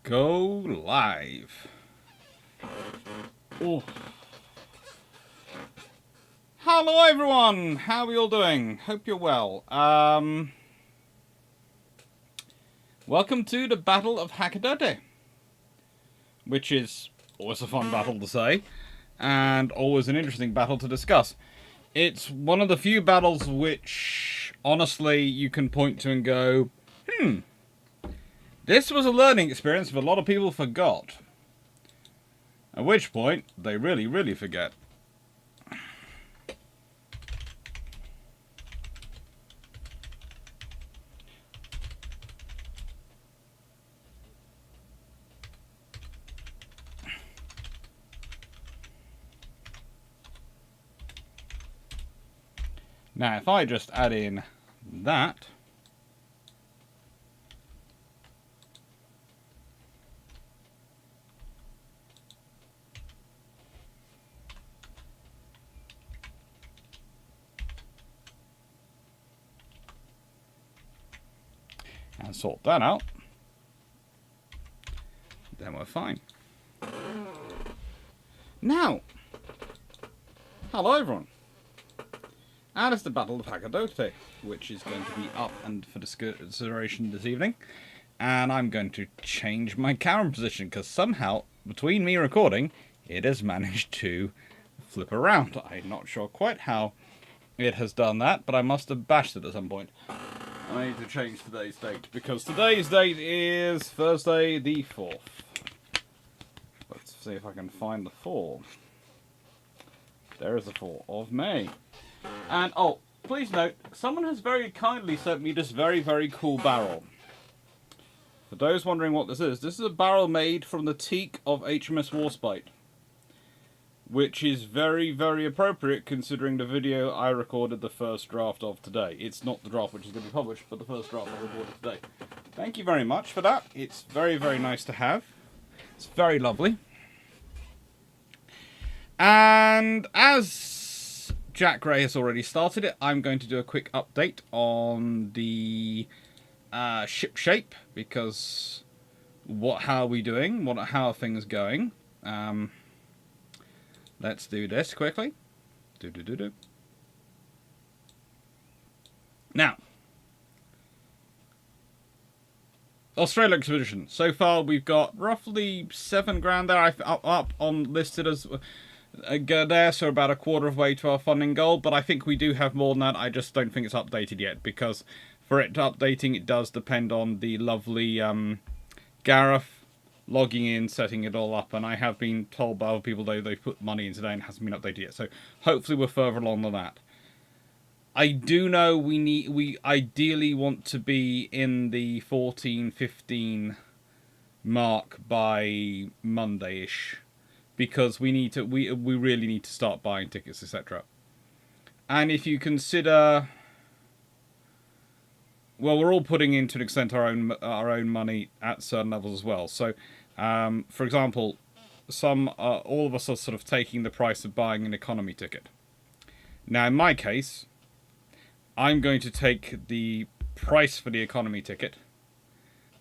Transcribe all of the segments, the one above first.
Go live. Oh. Hello everyone, how are you all doing? Hope you're well. Welcome to the Battle of Hakodate, which is always a fun battle to say, and always an interesting battle to discuss. It's one of the few battles which, honestly, you can point to and go, this was a learning experience that a lot of people forgot. At which point, they really, really forget. Now, if I just add in that, and sort that out, then we're fine. Now, hello everyone. And it's the Battle of Hakodate, which is going to be up and for consideration this evening. And I'm going to change my camera position, because somehow, between me recording, it has managed to flip around. I'm not sure quite how it has done that, but I must have bashed it at some point. I need to change today's date, because today's date is Thursday the 4th. Let's see if I can find the 4. There is the 4th of May. And, oh, please note, someone has very kindly sent me this very, very cool barrel. For those wondering what this is a barrel made from the teak of HMS Warspite. Which is very, very appropriate considering the video I recorded the first draft of today. It's not the draft which is going to be published, but the first draft I recorded today. Thank you very much for that. It's very, very nice to have. It's very lovely. And as Jack Ray has already started it, I'm going to do a quick update on the ship shape, because how are we doing? How are things going? Let's do this quickly. Now, Australia expedition. So far, we've got roughly $7,000 there. I've up on listed as there, so about a quarter of the way to our funding goal. But I think we do have more than that. I just don't think it's updated yet, because for it updating, it does depend on the lovely Gareth logging in, setting it all up, and I have been told by other people they've put money in today and it hasn't been updated yet. So hopefully we're further along than that. I do know we ideally want to be in the 14-15 mark by Monday-ish, because we really need to start buying tickets, etc. And if you consider, well, we're all putting in to an extent our own money at certain levels as well. So, for example, all of us are sort of taking the price of buying an economy ticket. Now, in my case, I'm going to take the price for the economy ticket,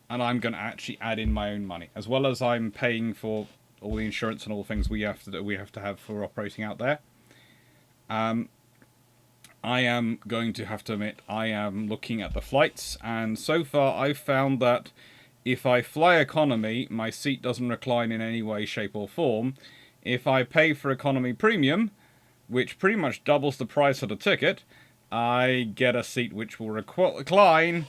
and I'm going to actually add in my own money, as well as I'm paying for all the insurance and all the things we have to have for operating out there. I am going to have to admit, I am looking at the flights, and so far I've found that if I fly economy, my seat doesn't recline in any way, shape or form. If I pay for economy premium, which pretty much doubles the price of the ticket, I get a seat which will recline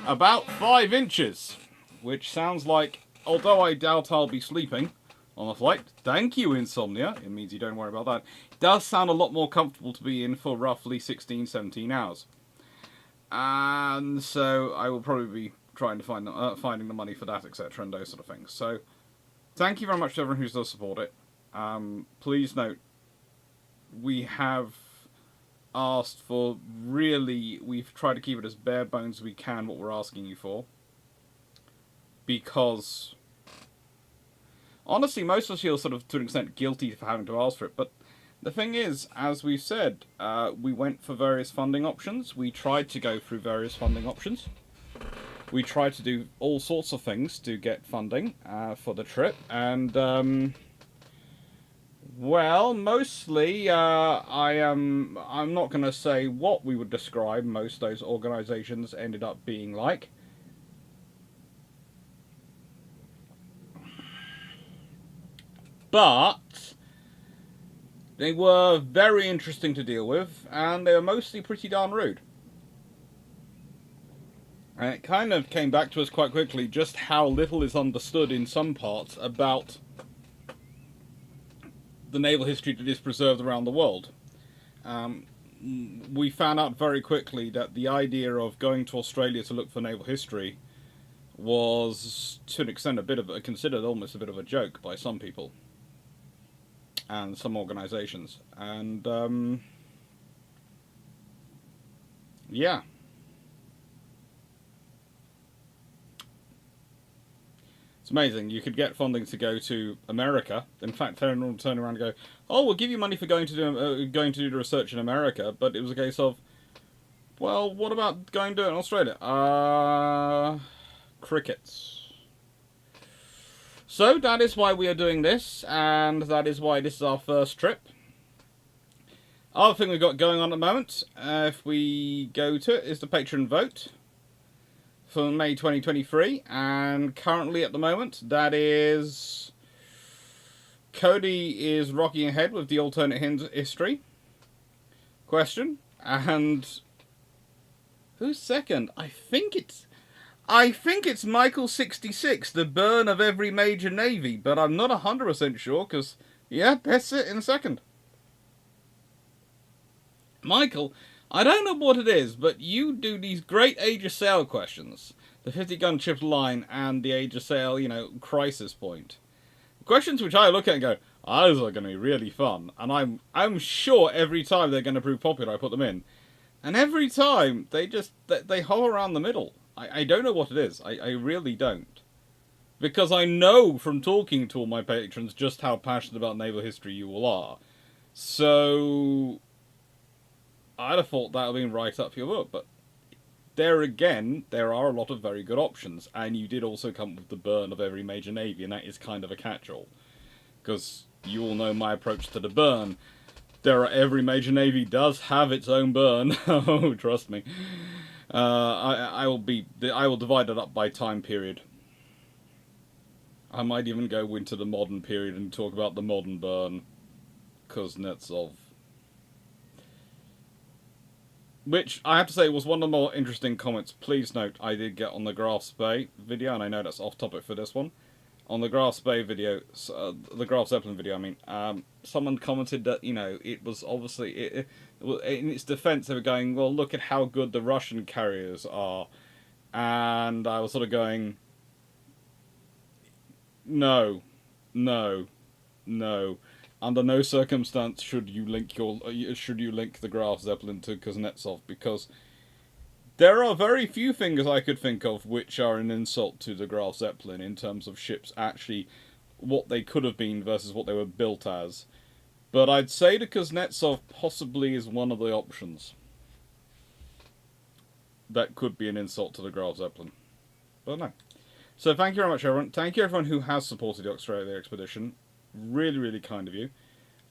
about 5 inches. Which sounds like, although I doubt I'll be sleeping on the flight, thank you insomnia, it means you don't worry about that, it does sound a lot more comfortable to be in for roughly 16-17 hours. And so I will probably be trying to finding the money for that, etc., and those sort of things. So thank you very much to everyone who does support it. Please note, we have asked for, really, we've tried to keep it as bare bones as we can what we're asking you for, because honestly, most of us feel sort of, to an extent, guilty for having to ask for it. But the thing is, as we've said, we went for various funding options. We tried to go through various funding options. we tried to do all sorts of things to get funding for the trip, and well, mostly I'm not going to say what we would describe most of those organisations ended up being like. But they were very interesting to deal with, and they were mostly pretty darn rude. And it kind of came back to us quite quickly just how little is understood in some parts about the naval history that is preserved around the world. We found out very quickly that the idea of going to Australia to look for naval history was, to an extent, considered almost a bit of a joke by some people and some organisations. And yeah. It's amazing. You could get funding to go to America. In fact, everyone would turn around and go, "Oh, we'll give you money for going to do the research in America." But it was a case of, well, what about going to do it in Australia? Crickets. So that is why we are doing this, and that is why this is our first trip. Other thing we've got going on at the moment, if we go to it, is the Patreon vote for May 2023, and currently at the moment that is Cody is rocking ahead with the alternate history question, and who's second? I think it's Michael 66, the burn of every major navy, but I'm not 100% sure because yeah, that's it in second. Michael, I don't know what it is, but you do these great Age of Sail questions. The 50-gun chip line and the Age of Sail, crisis point. Questions which I look at and go, oh, those are going to be really fun. And I'm sure every time they're going to prove popular, I put them in. And every time, they hover around the middle. I don't know what it is. I really don't. Because I know from talking to all my patrons just how passionate about naval history you all are. So I'd have thought that would have been right up your book, but there again, there are a lot of very good options, and you did also come with the burn of every major navy, and that is kind of a catch-all. Because you all know my approach to the burn. Every major navy does have its own burn. Oh, trust me. I will divide it up by time period. I might even go into the modern period and talk about the modern burn. Kuznetsov. Which, I have to say, was one of the more interesting comments. Please note, I did get on the Graphs Bay video, and I know that's off topic for this one. On the Graphs Bay video, the Graf Zeppelin video, I mean, someone commented that, it was obviously, in its defense, they were going, well, look at how good the Russian carriers are. And I was sort of going, no. Under no circumstance should you link the Graf Zeppelin to Kuznetsov, because there are very few things I could think of which are an insult to the Graf Zeppelin in terms of ships actually what they could have been versus what they were built as. But I'd say the Kuznetsov possibly is one of the options that could be an insult to the Graf Zeppelin. But no. So thank you very much, everyone. Thank you everyone who has supported the Australia expedition. Really, really kind of you.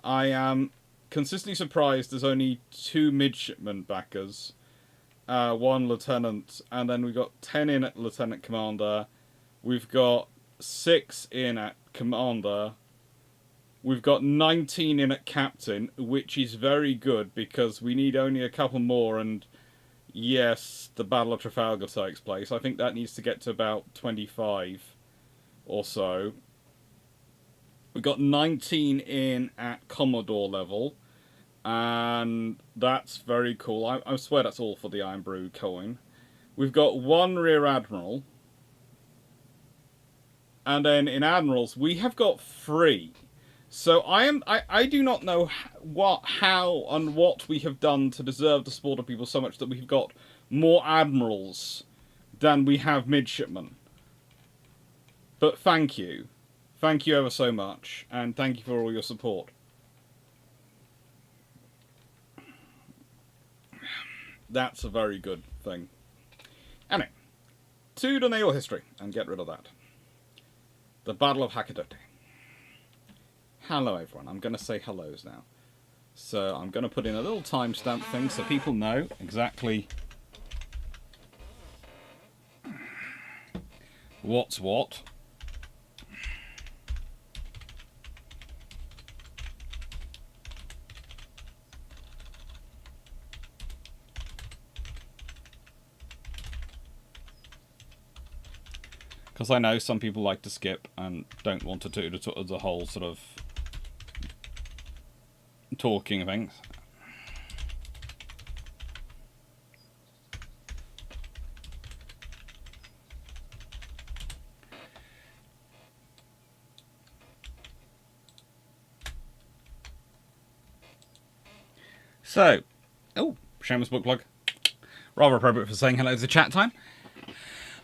I am consistently surprised there's only 2 midshipmen backers, 1 lieutenant, and then we've got 10 in at lieutenant commander. We've got 6 in at commander. We've got 19 in at captain, which is very good because we need only a couple more, and yes, the Battle of Trafalgar takes place. I think that needs to get to about 25 or so. We've got 19 in at Commodore level, and that's very cool. I swear that's all for the Iron Brew coin. We've got 1 Rear Admiral, and then in Admirals, we have got 3. So I do not know how and what we have done to deserve the support of people so much that we've got more Admirals than we have midshipmen. But thank you. Thank you ever so much, and thank you for all your support. That's a very good thing. Anyway, to the naval history and get rid of that. The Battle of Hakodate. Hello everyone, I'm going to say hellos now. So I'm going to put in a little timestamp thing so people know exactly what's what. Because I know some people like to skip and don't want to do the whole sort of talking things. So, oh, shameless book plug. Rather appropriate for saying hello to chat time.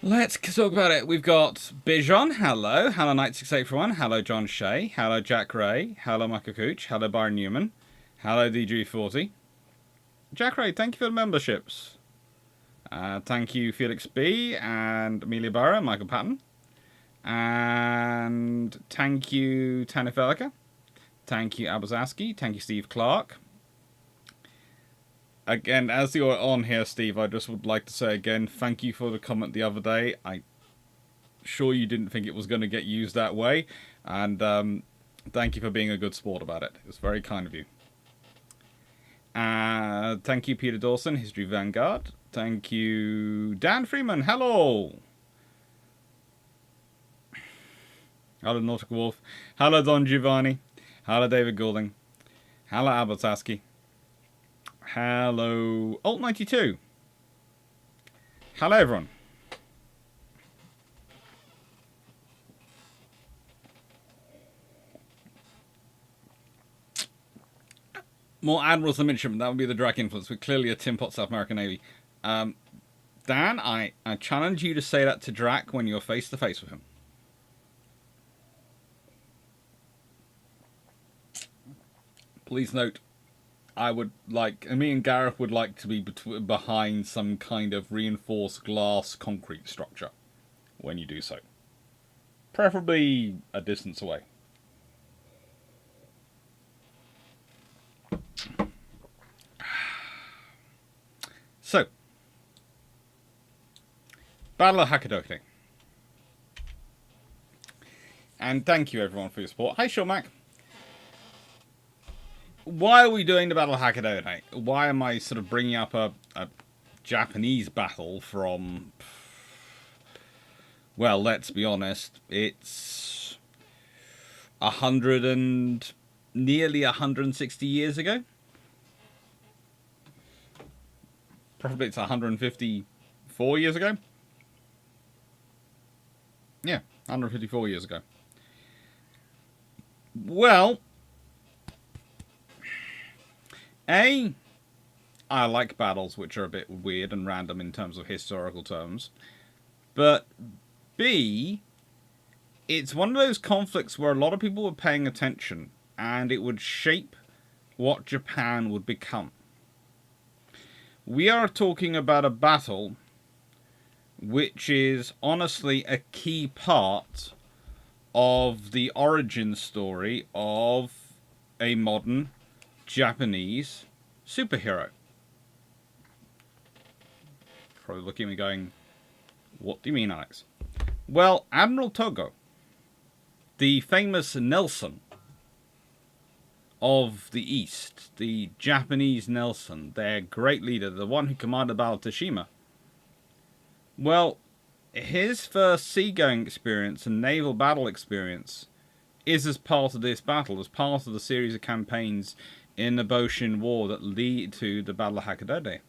Let's talk about it. We've got Bijon, hello. Hello Knight6841, hello John Shea, hello Jack Ray, hello Michael Cooch, hello Byron Newman, hello DG40. Jack Ray, thank you for the memberships. Thank you Felix B and Amelia Barra, Michael Patton. And thank you Tanya Felica. Thank you Abazaski, thank you Steve Clarke. Again, as you're on here, Steve, I just would like to say again, thank you for the comment the other day. I'm sure you didn't think it was going to get used that way. And thank you for being a good sport about it. It was very kind of you. Thank you, Peter Dawson, History Vanguard. Thank you, Dan Freeman. Hello. Hello, Nautical Wolf. Hello, Don Giovanni. Hello, David Goulding. Hello, Albert Askey. Hello, Alt92. Hello, everyone. More admirals than midshipmen. That would be the Drac influence. We're clearly a Tin Pot South American Navy. Dan, I challenge you to say that to Drac when you're face to face with him. Please note, I would like, me and Gareth would like to be behind some kind of reinforced glass concrete structure when you do so. Preferably a distance away. So, Battle of Hakodate. And thank you everyone for your support. Hi, Shulmac. Why are we doing the Battle of Hakodate? Why am I sort of bringing up a Japanese battle from... Well, let's be honest, it's nearly 160 years ago. Probably it's 154 years ago. Yeah, 154 years ago. Well... I like battles which are a bit weird and random in terms of historical terms. But B, it's one of those conflicts where a lot of people were paying attention and it would shape what Japan would become. We are talking about a battle which is honestly a key part of the origin story of a modern Japanese superhero. Probably looking at me going, what do you mean, Alex? Well, Admiral Togo, the famous Nelson of the East, the Japanese Nelson, their great leader, the one who commanded the Battle of Tsushima. Well, his first seagoing experience and naval battle experience is as part of this battle, as part of the series of campaigns in the Boshin War that lead to the Battle of Hakodate.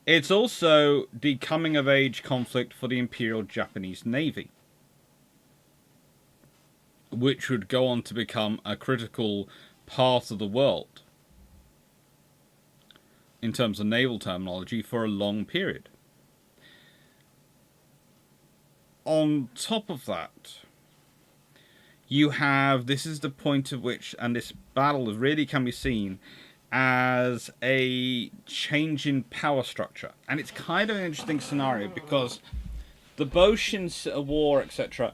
It's also the coming-of-age conflict for the Imperial Japanese Navy, which would go on to become a critical part of the world in terms of naval terminology for a long period. On top of that, you have, this is the point at which, and this battle really can be seen as a change in power structure. And it's kind of an interesting scenario because the Boshin War, etc.,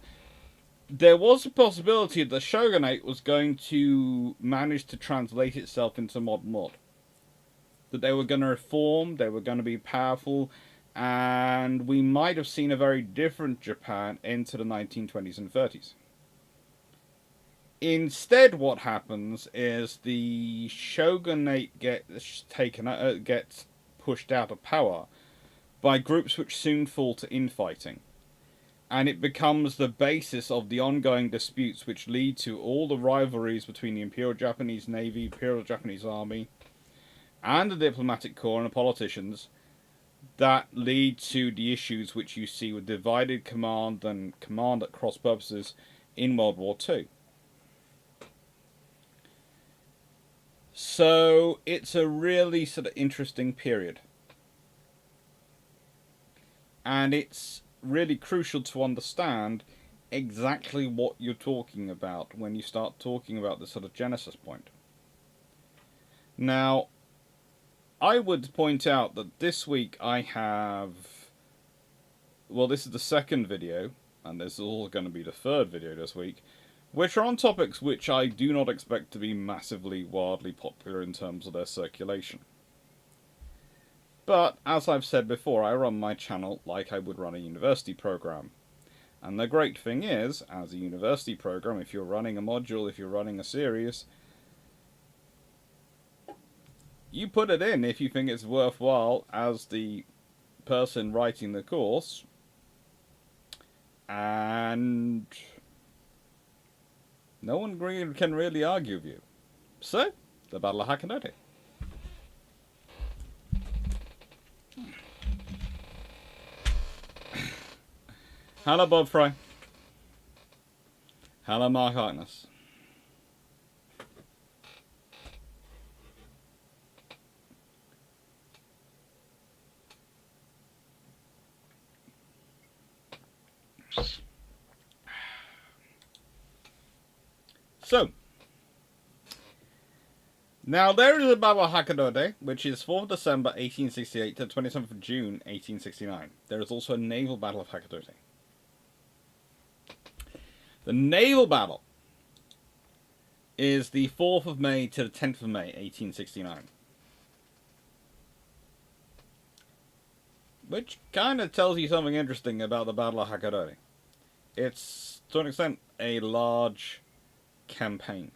there was a possibility that the shogunate was going to manage to translate itself into modern world. That they were going to reform, they were going to be powerful, and we might have seen a very different Japan into the 1920s and 30s. Instead, what happens is the shogunate gets pushed out of power by groups which soon fall to infighting. And it becomes the basis of the ongoing disputes which lead to all the rivalries between the Imperial Japanese Navy, Imperial Japanese Army, and the diplomatic corps and the politicians that lead to the issues which you see with divided command and command at cross purposes in World War II. So it's a really sort of interesting period. And it's really crucial to understand exactly what you're talking about when you start talking about the sort of genesis point. Now, I would point out that this week I have, well, this is the second video, and this is all going to be the third video this week, which are on topics which I do not expect to be massively, wildly popular in terms of their circulation. But, as I've said before, I run my channel like I would run a university program. And the great thing is, as a university program, if you're running a module, if you're running a series, you put it in if you think it's worthwhile as the person writing the course. And no one can really argue with you. So, the Battle of Hakodate. Hello, Bob Fry. Hello, Mark Harkness. So, now there is a Battle of Hakodate, which is 4th December 1868 to 27th of June 1869. There is also a naval battle of Hakodate. The naval battle is the 4th of May to the 10th of May 1869. Which kind of tells you something interesting about the Battle of Hakodate. It's, to an extent, a large campaign.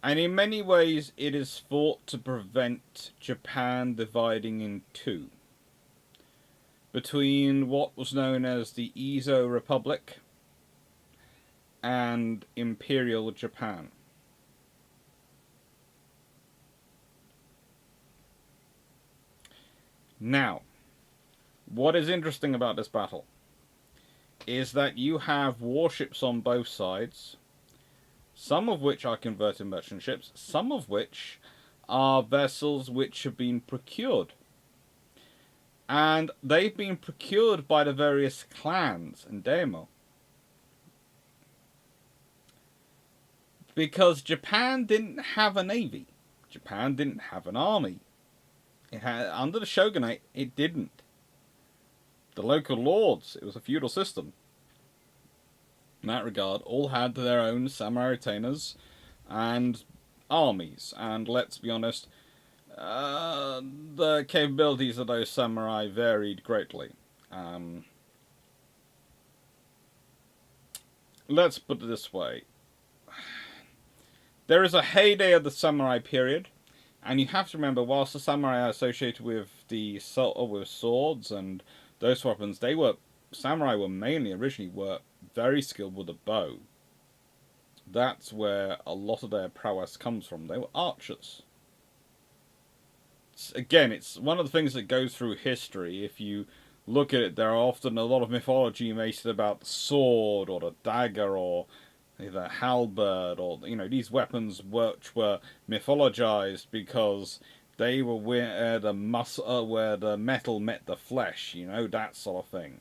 And in many ways, it is fought to prevent Japan dividing in two. Between what was known as the Ezo Republic and Imperial Japan. Now, what is interesting about this battle is that you have warships on both sides, some of which are converted merchant ships, some of which are vessels which have been procured. And they've been procured by the various clans and daimyo. Because Japan didn't have a navy. Japan didn't have an army. It had, under the shogunate, it didn't. The local lords, it was a feudal system. In that regard, all had their own samurai retainers and armies. And let's be honest, the capabilities of those samurai varied greatly. Let's put it this way. There is a heyday of the samurai period, and you have to remember, whilst the samurai are associated with with swords and those weapons, samurai were mainly originally very skilled with a bow. That's where a lot of their prowess comes from. They were archers. Again, it's one of the things that goes through history. If you look at it, there are often a lot of mythology based about the sword or the dagger or the halberd, or these weapons which were mythologized because they were where the metal met the flesh, that sort of thing.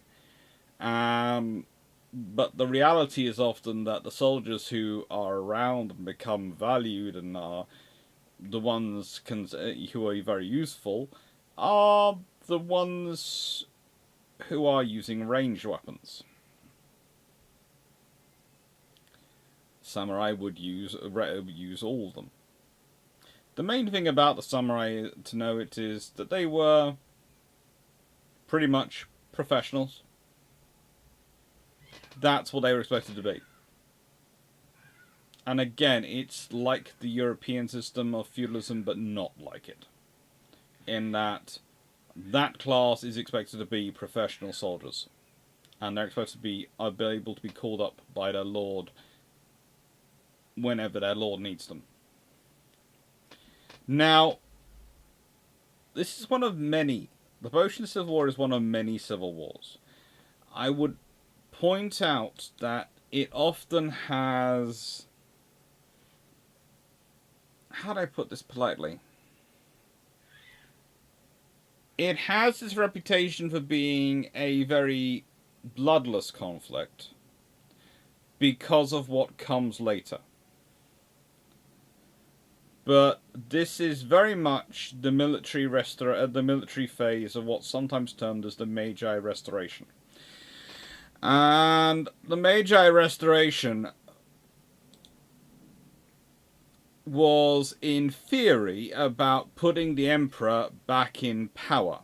But the reality is often that the soldiers who are around and become valued and are the ones who are very useful are the ones who are using ranged weapons. Samurai would use all of them. The main thing about the samurai to know it is that they were pretty much professionals. That's what they were expected to be. And again, it's like the European system of feudalism, but not like it. In that class is expected to be professional soldiers. And they're expected to be able to be called up by their lord whenever their lord needs them. Now, this is one of many. The Boshin Civil War is one of many civil wars. I would point out that it often has... How do I put this politely? It has this reputation for being a very bloodless conflict because of what comes later. But this is very much the military phase of what's sometimes termed as the Meiji Restoration. And the Meiji Restoration was, in theory, about putting the emperor back in power.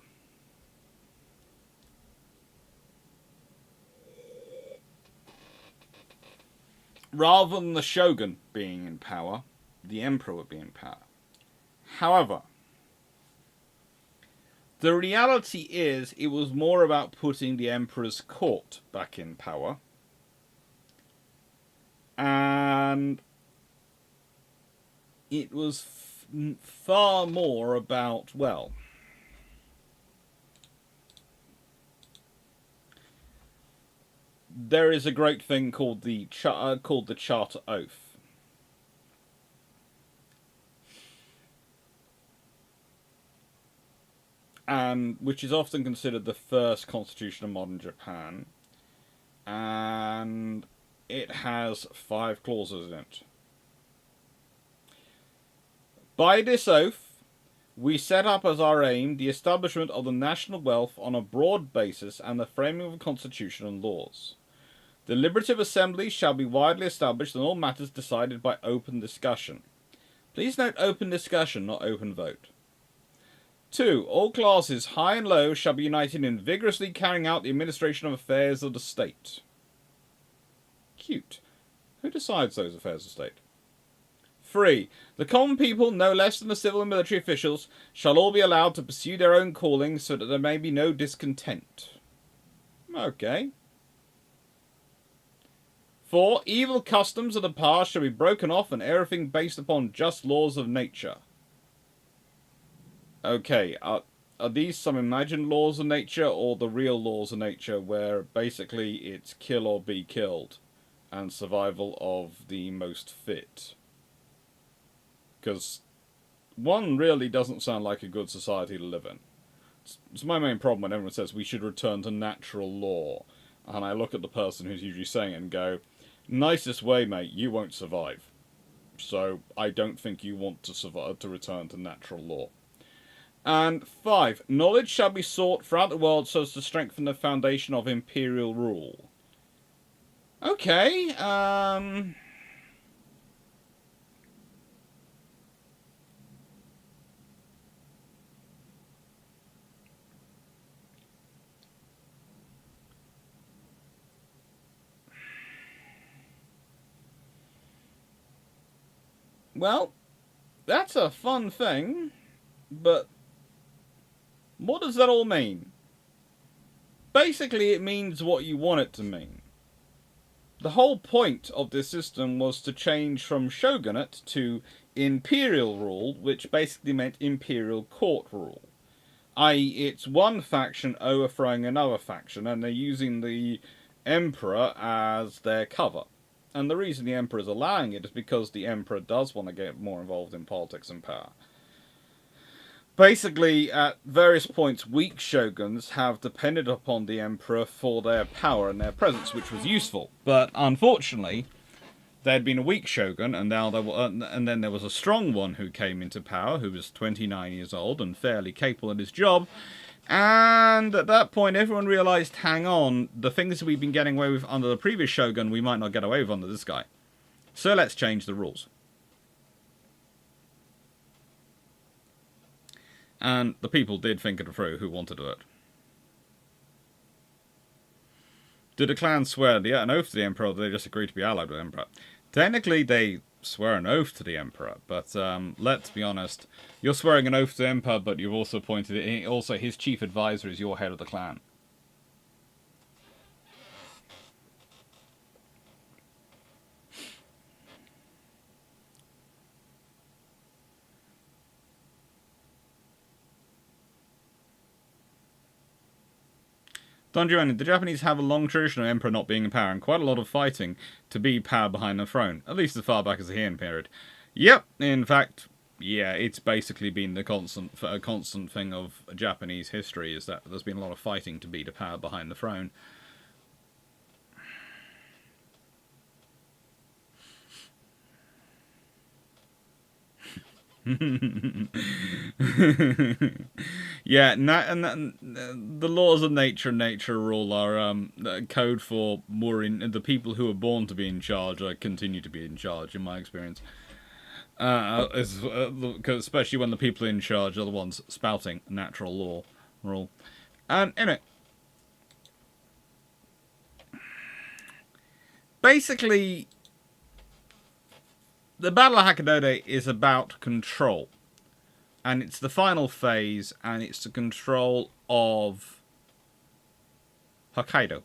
Rather than the shogun being in power, the emperor would be in power. However, the reality is it was more about putting the emperor's court back in power. And it was far more about, well, there is a great thing called the Charter Oath. And which is often considered the first constitution of modern Japan. And it has 5 clauses in it. By this oath, we set up as our aim the establishment of the national wealth on a broad basis and the framing of a constitution and laws. Deliberative assemblies shall be widely established and all matters decided by open discussion. Please note open discussion, not open vote. 2. All classes, high and low, shall be united in vigorously carrying out the administration of affairs of the state. Cute. Who decides those affairs of state? 3. The common people, no less than the civil and military officials, shall all be allowed to pursue their own callings so that there may be no discontent. Okay. 4. Evil customs of the past shall be broken off and everything based upon just laws of nature. Okay, are these some imagined laws of nature or the real laws of nature where basically it's kill or be killed and survival of the most fit? Because one really doesn't sound like a good society to live in. It's my main problem when everyone says we should return to natural law. And I look at the person who's usually saying it and go, nicest way, mate, you won't survive. So I don't think you want to return to natural law. And 5. Knowledge shall be sought throughout the world so as to strengthen the foundation of imperial rule. Okay, well, that's a fun thing, but what does that all mean? Basically, it means what you want it to mean. The whole point of this system was to change from shogunate to imperial rule, which basically meant imperial court rule. I.e., it's one faction overthrowing another faction, and they're using the emperor as their cover. And the reason the emperor is allowing it is because the emperor does want to get more involved in politics and power. Basically, at various points, weak shoguns have depended upon the emperor for their power and their presence, which was useful. But unfortunately, there had been a weak shogun, and then there was a strong one who came into power, who was 29 years old and fairly capable at his job, And at that point, everyone realized, hang on, the things we've been getting away with under the previous shogun, we might not get away with under this guy. So let's change the rules. And the people did think it through who wanted to do it. Did the clan swear an oath to the Emperor, or did they just agree to be allied with the Emperor? Technically, they swear an oath to the Emperor, but let's be honest. You're swearing an oath to the Emperor, but you've also pointed it. Also, his chief advisor is your head of the clan. Don Giovanni, the Japanese have a long tradition of Emperor not being in power and quite a lot of fighting to be power behind the throne, at least as far back as the Heian period. Yep, in fact, yeah, it's basically been a constant thing of Japanese history, is that there's been a lot of fighting to be the power behind the throne. Yeah, the laws of nature rule are code for the people who are born to be in charge continue to be in charge, in my experience. Especially when the people in charge are the ones spouting natural law rule. And in it, basically, the Battle of Hakodate is about control. And it's the final phase, and it's the control of Hokkaido.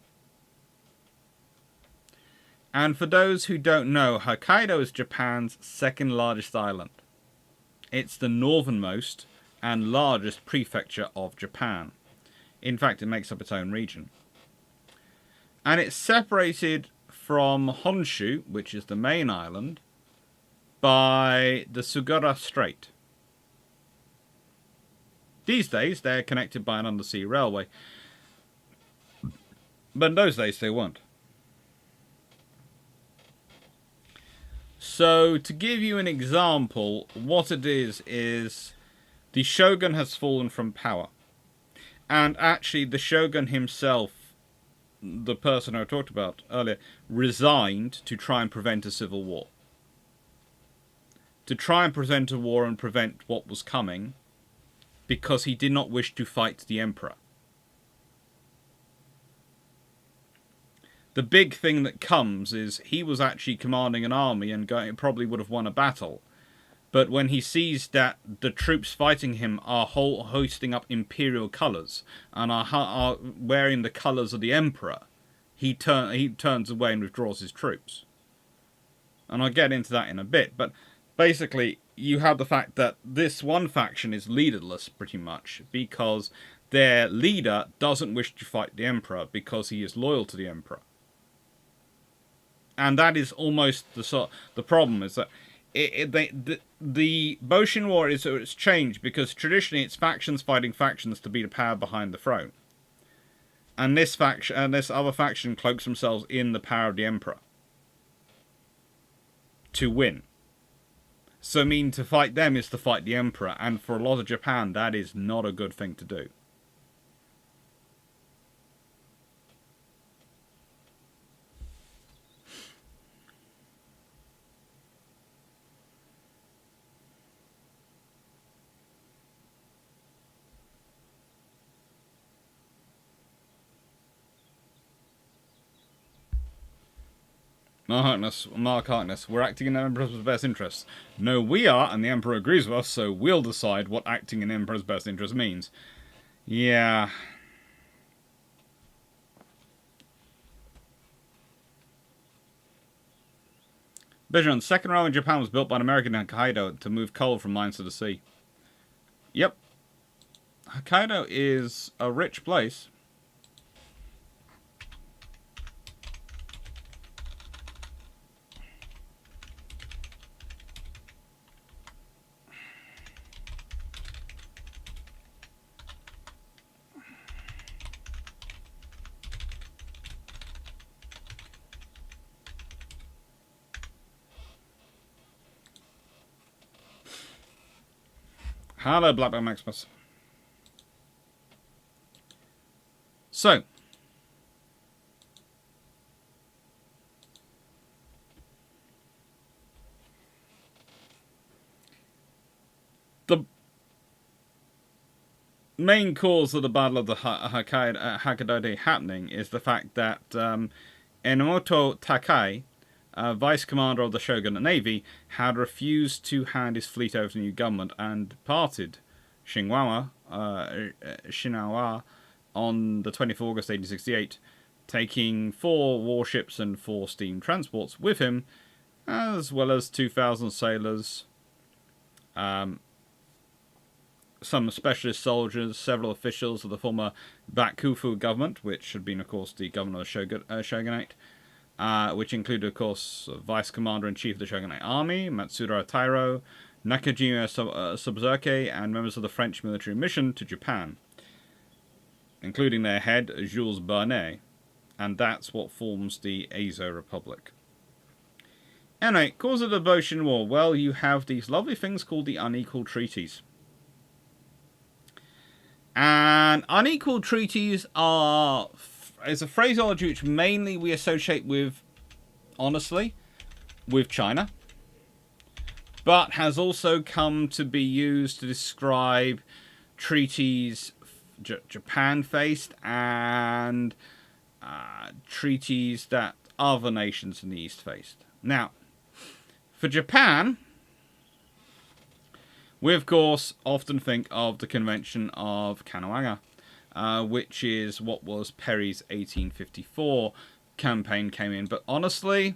And for those who don't know, Hokkaido is Japan's second largest island. It's the northernmost and largest prefecture of Japan. In fact, it makes up its own region. And it's separated from Honshu, which is the main island, by the Sugura Strait. These days, they're connected by an undersea railway. But in those days, they weren't. So, to give you an example, what it is the shogun has fallen from power. And actually, the shogun himself, the person I talked about earlier, resigned to try and prevent a civil war. To try and prevent a war and prevent what was coming, because he did not wish to fight the Emperor. The big thing that comes is he was actually commanding an army and probably would have won a battle. But when he sees that the troops fighting him are hoisting up imperial colours and are wearing the colours of the Emperor, he turns away and withdraws his troops. And I'll get into that in a bit, but basically, you have the fact that this one faction is leaderless, pretty much, because their leader doesn't wish to fight the Emperor because he is loyal to the Emperor. And that is almost the problem, is that the Boshin War it's changed because traditionally it's factions fighting factions to be the power behind the throne. And this other faction cloaks themselves in the power of the Emperor to win. So, to fight them is to fight the Emperor, and for a lot of Japan, that is not a good thing to do. Mark Harkness, we're acting in the Emperor's best interests. No, we are, and the Emperor agrees with us, so we'll decide what acting in the Emperor's best interest means. Yeah. Vision, second railway in Japan was built by an American in Hokkaido to move coal from mines to the sea. Yep. Hokkaido is a rich place. Hello, Blackburn Maximus. So, the main cause of the Battle of the Hakodate happening is the fact that Enomoto Takai, vice commander of the Shogunate Navy, had refused to hand his fleet over to the new government and departed Shinawa on the 24th of August 1868, taking 4 warships and 4 steam transports with him, as well as 2,000 sailors, some specialist soldiers, several officials of the former Bakufu government, which had been, of course, the governor of the Shogunate, which included, of course, Vice Commander-in-Chief of the Shogunate Army, Matsuda Tairo, Nakajima Subosuke, and members of the French military mission to Japan, including their head, Jules Barnet, and that's what forms the Azo Republic. Anyway, cause of the Devotion War. Well, you have these lovely things called the unequal treaties. And unequal treaties is a phraseology which mainly we associate with, honestly, with China, but has also come to be used to describe treaties Japan faced and treaties that other nations in the East faced. Now, for Japan, we of course often think of the Convention of Kanagawa, which is what was Perry's 1854 campaign came in. But honestly,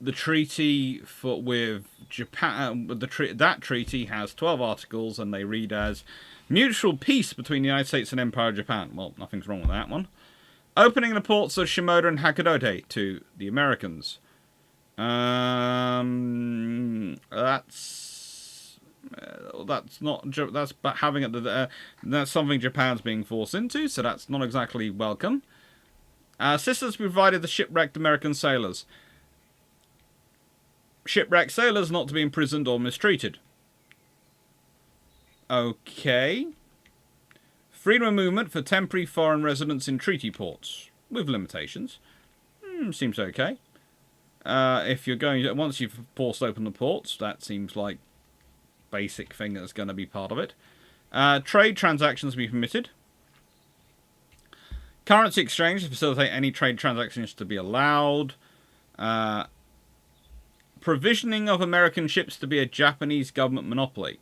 the treaty with Japan, that treaty has 12 articles, and they read as mutual peace between the United States and Empire of Japan. Well, nothing's wrong with that one. Opening the ports of Shimoda and Hakodate to the Americans. That's something Japan's being forced into, so that's not exactly welcome. Assistance provided the shipwrecked American sailors. Shipwrecked sailors not to be imprisoned or mistreated. Okay. Freedom of movement for temporary foreign residents in treaty ports, with limitations. Seems okay. If you're going, once you've forced open the ports, that seems like basic thing that's going to be part of it. Trade transactions be permitted. Currency exchange to facilitate any trade transactions to be allowed. Provisioning of American ships to be a Japanese government monopoly.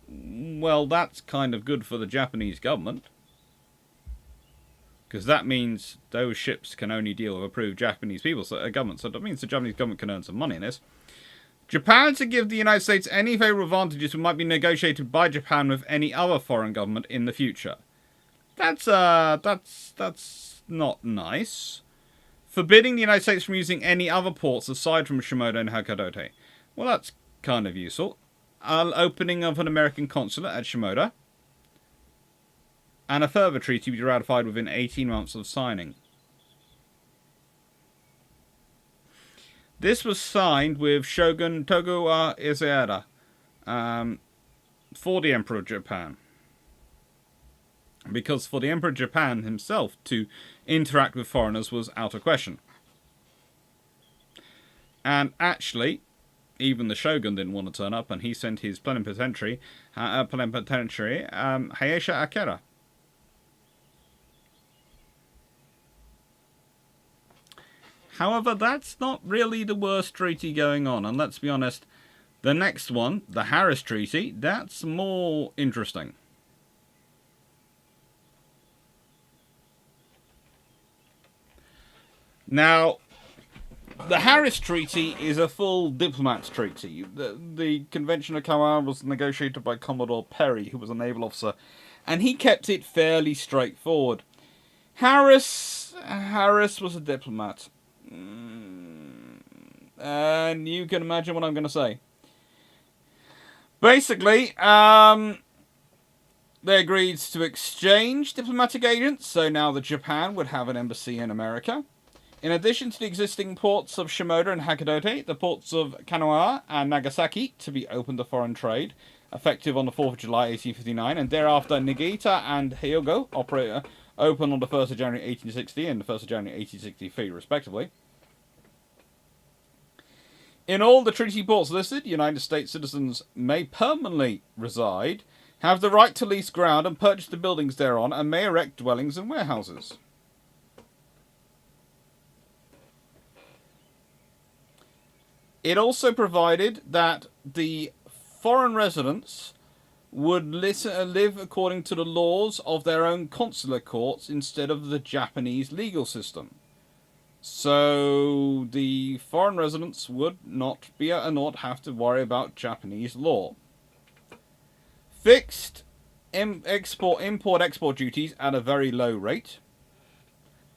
Well, that's kind of good for the Japanese government, because that means those ships can only deal with approved Japanese people, government. So that means the Japanese government can earn some money in this. Japan to give the United States any favourable advantages that might be negotiated by Japan with any other foreign government in the future. That's not nice. Forbidding the United States from using any other ports aside from Shimoda and Hakodate. Well, that's kind of useful. Opening of an American consulate at Shimoda. And a further treaty to be ratified within 18 months of signing. This was signed with Shogun Tokugawa Ieyasu for the Emperor of Japan. Because for the Emperor of Japan himself to interact with foreigners was out of question. And actually, even the Shogun didn't want to turn up, and he sent his plenipotentiary, Hayasha Akira. However, that's not really the worst treaty going on, and let's be honest, the next one, the Harris Treaty, that's more interesting. Now, the Harris Treaty is a full Diplomat treaty. The Convention of Kanagawa was negotiated by Commodore Perry, who was a naval officer, and he kept it fairly straightforward. Harris was a diplomat. And you can imagine what I'm going to say. Basically, they agreed to exchange diplomatic agents, so now that Japan would have an embassy in America. In addition to the existing ports of Shimoda and Hakodate, the ports of Kanawa and Nagasaki to be open to foreign trade, effective on the 4th of July 1859, and thereafter Niigata and Hyogo open on the 1st of January 1860 and the 1st of January 1863, respectively. In all the treaty ports listed, United States citizens may permanently reside, have the right to lease ground and purchase the buildings thereon, and may erect dwellings and warehouses. It also provided that the foreign residents would live according to the laws of their own consular courts instead of the Japanese legal system. So the foreign residents would not have to worry about Japanese law. Fixed import-export duties at a very low rate,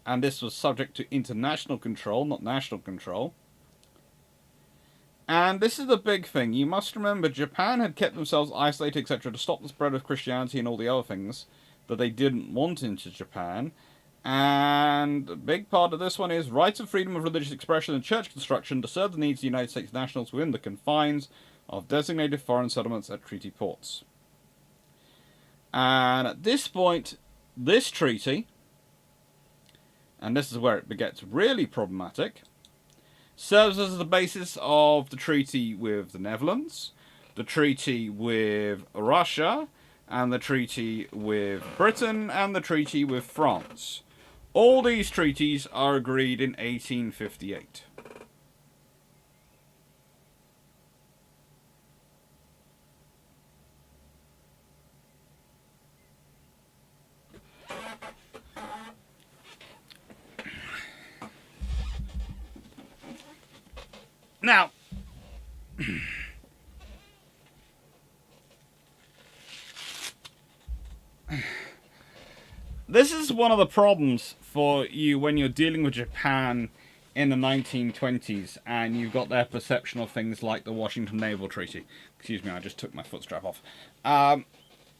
and this was subject to international control, not national control. And this is the big thing. You must remember, Japan had kept themselves isolated, etc., to stop the spread of Christianity and all the other things that they didn't want into Japan. And a big part of this one is rights of freedom of religious expression and church construction to serve the needs of the United States nationals within the confines of designated foreign settlements at treaty ports. And at this point, this treaty, and this is where it gets really problematic, serves as the basis of the treaty with the Netherlands, the treaty with Russia, and the treaty with Britain, and the treaty with France. All these treaties are agreed in 1858. Now, this is one of the problems for you when you're dealing with Japan in the 1920s and you've got their perception of things like the Washington Naval Treaty. Excuse me, I just took my foot strap off.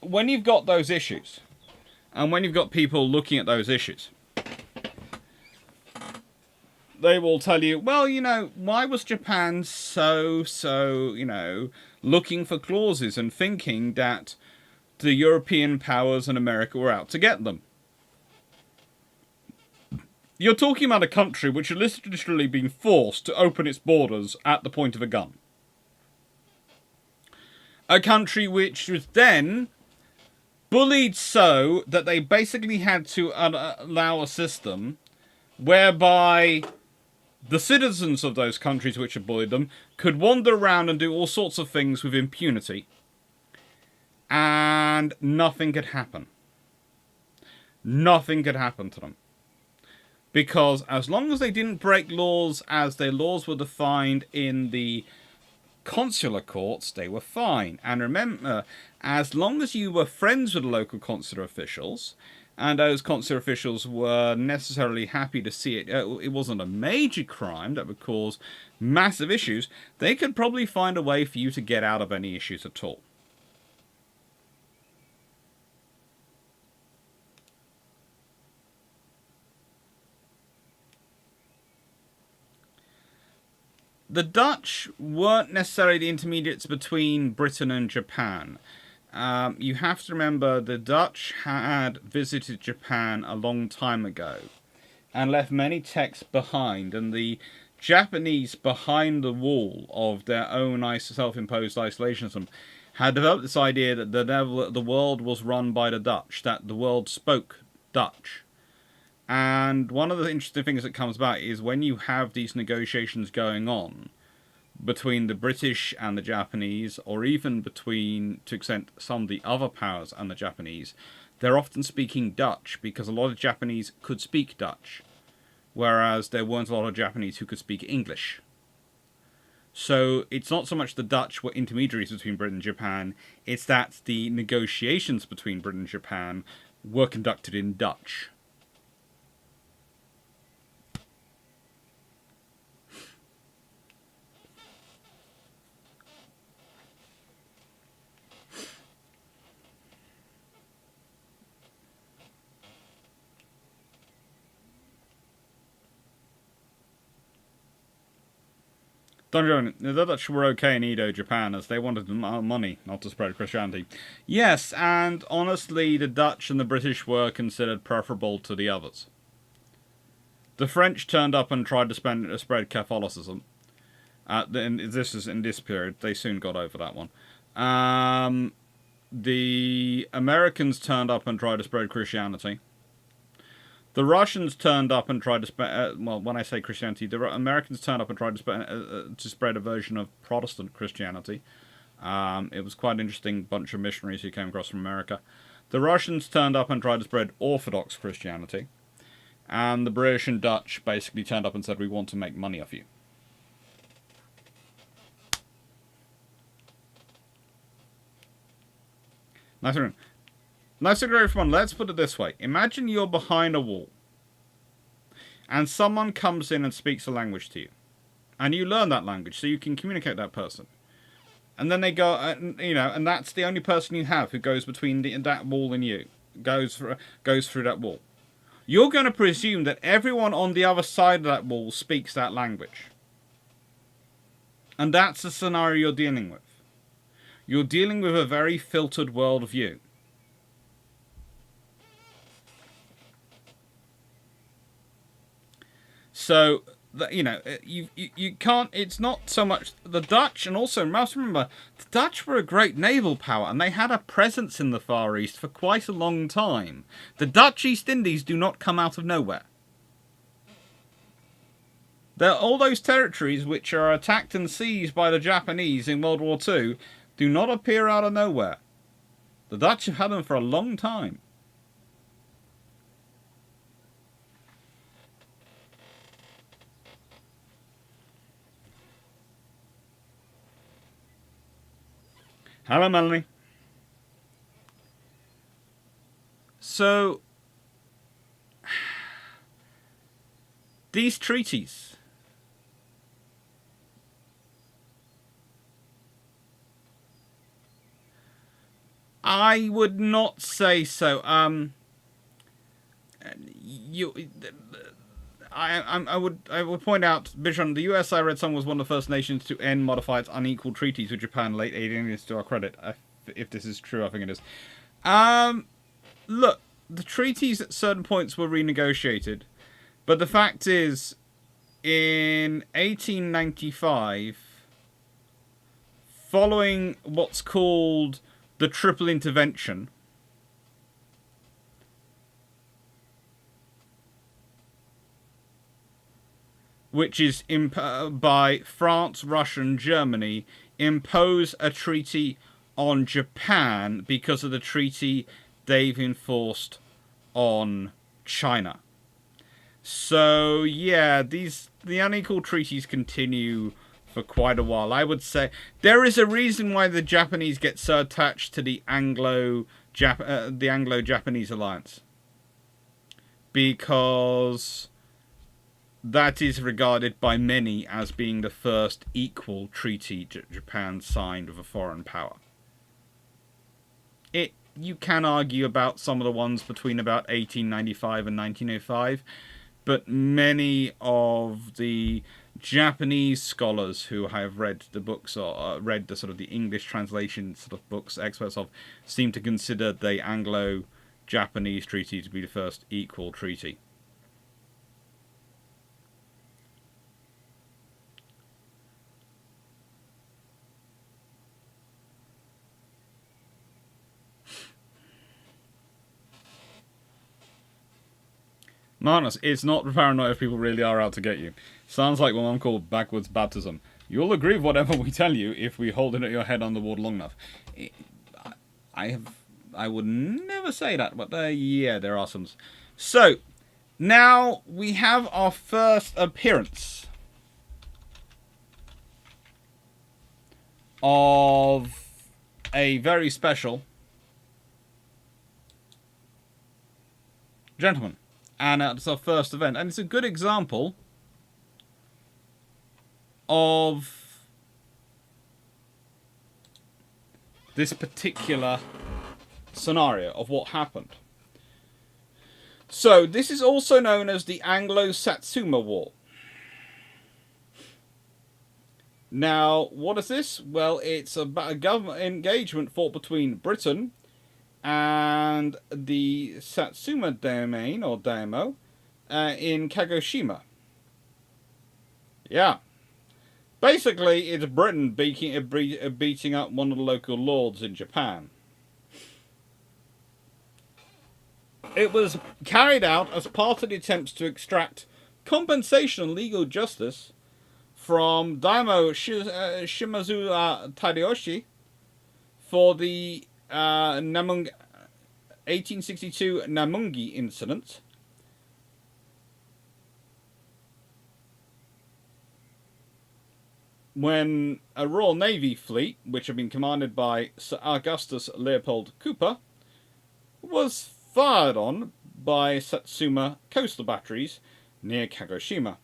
When you've got those issues, and when you've got people looking at those issues, they will tell you, well, why was Japan so, looking for clauses and thinking that the European powers and America were out to get them? You're talking about a country which had literally been forced to open its borders at the point of a gun. A country which was then bullied so that they basically had to allow a system whereby the citizens of those countries which had bullied them could wander around and do all sorts of things with impunity. And nothing could happen. Nothing could happen to them. Because as long as they didn't break laws as their laws were defined in the consular courts, they were fine. And remember, as long as you were friends with the local consular officials, and those consular officials were necessarily happy to see it, it wasn't a major crime that would cause massive issues, they could probably find a way for you to get out of any issues at all. The Dutch weren't necessarily the intermediates between Britain and Japan. You have to remember the Dutch had visited Japan a long time ago and left many texts behind, and the Japanese, behind the wall of their own self-imposed isolationism, had developed this idea that the world was run by the Dutch, that the world spoke Dutch. And one of the interesting things that comes about is when you have these negotiations going on between the British and the Japanese, or even between, to extent, some of the other powers and the Japanese, they're often speaking Dutch because a lot of Japanese could speak Dutch, whereas there weren't a lot of Japanese who could speak English. So it's not so much the Dutch were intermediaries between Britain and Japan, it's that the negotiations between Britain and Japan were conducted in Dutch. The Dutch were okay in Edo, Japan, as they wanted money, not to spread Christianity. Yes, and honestly, the Dutch and the British were considered preferable to the others. The French turned up and tried to spread Catholicism. This is in this period. They soon got over that one. The Americans turned up and tried to spread Christianity. The Russians turned up and tried to spread... well, when I say Christianity, the Americans turned up and tried to spread a version of Protestant Christianity. It was quite an interesting bunch of missionaries who came across from America. The Russians turned up and tried to spread Orthodox Christianity. And the British and Dutch basically turned up and said, we want to make money off you. Nice to go fun. Let's put it this way. Imagine you're behind a wall. And someone comes in and speaks a language to you. And you learn that language so you can communicate with that person. And then they go, and that's the only person you have who goes between that wall and you. Goes through that wall. You're going to presume that everyone on the other side of that wall speaks that language. And that's the scenario you're dealing with. You're dealing with a very filtered worldview. So, you can't, it's not so much the Dutch, and also, must remember, the Dutch were a great naval power, and they had a presence in the Far East for quite a long time. The Dutch East Indies do not come out of nowhere. All those territories which are attacked and seized by the Japanese in World War II do not appear out of nowhere. The Dutch have had them for a long time. Hello, Melanie. So, these treaties. I would not say so. I would point out, Bichon, the US, I read, was one of the first nations to end modified unequal treaties with Japan late 1880s, to our credit. If this is true, I think it is. Look, the treaties at certain points were renegotiated, but the fact is, in 1895, following what's called the Triple Intervention, which is by France, Russia, and Germany, impose a treaty on Japan because of the treaty they've enforced on China. So, yeah, the unequal treaties continue for quite a while. I would say there is a reason why the Japanese get so attached to the Anglo-Japanese alliance. Because that is regarded by many as being the first equal treaty Japan signed with a foreign power. You can argue about some of the ones between about 1895 and 1905, but many of the Japanese scholars who have read the books or read the sort of the English translation sort of books, experts of, seem to consider the Anglo-Japanese treaty to be the first equal treaty. Marnus, it's not paranoid if people really are out to get you. Sounds like what Mom called backwards baptism. You'll agree with whatever we tell you if we hold it at your head on the wall long enough. I would never say that, but yeah, there are some. So, now we have our first appearance of a very special gentleman. And it's our first event. And it's a good example of this particular scenario of what happened. So, this is also known as the Anglo-Satsuma War. Now, what is this? Well, it's about a government engagement fought between Britain and the Satsuma domain, or daimyo, in Kagoshima. Yeah. Basically, it's Britain beating up one of the local lords in Japan. It was carried out as part of the attempts to extract compensation and legal justice from Daimyo Shimazu Tadayoshi for the 1862 Namungi incident, when a Royal Navy fleet, which had been commanded by Sir Augustus Leopold Cooper, was fired on by Satsuma coastal batteries near Kagoshima.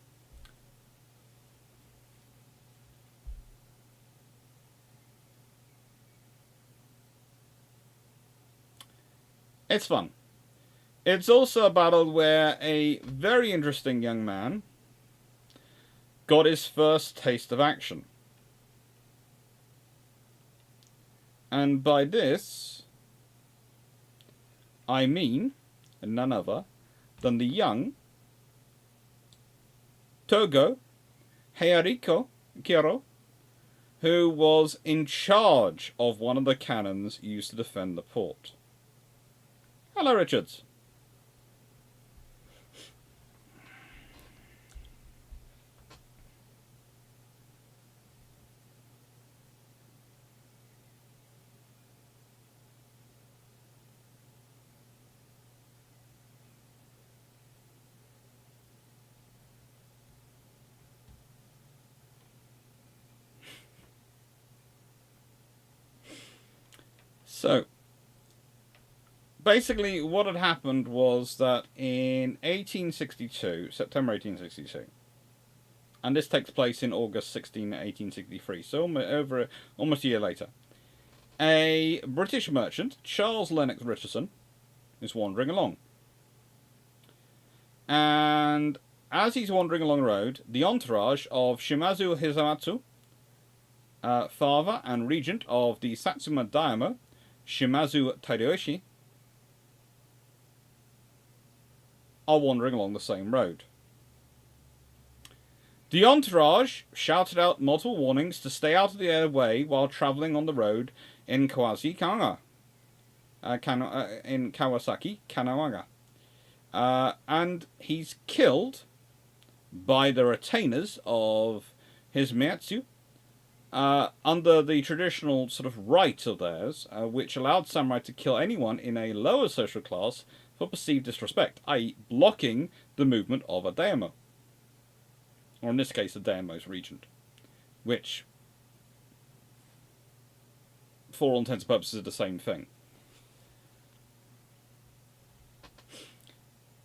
It's fun. It's also a battle where a very interesting young man got his first taste of action. And by this, I mean none other than the young Togo Heiariko Kiro, who was in charge of one of the cannons used to defend the port. Hello, Richards. So, basically what had happened was that in 1862, September 1862, and this takes place in August 1863, so almost a year later, a British merchant, Charles Lennox Richardson, is wandering along. And as he's wandering along the road, the entourage of Shimazu Hisamatsu, father and regent of the Satsuma daimyo, Shimazu Tadayoshi, are wandering along the same road. The entourage shouted out multiple warnings to stay out of their way while travelling on the road in Kawasaki, Kanagawa. And he's killed by the retainers of Hisamatsu, under the traditional sort of right of theirs, which allowed samurai to kill anyone in a lower social class for perceived disrespect, i.e. blocking the movement of a daimyo. Or in this case, a daimyo's regent. Which, for all intents and purposes, is the same thing.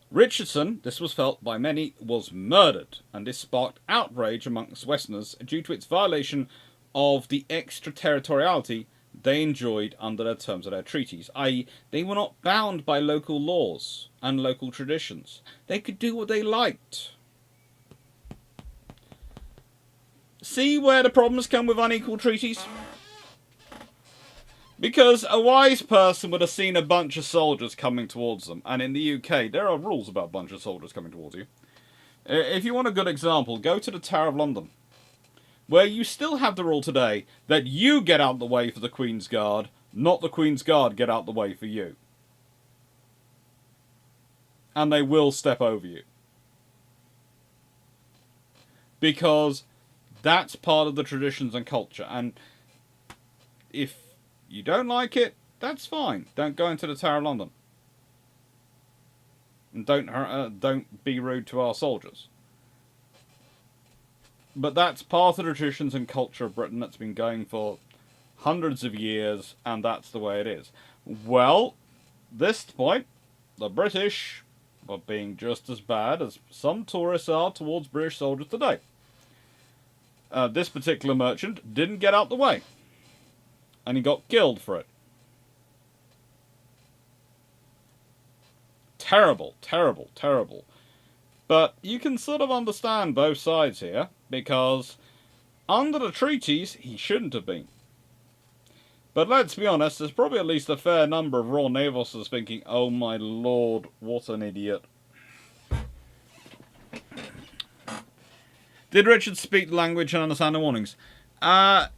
Richardson, this was felt by many, was murdered, and this sparked outrage amongst Westerners due to its violation of the extraterritoriality they enjoyed under the terms of their treaties, i.e. they were not bound by local laws and local traditions. They could do what they liked. See where the problems come with unequal treaties? Because a wise person would have seen a bunch of soldiers coming towards them, and in the UK there are rules about a bunch of soldiers coming towards you. If you want a good example, go to the Tower of London, where you still have the rule today that you get out the way for the Queen's Guard, not the Queen's Guard get out the way for you. And they will step over you. Because that's part of the traditions and culture, and if you don't like it, that's fine. Don't go into the Tower of London. And don't be rude to our soldiers. But that's part of the traditions and culture of Britain that's been going for hundreds of years, and that's the way it is. Well, this point, the British were being just as bad as some tourists are towards British soldiers today. This particular merchant didn't get out the way, and he got killed for it. Terrible, terrible, terrible. But you can sort of understand both sides here, because Under the treaties, he shouldn't have been. But let's be honest, there's probably at least a fair number of Royal Naval officers thinking, oh my lord, what an idiot. Did Richard speak the language and understand the warnings? Well,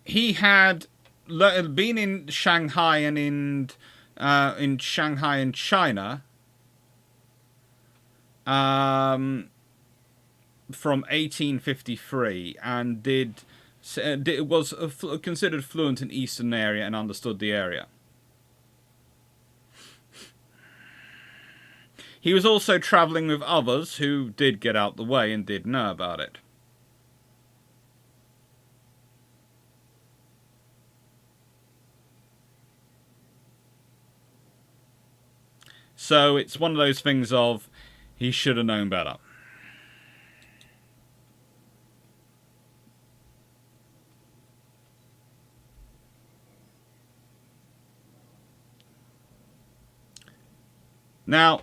he had been in Shanghai and in Shanghai and China from 1853 and was considered fluent in Eastern area and understood the area. He was also travelling with others who did get out the way and did know about it. So it's one of those things of, he should have known better. Now,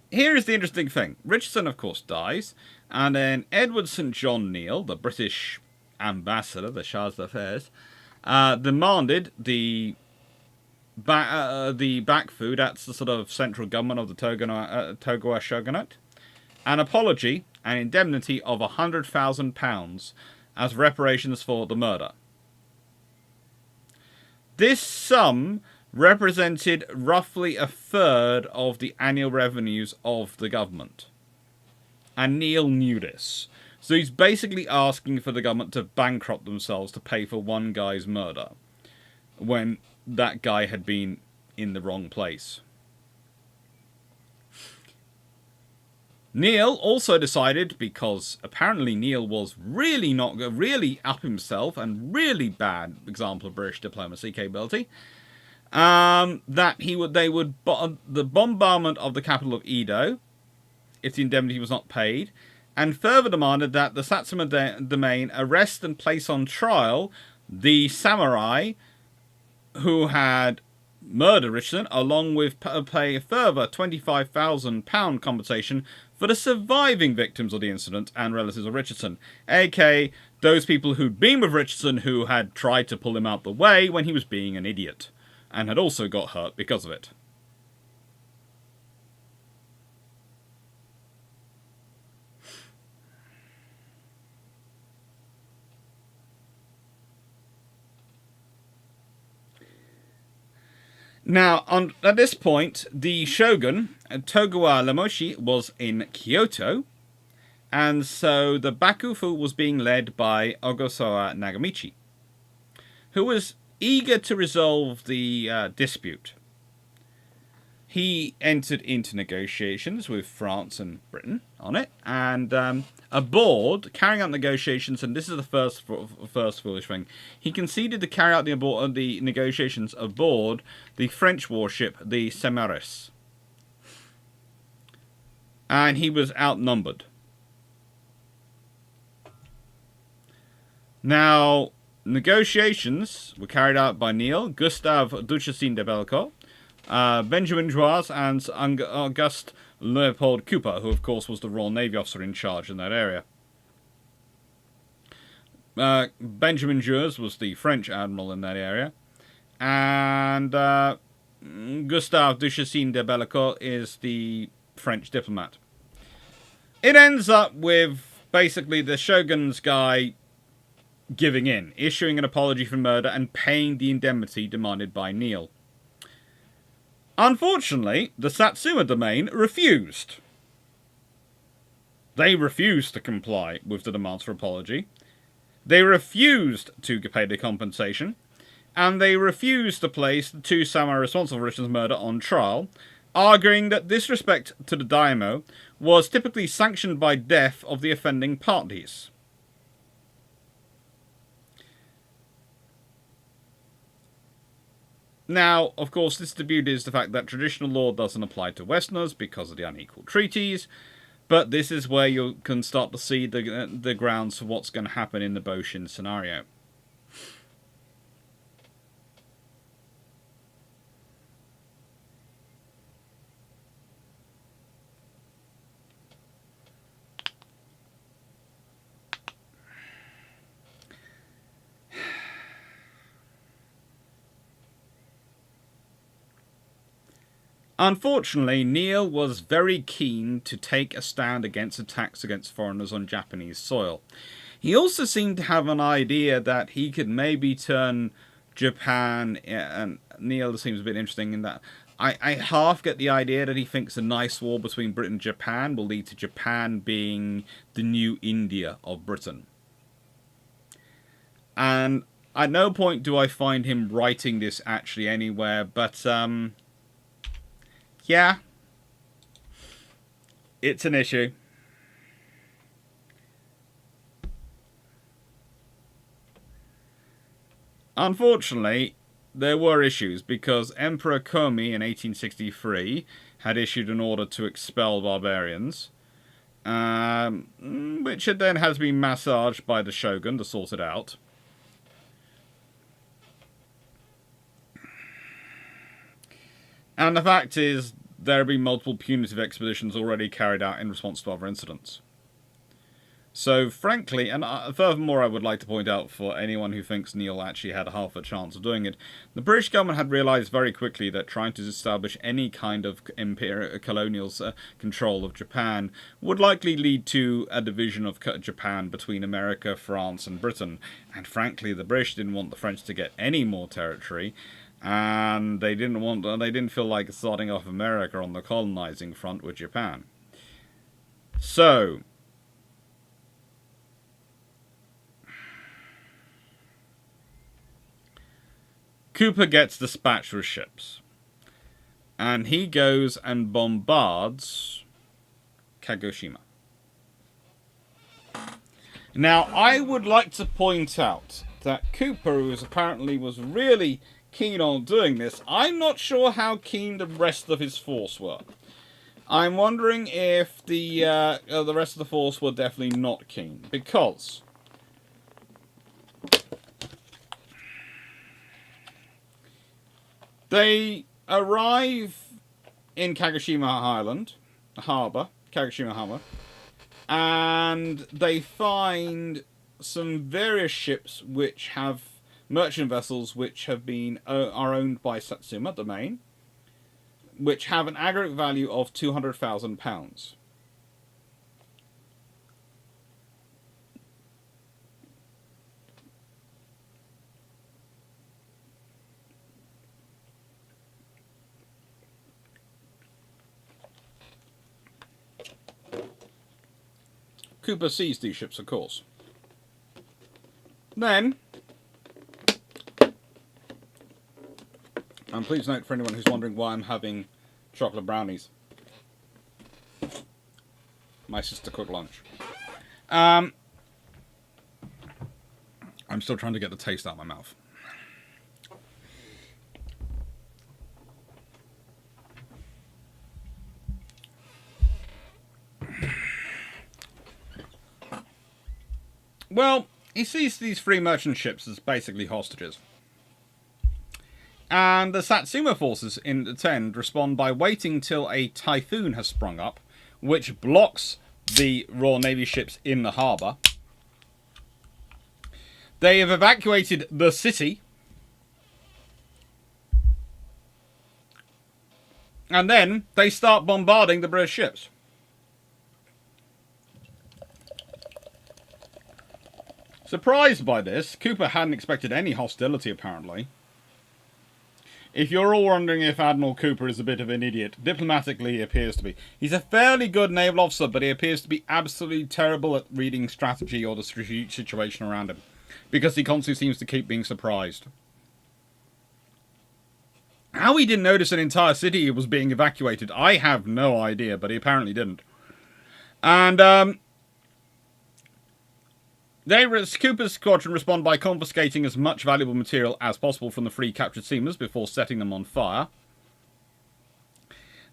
here is the interesting thing. Richardson, of course, dies, and then Edward St. John Neal, the British ambassador, the Charge d'Affaires, demanded the back food, that's the sort of central government of the Tokugawa shogunate, an apology and indemnity of £100,000 as reparations for the murder. This sum represented roughly a third of the annual revenues of the government. And Neil knew this. So he's basically asking for the government to bankrupt themselves to pay for one guy's murder, when that guy had been in the wrong place. Neil also decided, because apparently Neil was really up himself and really bad example of British diplomacy capability, that the bombardment of the capital of Edo, if the indemnity was not paid, and further demanded that the Satsuma domain arrest and place on trial the samurai who had murdered Richardson, along with pay a further £25,000 compensation for the surviving victims of the incident and relatives of Richardson, aka those people who'd been with Richardson who had tried to pull him out the way when he was being an idiot, and had also got hurt because of it. Now, at this point, the shogun, Tokugawa Ieyasu, was in Kyoto, and so the Bakufu was being led by Ogasawa Nagamichi, who was eager to resolve the dispute. He entered into negotiations with France and Britain on it, and aboard, carrying out negotiations, and this is the first foolish thing, he conceded to carry out the negotiations aboard the French warship, the Semaris. And he was outnumbered. Now, negotiations were carried out by Neil, Gustave Duchesne de Bellecourt, Benjamin Jouars, and Auguste Leopold Cooper, who of course was the Royal Navy officer in charge in that area. Benjamin Jouars was the French admiral in that area, and Gustave Duchesne de Bellecourt is the French diplomat. It ends up with basically the shogun's guy giving in, issuing an apology for murder and paying the indemnity demanded by Neil. Unfortunately, the Satsuma domain refused. They refused to comply with the demands for apology. They refused to pay the compensation, and they refused to place the two samurai responsible for Richard's murder on trial, arguing that disrespect to the daimyo was typically sanctioned by death of the offending parties. Now, of course, this dispute is the fact that traditional law doesn't apply to Westerners because of the unequal treaties, But this is where you can start to see the grounds for what's going to happen in the Boshin scenario. Unfortunately, Neil was very keen to take a stand against attacks against foreigners on Japanese soil. He also seemed to have an idea that he could maybe turn Japan, and Neil seems a bit interesting in that. I half get the idea that he thinks a nice war between Britain and Japan will lead to Japan being the new India of Britain. And at no point do I find him writing this actually anywhere, but yeah, it's an issue. Unfortunately, there were issues because Emperor Komi in 1863 had issued an order to expel barbarians, which had then had to be massaged by the shogun to sort it out. And the fact is, there have been multiple punitive expeditions already carried out in response to other incidents. So, frankly, and furthermore, I would like to point out for anyone who thinks Neil actually had half a chance of doing it, the British government had realised very quickly that trying to establish any kind of colonial control of Japan would likely lead to a division of Japan between America, France, and Britain. And frankly, the British didn't want the French to get any more territory. And they didn't feel like starting off America on the colonizing front with Japan. So, Cooper gets dispatched with ships. And he goes and bombards Kagoshima. Now, I would like to point out that Cooper, who apparently was really keen on doing this, I'm not sure how keen the rest of his force were. I'm wondering if the rest of the force were definitely not keen, because they arrive in Kagoshima Harbour, and they find some various ships which have merchant vessels which are owned by Satsuma, the main, which have an aggregate value of £200,000. Cooper seized these ships, of course. Then, and please note for anyone who's wondering why I'm having chocolate brownies. My sister cooked lunch. I'm still trying to get the taste out of my mouth. Well, he sees these three merchant ships as basically hostages. And the Satsuma forces in the Tend respond by waiting till a typhoon has sprung up, which blocks the Royal Navy ships in the harbour. They have evacuated the city. And then they start bombarding the British ships. Surprised by this, Cooper hadn't expected any hostility, apparently. If you're all wondering if Admiral Cooper is a bit of an idiot, diplomatically he appears to be. He's a fairly good naval officer, but he appears to be absolutely terrible at reading strategy or the situation around him, because he constantly seems to keep being surprised. How he didn't notice an entire city was being evacuated, I have no idea, but he apparently didn't. And, Cooper's squadron respond by confiscating as much valuable material as possible from the three captured steamers before setting them on fire.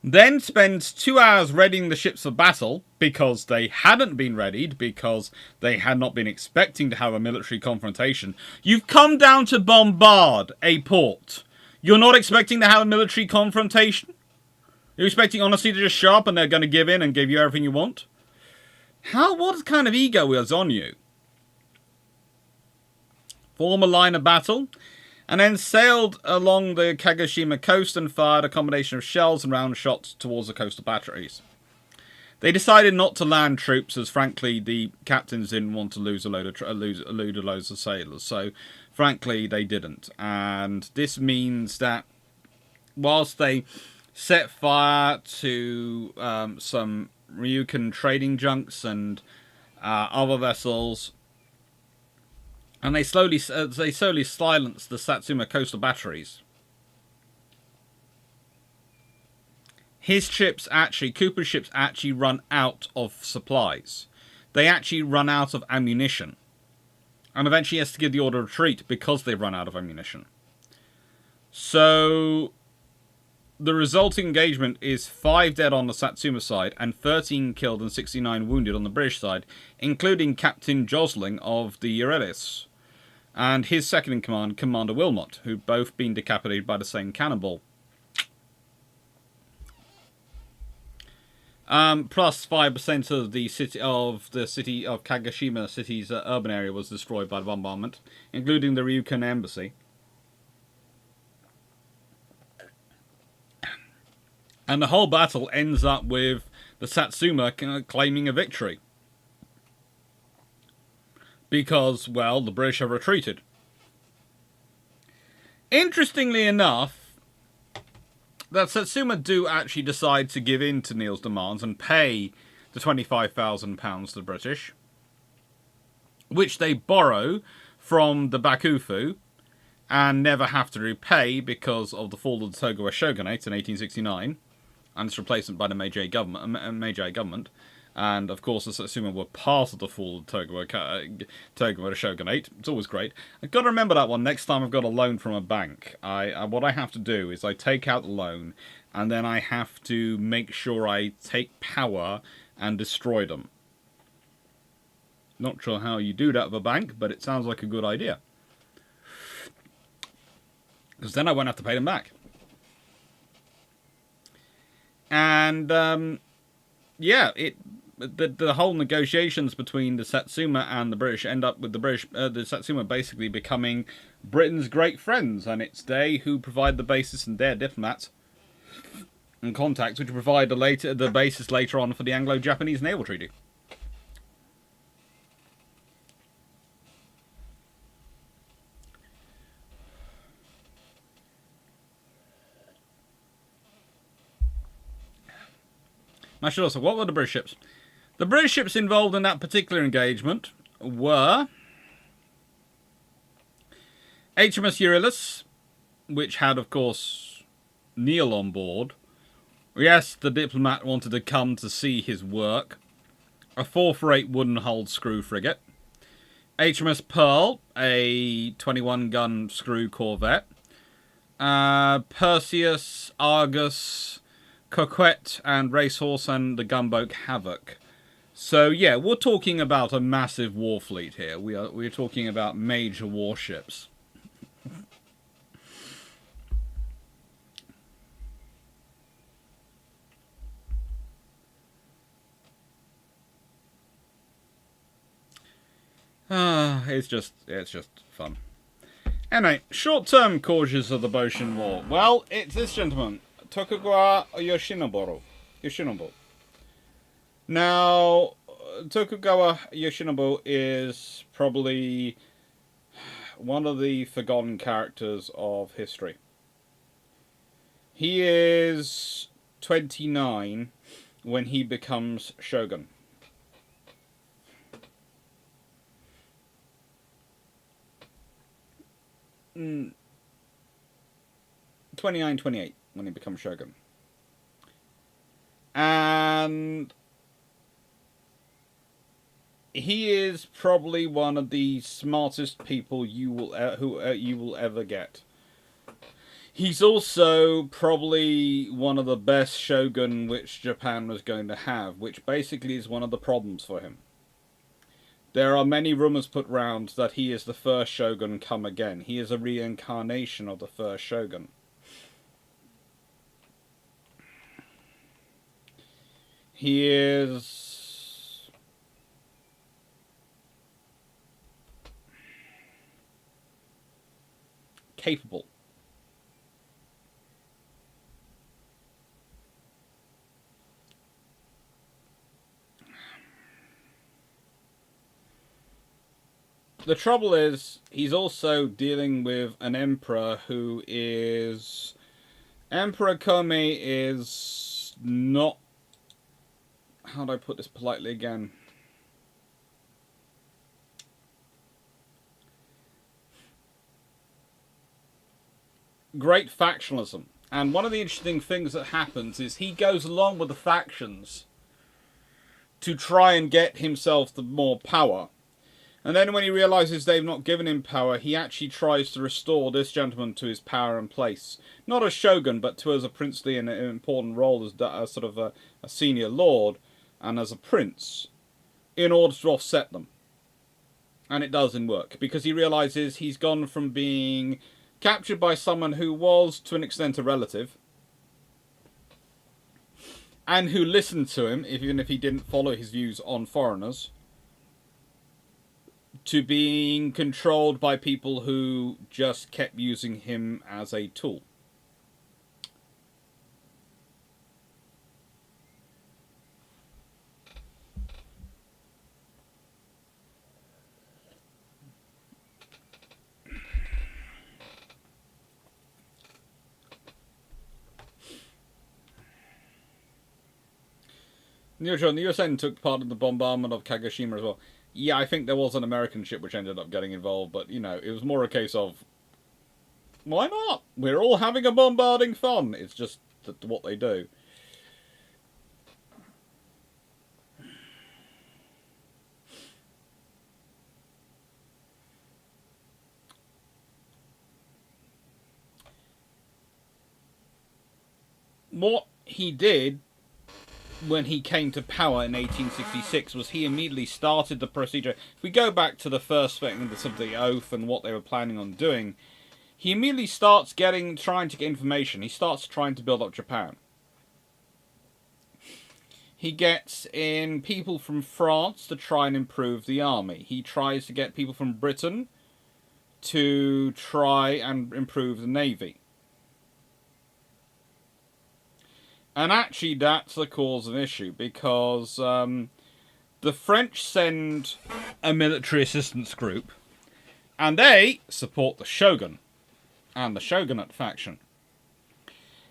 then spends 2 hours readying the ships for battle, because they hadn't been readied, because they had not been expecting to have a military confrontation. You've come down to bombard a port. You're not expecting to have a military confrontation? You're expecting, honestly, to just show up and they're going to give in and give you everything you want? What kind of ego is on you? Form a line of battle, and then sailed along the Kagoshima coast and fired a combination of shells and round shots towards the coastal batteries. They decided not to land troops, as frankly the captains didn't want to lose a load of sailors. So, frankly, they didn't. And this means that whilst they set fire to some Ryukan trading junks and other vessels, and they slowly silenced the Satsuma coastal batteries, Cooper's ships actually run out of supplies. They actually run out of ammunition. And eventually he has to give the order of retreat because they've run out of ammunition. So the resulting engagement is 5 dead on the Satsuma side and 13 killed and 69 wounded on the British side, including Captain Josling of the Euryalus and his second in command, Commander Wilmot, who'd both been decapitated by the same cannonball. Plus 5% of the city of Kagoshima city's urban area was destroyed by the bombardment, including the Ryukan embassy. And the whole battle ends up with the Satsuma claiming a victory. Because, well, the British have retreated. Interestingly enough, that Satsuma do actually decide to give in to Neil's demands and pay the £25,000 to the British, which they borrow from the Bakufu and never have to repay because of the fall of the Tokugawa shogunate in 1869 and its replacement by the Meiji government. And, of course, the Satsuma were part of the fall of the Tokugawa shogunate. It's always great. I've got to remember that one next time I've got a loan from a bank. What I have to do is I take out the loan, and then I have to make sure I take power and destroy them. Not sure how you do that with a bank, but it sounds like a good idea. Because then I won't have to pay them back. And, yeah, the whole negotiations between the Satsuma and the British end up with the Satsuma basically becoming Britain's great friends, and it's they who provide the basis and their diplomats and contacts, which provide the basis later on for the Anglo-Japanese naval treaty. I should also, what were the British ships? The British ships involved in that particular engagement were HMS Euryalus, which had, of course, Neil on board. Yes, the Diplomat wanted to come to see his work. A 4-for-8 wooden-hulled screw frigate. HMS Pearl, a 21-gun screw corvette. Perseus, Argus, Coquette, and Racehorse, and the gunboat Havoc. So, yeah, we're talking about a massive war fleet here. We're talking about major warships. It's just fun. Anyway, short-term causes of the Boshin War. Well, it's this gentleman, Tokugawa Yoshinobu. Now, Tokugawa Yoshinobu is probably one of the forgotten characters of history. He is 29 when he becomes shogun. Mm. 28 when he becomes shogun. And he is probably one of the smartest people you will ever get. He's also probably one of the best shogun which Japan was going to have, which basically is one of the problems for him. There are many rumours put round that he is the first shogun come again. He is a reincarnation of the first shogun. He is capable. The trouble is, he's also dealing with an emperor who is... Emperor Komi is not... How do I put this politely again? Great factionalism. And one of the interesting things that happens is he goes along with the factions to try and get himself the more power. And then when he realises they've not given him power, he actually tries to restore this gentleman to his power and place. Not as shogun, but to as a princely and an important role as sort of a senior lord and as a prince, in order to offset them. And it doesn't work, because he realises he's gone from being captured by someone who was, to an extent, a relative, and who listened to him, even if he didn't follow his views on foreigners, to being controlled by people who just kept using him as a tool. The USA took part in the bombardment of Kagoshima as well. Yeah, I think there was an American ship which ended up getting involved, but, you know, it was more a case of, why not? We're all having a bombarding fun. It's just what they do. What he did when he came to power in 1866 was he immediately started the procedure. If we go back to the first thing, the oath and what they were planning on doing, he immediately starts trying to get information. He starts trying to build up Japan. He gets in people from France to try and improve the army. He tries to get people from Britain to try and improve the navy. And actually, that's the cause of issue, because the French send a military assistance group, and they support the shogun and the shogunate faction.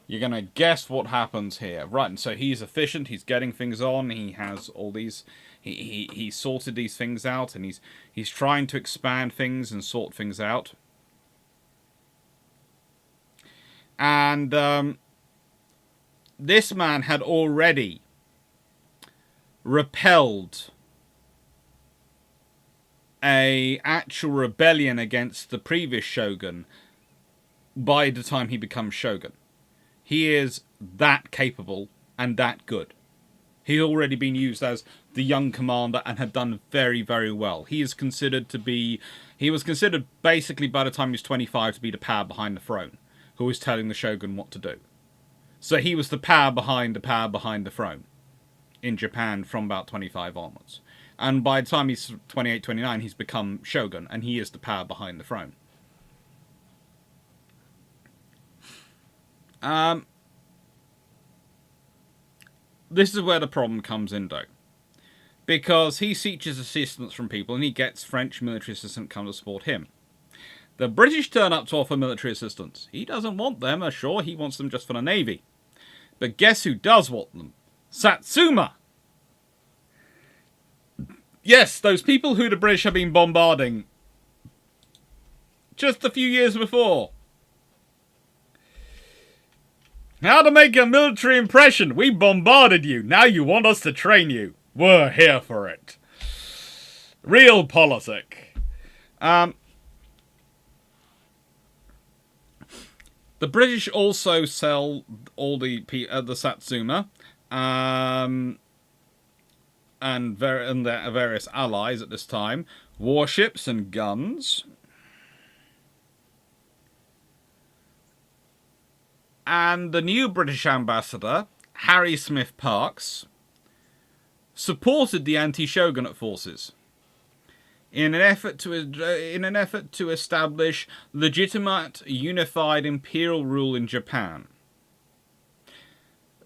You're going to guess what happens here. Right, and so he's efficient, he's getting things on, he has all these... He sorted these things out, and he's trying to expand things and sort things out. And... this man had already repelled an actual rebellion against the previous shogun by the time he becomes shogun. He is that capable and that good. He's already been used as the young commander and had done very, very well. He is considered to be... He was considered basically by the time he was 25 to be the power behind the throne, who was telling the shogun what to do. So he was the power behind the throne in Japan from about 25 onwards. And by the time he's 28, 29, he's become shogun, and he is the power behind the throne. This is where the problem comes in, though. Because he seeches assistance from people, and he gets French military assistance come to support him. The British turn up to offer military assistance. He doesn't want them, sure, he wants them just for the navy. But guess who does want them? Satsuma! Yes, those people who the British have been bombarding just a few years before. How to make a military impression? We bombarded you. Now you want us to train you. We're here for it. Real politic. The British also sell all the Satsuma, and their various allies at this time, warships and guns. And the new British ambassador, Harry Smith Parkes, supported the anti-shogunate forces in an effort to establish legitimate, unified imperial rule in Japan.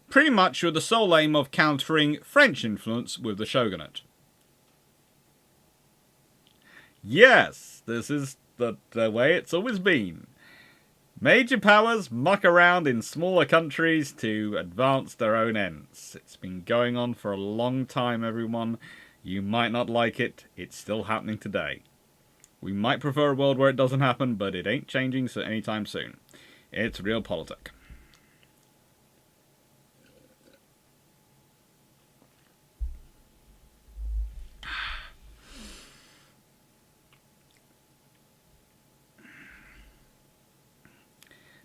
Pretty much with the sole aim of countering French influence with the shogunate. Yes, this is the way it's always been. Major powers muck around in smaller countries to advance their own ends. It's been going on for a long time, everyone. You might not like it, it's still happening today. We might prefer a world where it doesn't happen, but it ain't changing anytime soon. It's realpolitik.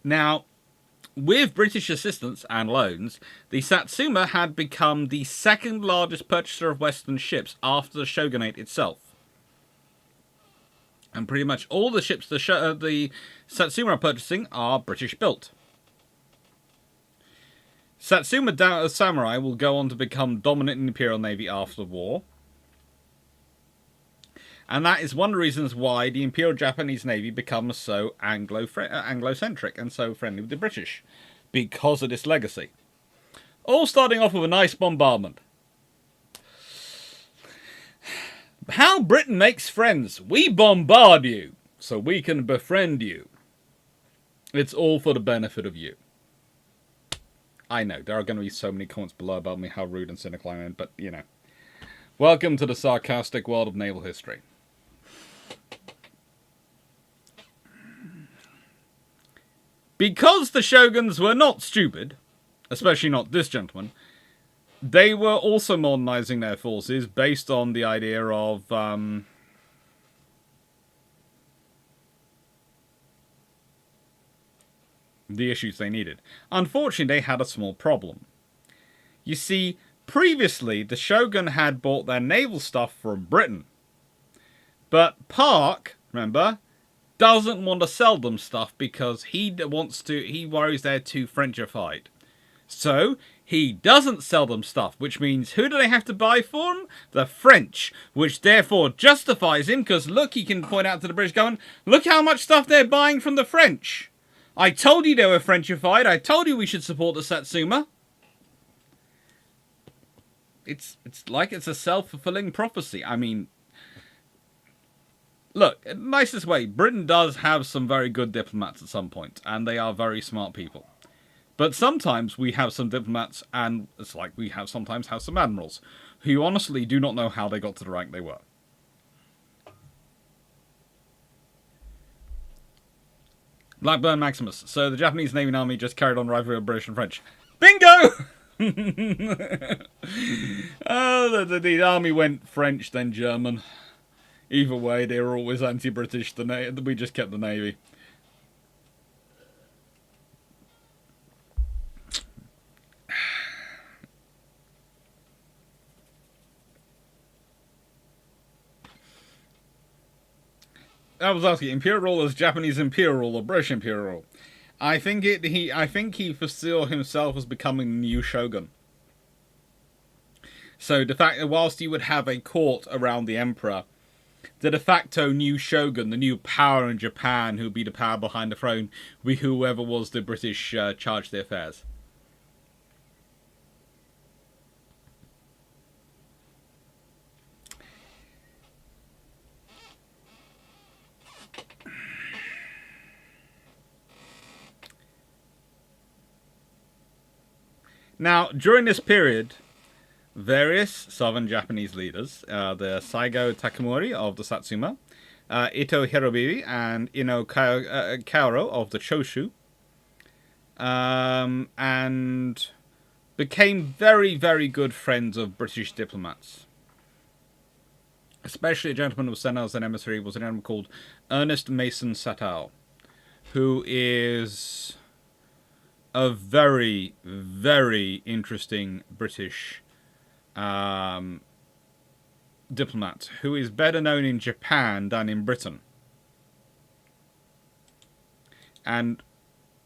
Now, with British assistance and loans, the Satsuma had become the second largest purchaser of Western ships after the shogunate itself. And pretty much all the ships the Satsuma are purchasing are British built. Satsuma samurai will go on to become dominant in the Imperial Navy after the war. And that is one of the reasons why the Imperial Japanese Navy becomes so Anglo-centric and so friendly with the British. Because of this legacy. All starting off with a nice bombardment. How Britain makes friends. We bombard you, so we can befriend you. It's all for the benefit of you. I know, there are going to be so many comments below about me how rude and cynical I am, but, you know. Welcome to the sarcastic world of naval history. Because the shoguns were not stupid, especially not this gentleman, they were also modernizing their forces based on the idea of the issues they needed. Unfortunately, they had a small problem. You see, previously, the shogun had bought their naval stuff from Britain. But Park, remember, doesn't want to sell them stuff because he worries they're too Frenchified. So, he doesn't sell them stuff, which means who do they have to buy for them? The French, which therefore justifies him, because look, he can point out to the British going, look how much stuff they're buying from the French. I told you they were Frenchified, I told you we should support the Satsuma. It's like it's a self-fulfilling prophecy. I mean, look, nicest way, Britain does have some very good diplomats at some point, and they are very smart people. But sometimes we have some diplomats, and it's like we sometimes have some admirals, who honestly do not know how they got to the rank they were. Blackburn Maximus. So the Japanese Navy and Army just carried on rivalry of British and French. Bingo! Oh, the Army went French, then German. Either way, they were always anti-British. We just kept the Navy. I was asking, Imperial rule is Japanese Imperial rule or British Imperial rule? I think he foresaw himself as becoming the new shogun. So the fact that whilst he would have a court around the emperor, the de facto new shogun, the new power in Japan, who would be the power behind the throne, would be whoever was the British charge of the affairs. Now, during this period, various southern Japanese leaders, the Saigo Takamori of the Satsuma, Ito Hirobibi and Ino Kaoro of the Choshu, and became very, very good friends of British diplomats. Especially a gentleman who was sent as an emissary was a gentleman called Ernest Mason Satow, who is a very, very interesting British diplomat who is better known in Japan than in Britain. And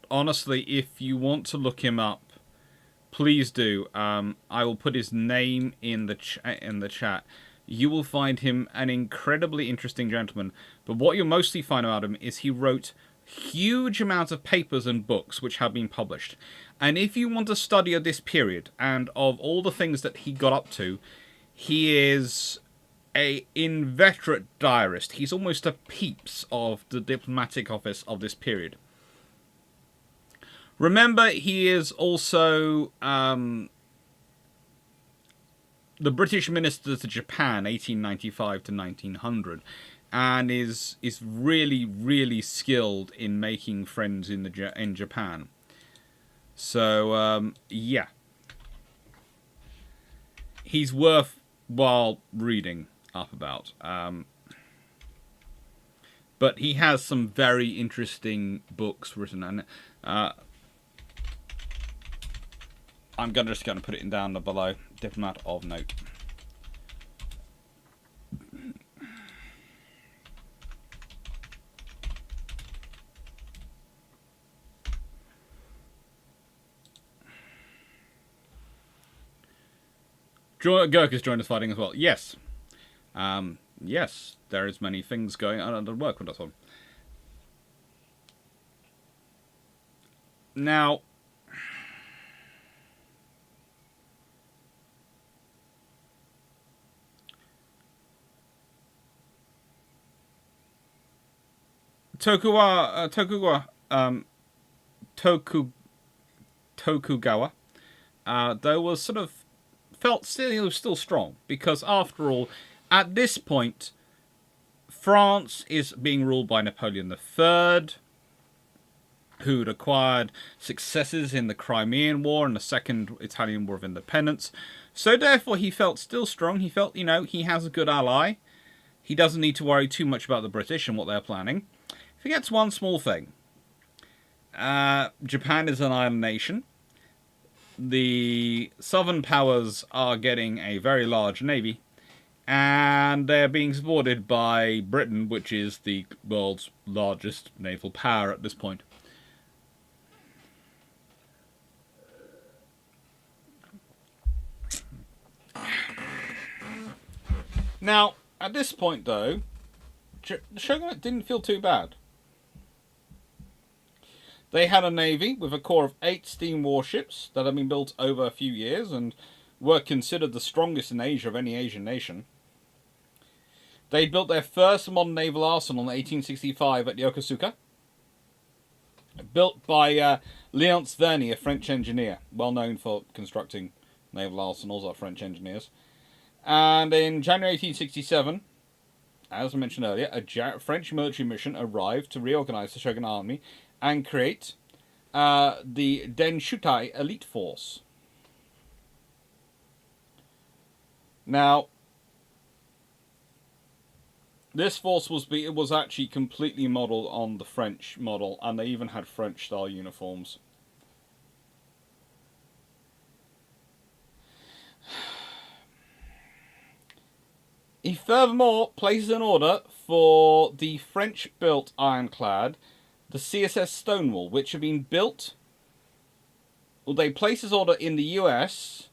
honestly, if you want to look him up, please do. I will put his name in the chat. You will find him an incredibly interesting gentleman. But what you'll mostly find about him is he wrote huge amounts of papers and books which have been published. And if you want to study of this period and of all the things that he got up to, he is a inveterate diarist. He's almost a Pepys of the diplomatic office of this period. Remember, he is also the British minister to Japan, 1895 to 1900, and is really, really skilled in making friends in Japan. So yeah, he's worthwhile reading up about. But he has some very interesting books written, and I'm just going to put it down below. Diplomat of note. Gurk has joined us fighting as well. Yes. Yes, there is many things going on at work with this one. Now, Tokugawa, though was sort of felt still strong, because after all, at this point, France is being ruled by Napoleon III, who'd acquired successes in the Crimean War and the Second Italian War of Independence. So therefore, he felt still strong. He felt, he has a good ally. He doesn't need to worry too much about the British and what they're planning. Forgets one small thing. Japan is an island nation. The southern powers are getting a very large navy, and they're being supported by Britain, which is the world's largest naval power at this point. Now, at this point, though, the shogunate didn't feel too bad. They had a navy with a core of 8 steam warships that had been built over a few years and were considered the strongest in Asia of any Asian nation. They built their first modern naval arsenal in 1865 at Yokosuka, built by Léonce Verny, a French engineer, well known for constructing naval arsenals, are French engineers. And in January 1867, as I mentioned earlier, a French military mission arrived to reorganize the shogun army and create the Denshutai elite force. Now, this force was actually completely modelled on the French model, and they even had French-style uniforms. He furthermore places an order for the French-built ironclad, the CSS Stonewall, which had been built. Well, they placed this order in the US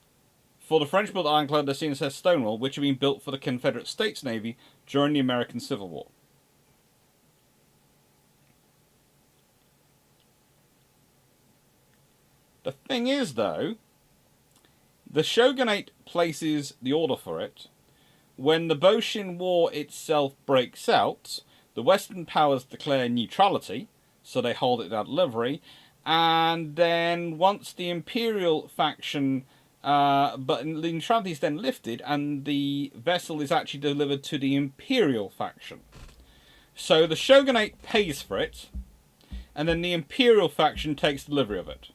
for the French-built ironclad, the CSS Stonewall, which had been built for the Confederate States Navy during the American Civil War. The thing is, though, the shogunate places the order for it. When the Boshin War itself breaks out, the Western powers declare neutrality, so they hold it at delivery, and then once the Imperial faction, but the neutrality is then lifted, and the vessel is actually delivered to the Imperial faction. So the shogunate pays for it, and then the Imperial faction takes delivery of it.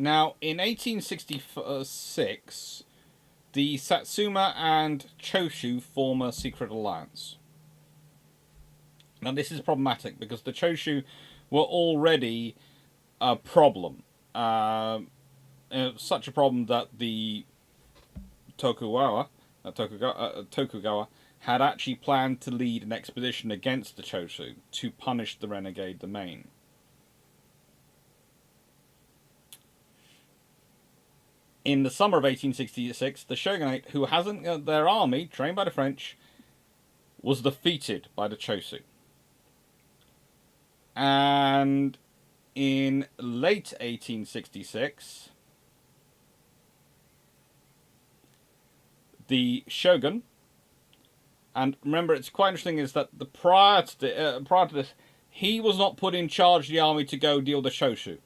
Now, in 1866, the Satsuma and Choshu form a secret alliance. Now, this is problematic because the Choshu were already a problem. Such a problem that the Tokugawa had actually planned to lead an expedition against the Choshu to punish the renegade domain. In the summer of 1866, the shogunate, who hasn't their army trained by the French, was defeated by the Choshu. And in late 1866, the shogun, and remember, it's quite interesting is that prior to this, he was not put in charge of the army to go deal with the Choshu,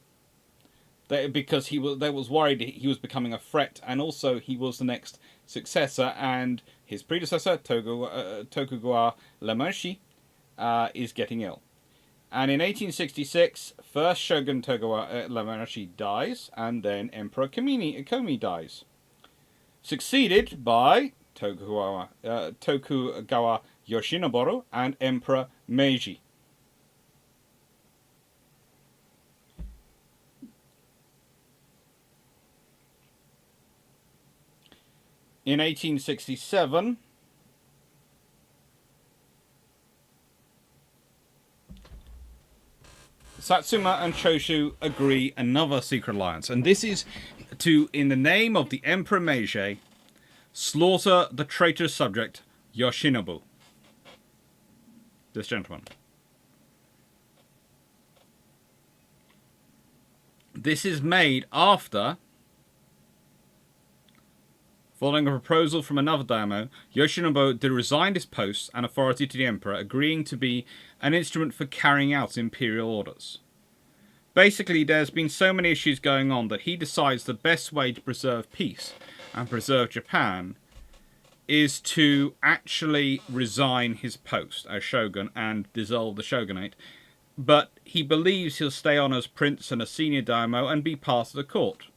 because they was worried he was becoming a threat, and also he was the next successor, and his predecessor Tokugawa Ieyasu is getting ill. And in 1866, first Shogun Tokugawa Ieyasu dies, and then Emperor Komi dies, succeeded by Tokugawa Yoshinobu and Emperor Meiji. In 1867, Satsuma and Choshu agree another secret alliance, and this is to, in the name of the Emperor Meiji, slaughter the traitorous subject Yoshinobu. This gentleman. This is made after, following a proposal from another daimyo, Yoshinobu did resign his post and authority to the emperor, agreeing to be an instrument for carrying out imperial orders. Basically, there's been so many issues going on that he decides the best way to preserve peace and preserve Japan is to actually resign his post as shogun and dissolve the shogunate. But he believes he'll stay on as prince and a senior daimyo and be part of the court.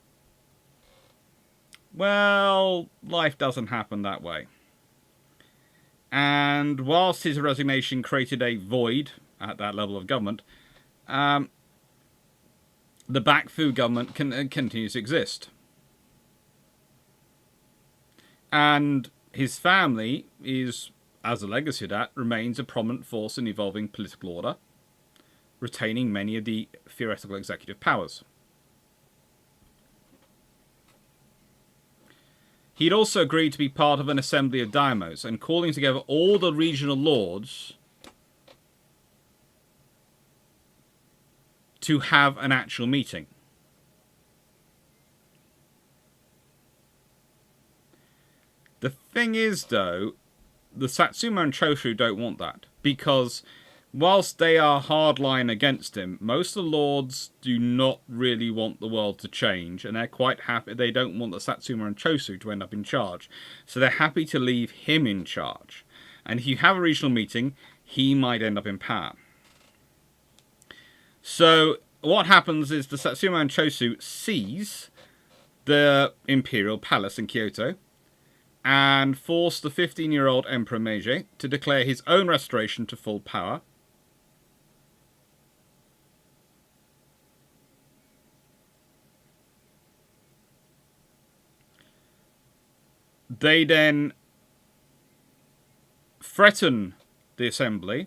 Well, life doesn't happen that way. And whilst his resignation created a void at that level of government, the Bakufu government continues to exist. And his family is, as a legacy of that, remains a prominent force in evolving political order, retaining many of the theoretical executive powers. He'd also agreed to be part of an assembly of daimyos and calling together all the regional lords to have an actual meeting. The thing is, though, the Satsuma and Choshu don't want that, because whilst they are hardline against him, most of the lords do not really want the world to change, and they're quite happy. They don't want the Satsuma and Choshu to end up in charge, so they're happy to leave him in charge. And if you have a regional meeting, he might end up in power. So what happens is the Satsuma and Choshu seize the imperial palace in Kyoto and force the 15-year-old Emperor Meiji to declare his own restoration to full power. They then threaten the assembly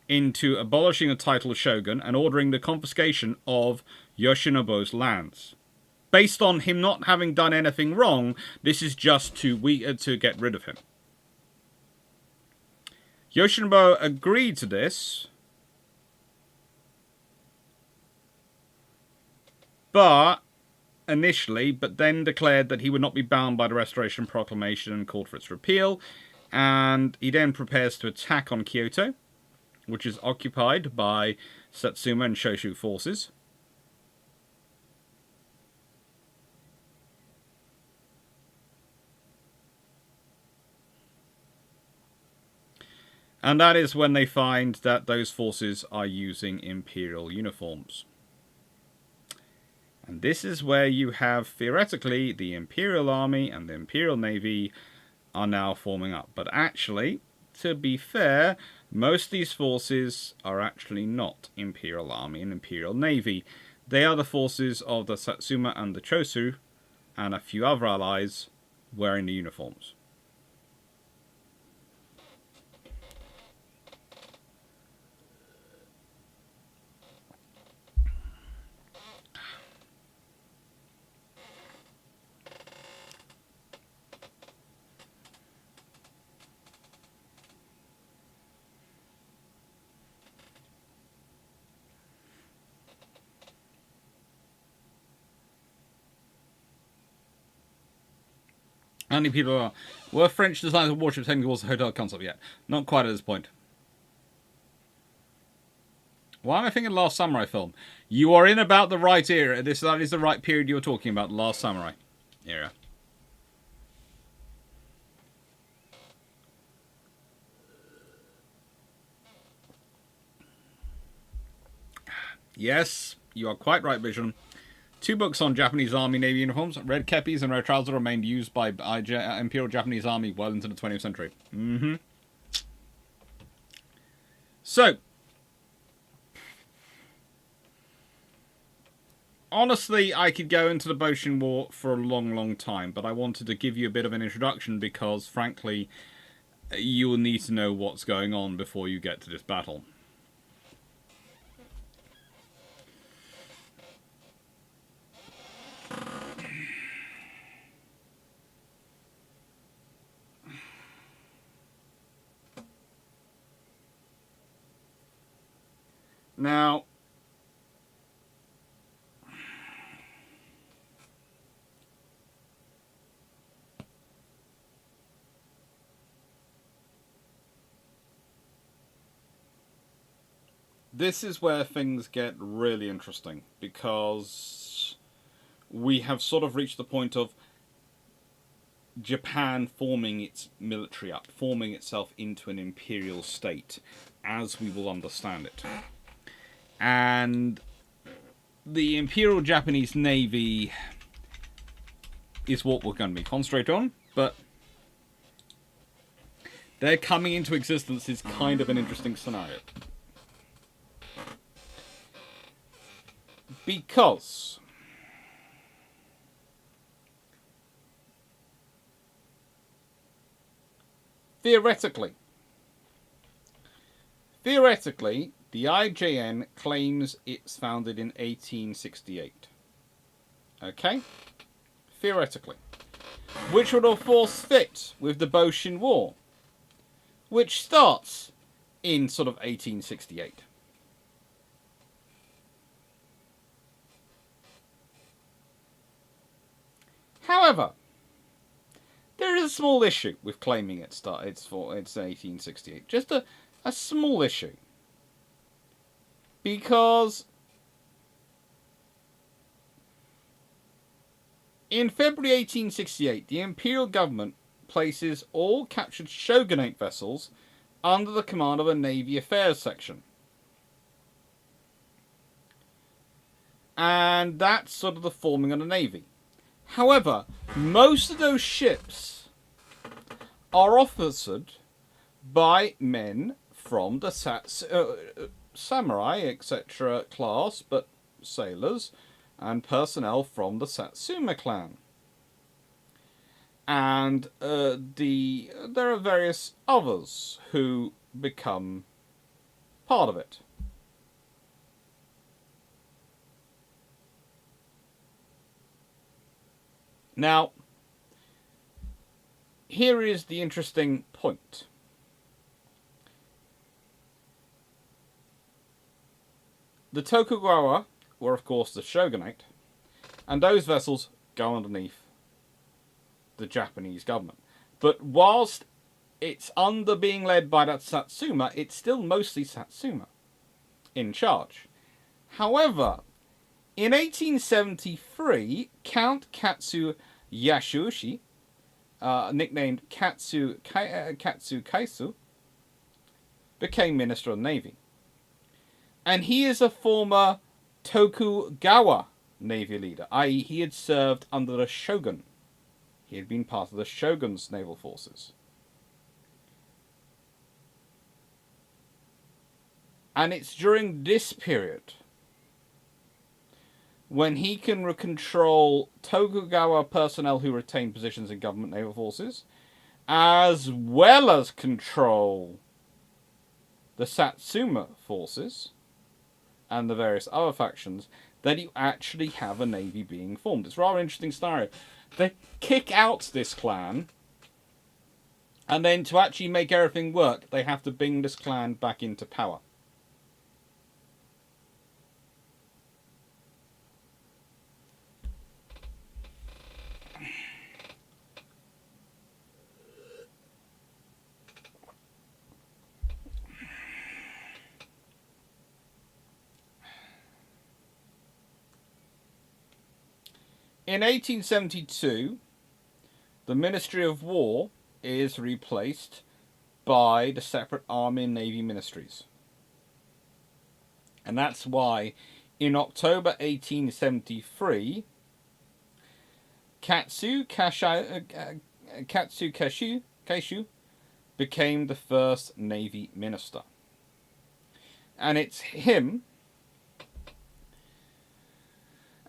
into abolishing the title of shogun and ordering the confiscation of Yoshinobu's lands. Based on him not having done anything wrong, this is just to get rid of him. Yoshinobu agreed to this, but then declared that he would not be bound by the Restoration Proclamation and called for its repeal, and he then prepares to attack on Kyoto, which is occupied by Satsuma and Choshu forces. And that is when they find that those forces are using imperial uniforms. And this is where you have, theoretically, the Imperial Army and the Imperial Navy are now forming up. But actually, to be fair, most of these forces are actually not Imperial Army and Imperial Navy. They are the forces of the Satsuma and the Chosu, and a few other allies wearing the uniforms. How many people are? Were French designers of warships heading towards the hotel concept yet? Not quite at this point. Why am I thinking Last Samurai film? You are in about the right era. That is the right period you're talking about, the Last Samurai era. Yes, you are quite right, Vision. 2 books on Japanese Army Navy uniforms. Red kepis and red trousers remained used by Imperial Japanese Army well into the 20th century. So, honestly, I could go into the Boshin War for a long, long time, but I wanted to give you a bit of an introduction because, frankly, you'll need to know what's going on before you get to this battle. Now, this is where things get really interesting, because we have sort of reached the point of Japan forming its military up, forming itself into an imperial state, as we will understand it. And the Imperial Japanese Navy is what we're going to be concentrating on, but their coming into existence is kind of an interesting scenario. Because theoretically, the IJN claims it's founded in 1868. Okay? Theoretically. Which would of course fit with the Boshin War, which starts in sort of 1868. However, there is a small issue with claiming it's 1868. Just a small issue. Because in February 1868, the Imperial government places all captured shogunate vessels under the command of a Navy Affairs section. And that's sort of the forming of the Navy. However, most of those ships are officered by men from the samurai, etc. class, but sailors and personnel from the Satsuma clan. And there are various others who become part of it. Now, here is the interesting point. The Tokugawa were, of course, the shogunate, and those vessels go underneath the Japanese government. But whilst it's under being led by that Satsuma, it's still mostly Satsuma in charge. However, in 1873, Count Katsu Yasushi, nicknamed Katsu Kaisu, became Minister of the Navy. And he is a former Tokugawa Navy leader, i.e. he had served under the shogun. He had been part of the shogun's naval forces. And it's during this period when he can control Tokugawa personnel who retain positions in government naval forces, as well as control the Satsuma forces and the various other factions, that you actually have a navy being formed. It's a rather interesting scenario. They kick out this clan, and then to actually make everything work, they have to bring this clan back into power. In 1872, the Ministry of War is replaced by the separate Army and Navy ministries. And that's why in October 1873, Katsu Keishu became the first Navy minister. And it's him,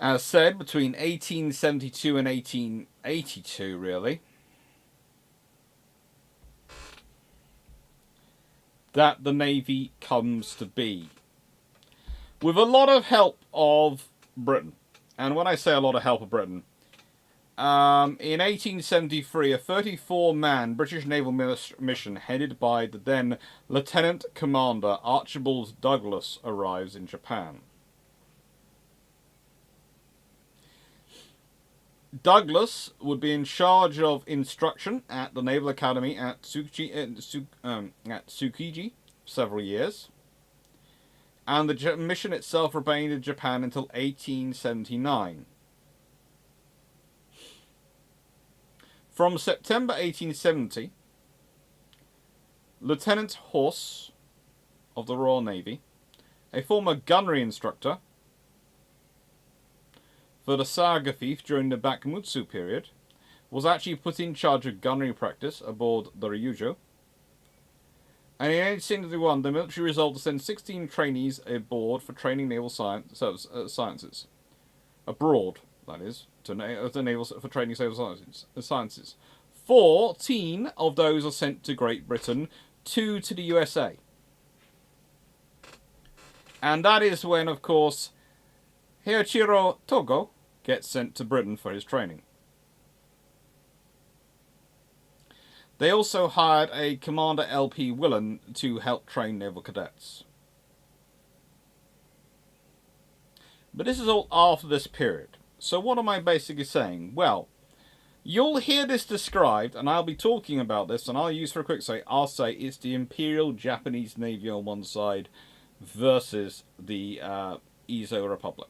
as said, between 1872 and 1882, really, that the Navy comes to be. With a lot of help of Britain. And when I say a lot of help of Britain, in 1873, a 34-man British naval mission headed by the then Lieutenant Commander Archibald Douglas arrives in Japan. Douglas would be in charge of instruction at the Naval Academy at Tsukiji for several years, and the mission itself remained in Japan until 1879. From September 1870, Lieutenant Horse of the Royal Navy, a former gunnery instructor for the Saga Thief during the Bakumutsu period, was actually put in charge of gunnery practice aboard the Ryujo. And in 1871, the military resolved to send 16 trainees aboard for training naval sciences. Abroad, that is, to naval for training naval sciences. 14 of those are sent to Great Britain, 2 to the USA. And that is when, of course, Heiichiro Togo gets sent to Britain for his training. They also hired a Commander L.P. Willan to help train naval cadets. But this is all after this period. So what am I basically saying? Well, you'll hear this described, and I'll be talking about this, and I'll use for a quick say, I'll say it's the Imperial Japanese Navy on one side versus the Ezo Republic.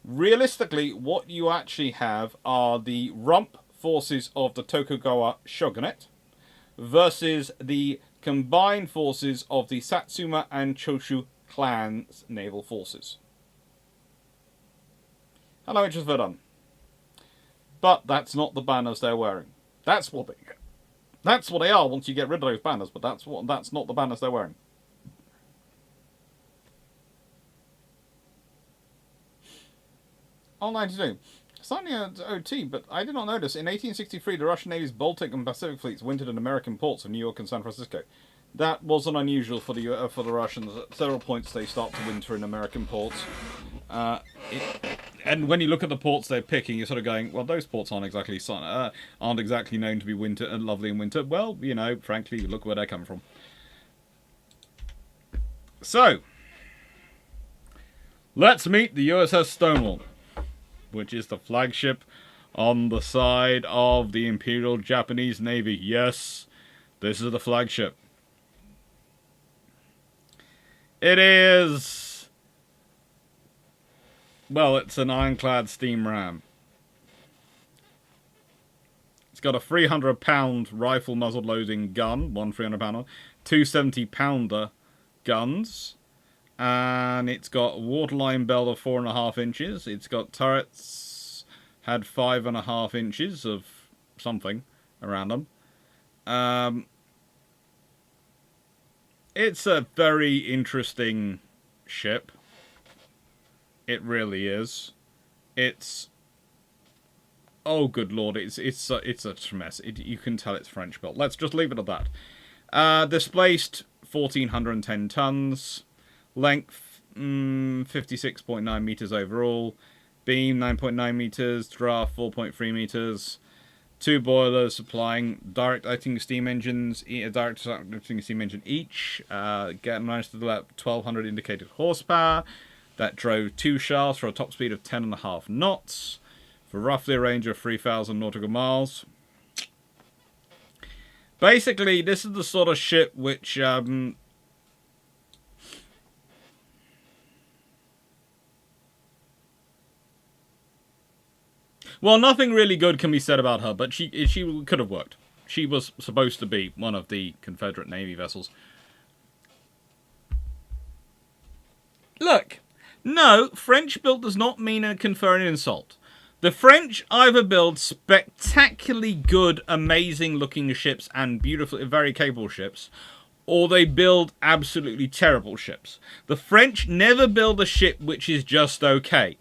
Realistically, what you actually have are the rump forces of the Tokugawa shogunate versus the combined forces of the Satsuma and Choshu clans' naval forces. Hello, it's just done. But that's not the banners they're wearing. That's what they are once you get rid of those banners, but that's not the banners they're wearing. Online to do. Slightly OT, but I did not notice. In 1863, the Russian Navy's Baltic and Pacific fleets wintered in American ports of New York and San Francisco. That wasn't unusual for the Russians. At several points, they start to winter in American ports. And when you look at the ports they're picking, you're sort of going, well, those ports aren't exactly known to be winter and lovely in winter. Well, you know, frankly, look where they're coming from. So, let's meet the USS Stonewall, which is the flagship on the side of the Imperial Japanese Navy. Yes, this is the flagship. It is... well, it's an ironclad steam ram. It's got a 300-pound rifle muzzle-loading gun, one 300-pounder, two 70-pounder guns, And it's got waterline belt of 4.5 inches. It's got turrets, had 5.5 inches of something around them. It's a very interesting ship. It really is. It's, oh good lord, it's a mess. You can tell it's French built. Let's just leave it at that. Displaced 1,410 tons. Length 56.9 meters overall. Beam 9.9 meters. Draft 4.3 meters. 2 boilers supplying direct acting steam engines, direct acting steam engine each. Managed to develop 1,200 indicated horsepower. That drove 2 shafts for a top speed of 10.5 knots, for roughly a range of 3,000 nautical miles. Basically, this is the sort of ship which well, nothing really good can be said about her, but she could have worked. She was supposed to be one of the Confederate Navy vessels. Look, no, French built does not mean a Confederate insult. The French either build spectacularly good, amazing looking ships and beautiful, very capable ships, or they build absolutely terrible ships. The French never build a ship which is just okay.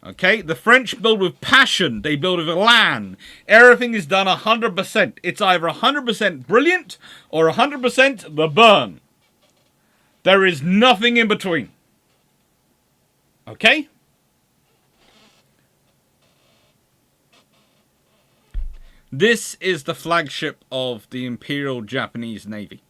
Okay, the French build with passion. They build with elan. Everything is done 100%. It's either 100% brilliant or 100% the burn. There is nothing in between. Okay? This is the flagship of the Imperial Japanese Navy.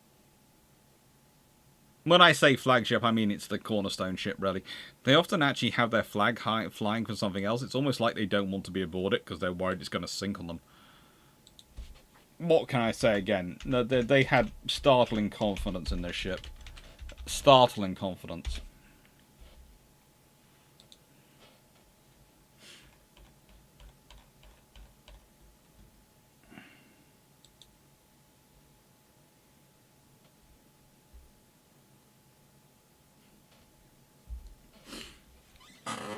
When I say flagship, I mean it's the cornerstone ship, really. They often actually have their flag flying for something else. It's almost like they don't want to be aboard it because they're worried it's going to sink on them. What can I say again? No, they had startling confidence in their ship. Startling confidence.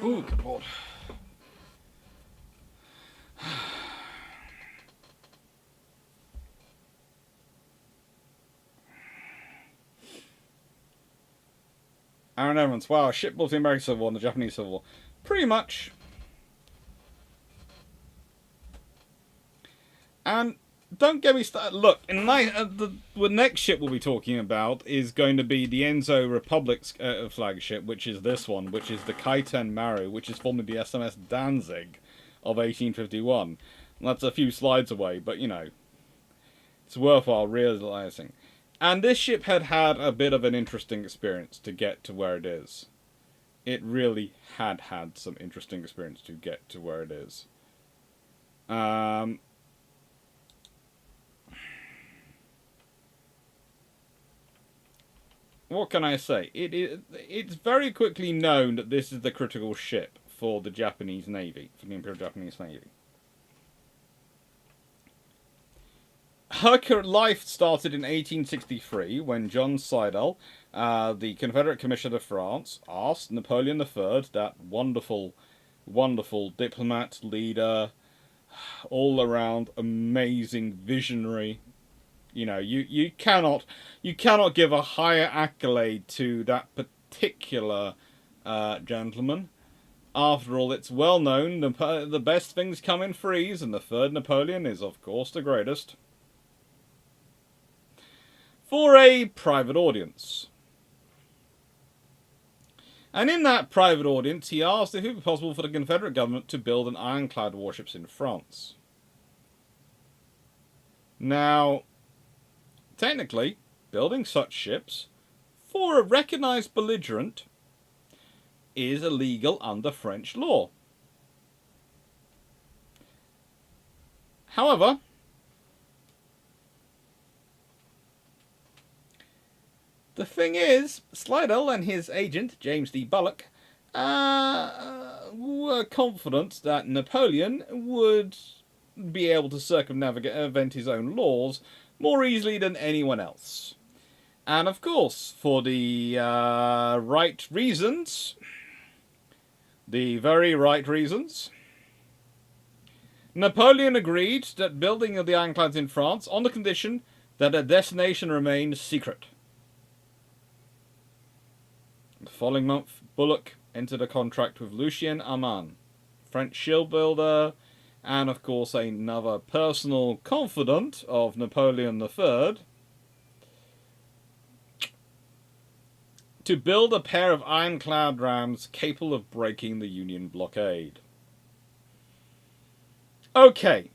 Ooh, good lord. Aaron Evans, wow, ship built the American Civil War and the Japanese Civil War. Pretty much. And don't get me started. Look, the next ship we'll be talking about is going to be the Enzo Republic's flagship, which is this one, which is the Kaiten Maru, which is formerly the SMS Danzig of 1851. And that's a few slides away, but you know, it's worthwhile realizing. And this ship had had a bit of an interesting experience to get to where it is. It really had had some interesting experience to get to where it is. What can I say? It's very quickly known that this is the critical ship for the Japanese Navy, for the Imperial Japanese Navy. Her life started in 1863 when John Satow, the Confederate Commissioner of France, asked Napoleon III, that wonderful, wonderful diplomat, leader, all-around amazing visionary. You know, you cannot give a higher accolade to that particular gentleman. After all, it's well known the best things come in threes, and the third Napoleon is, of course, the greatest. For a private audience. And in that private audience, he asked if it would be possible for the Confederate government to build an ironclad warships in France. Now, technically, building such ships for a recognized belligerent is illegal under French law. However, the thing is, Slidell and his agent, James D. Bullock, were confident that Napoleon would be able to circumvent his own laws more easily than anyone else. And of course, for the right reasons, the very right reasons, Napoleon agreed that building of the ironclads in France on the condition that their destination remained secret. The following month, Bullock entered a contract with Lucien Arman, French shipbuilder, and of course another personal confidant of Napoleon III, to build a pair of ironclad rams capable of breaking the Union blockade. Okay,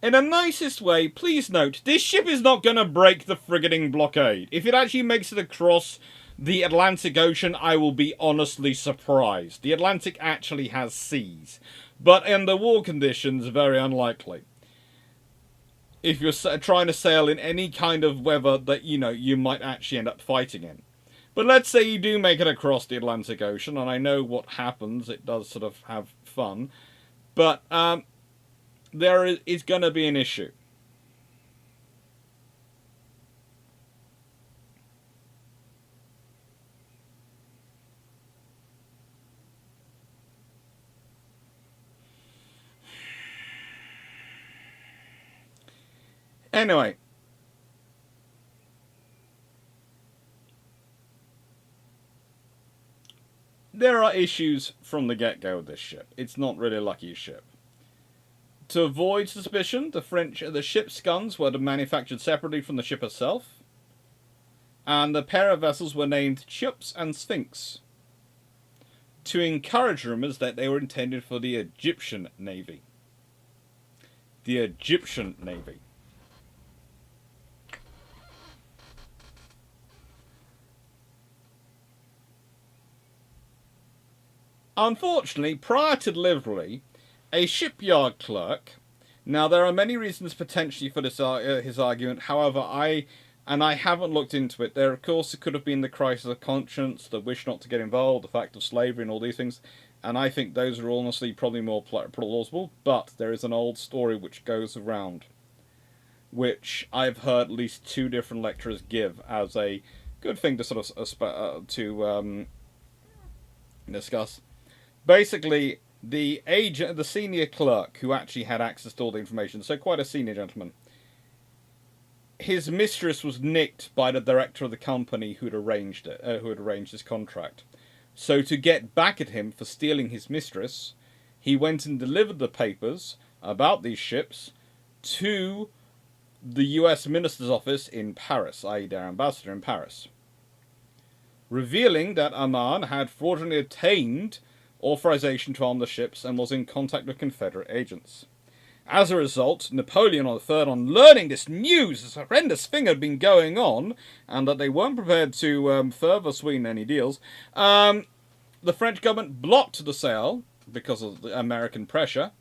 in the nicest way, please note, this ship is not going to break the frigating blockade. If it actually makes it across the Atlantic Ocean, I will be honestly surprised. The Atlantic actually has seas, but in the war conditions, very unlikely. If you're trying to sail in any kind of weather that, you might actually end up fighting in. But let's say you do make it across the Atlantic Ocean, and I know what happens, it does sort of have fun, but there is going to be an issue. Anyway. There are issues from the get-go with this ship. It's not really a lucky ship. To avoid suspicion, the ship's guns were manufactured separately from the ship herself, and the pair of vessels were named Cheops and Sphinx, to encourage rumours that they were intended for the Egyptian Navy. The Egyptian Navy. Unfortunately, prior to delivery, a shipyard clerk. Now, there are many reasons potentially for this his argument. However, I haven't looked into it. There, of course, it could have been the crisis of conscience, the wish not to get involved, the fact of slavery, and all these things. And I think those are honestly probably more plausible. But there is an old story which goes around, which I've heard at least 2 different lecturers give as a good thing to sort of discuss. Basically, the senior clerk who actually had access to all the information, so quite a senior gentleman, his mistress was nicked by the director of the company who had arranged this contract. So to get back at him for stealing his mistress, he went and delivered the papers about these ships to the US minister's office in Paris, i.e. their ambassador in Paris, revealing that Arman had fraudulently obtained authorization to arm the ships and was in contact with Confederate agents. As a result, Napoleon III, on learning this news, this horrendous thing had been going on, and that they weren't prepared to further sweeten any deals, the French government blocked the sale because of the American pressure,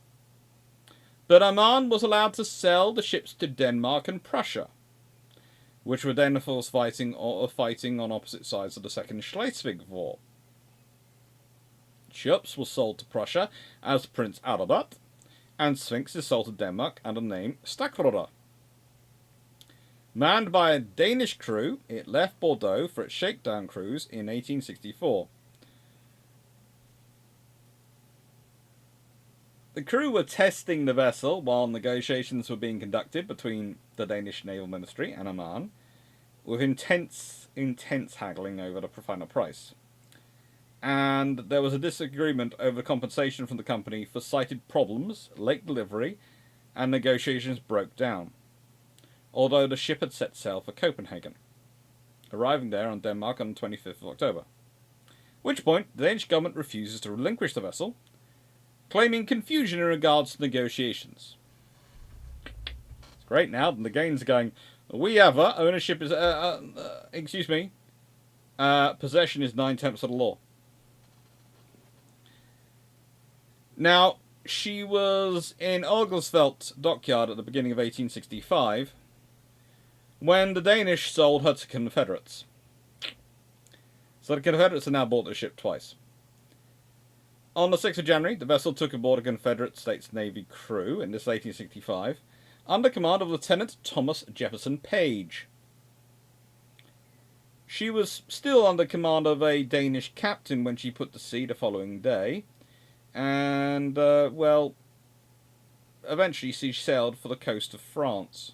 but Arman was allowed to sell the ships to Denmark and Prussia, which were then, of course, fighting on opposite sides of the Second Schleswig War. Ships was sold to Prussia as Prince Hakodate, and Sphinx is sold to Denmark under the name Stakroda. Manned by a Danish crew, it left Bordeaux for its shakedown cruise in 1864. The crew were testing the vessel while negotiations were being conducted between the Danish Naval Ministry and Arman, with intense haggling over the final price. And there was a disagreement over compensation from the company for cited problems, late delivery, and negotiations broke down, although the ship had set sail for Copenhagen, arriving there on Denmark on the 25th of October. At which point, the Danish government refuses to relinquish the vessel, claiming confusion in regards to negotiations. It's great now, the Danes are going, we have her, ownership is, possession is 9/10 of the law. Now, she was in Orgelsveld dockyard at the beginning of 1865, when the Danish sold her to Confederates. So the Confederates have now bought the ship twice. On the 6th of January, the vessel took aboard a Confederate States Navy crew in this 1865, under command of Lieutenant Thomas Jefferson Page. She was still under command of a Danish captain when she put to sea the following day. And, well, eventually she sailed for the coast of France.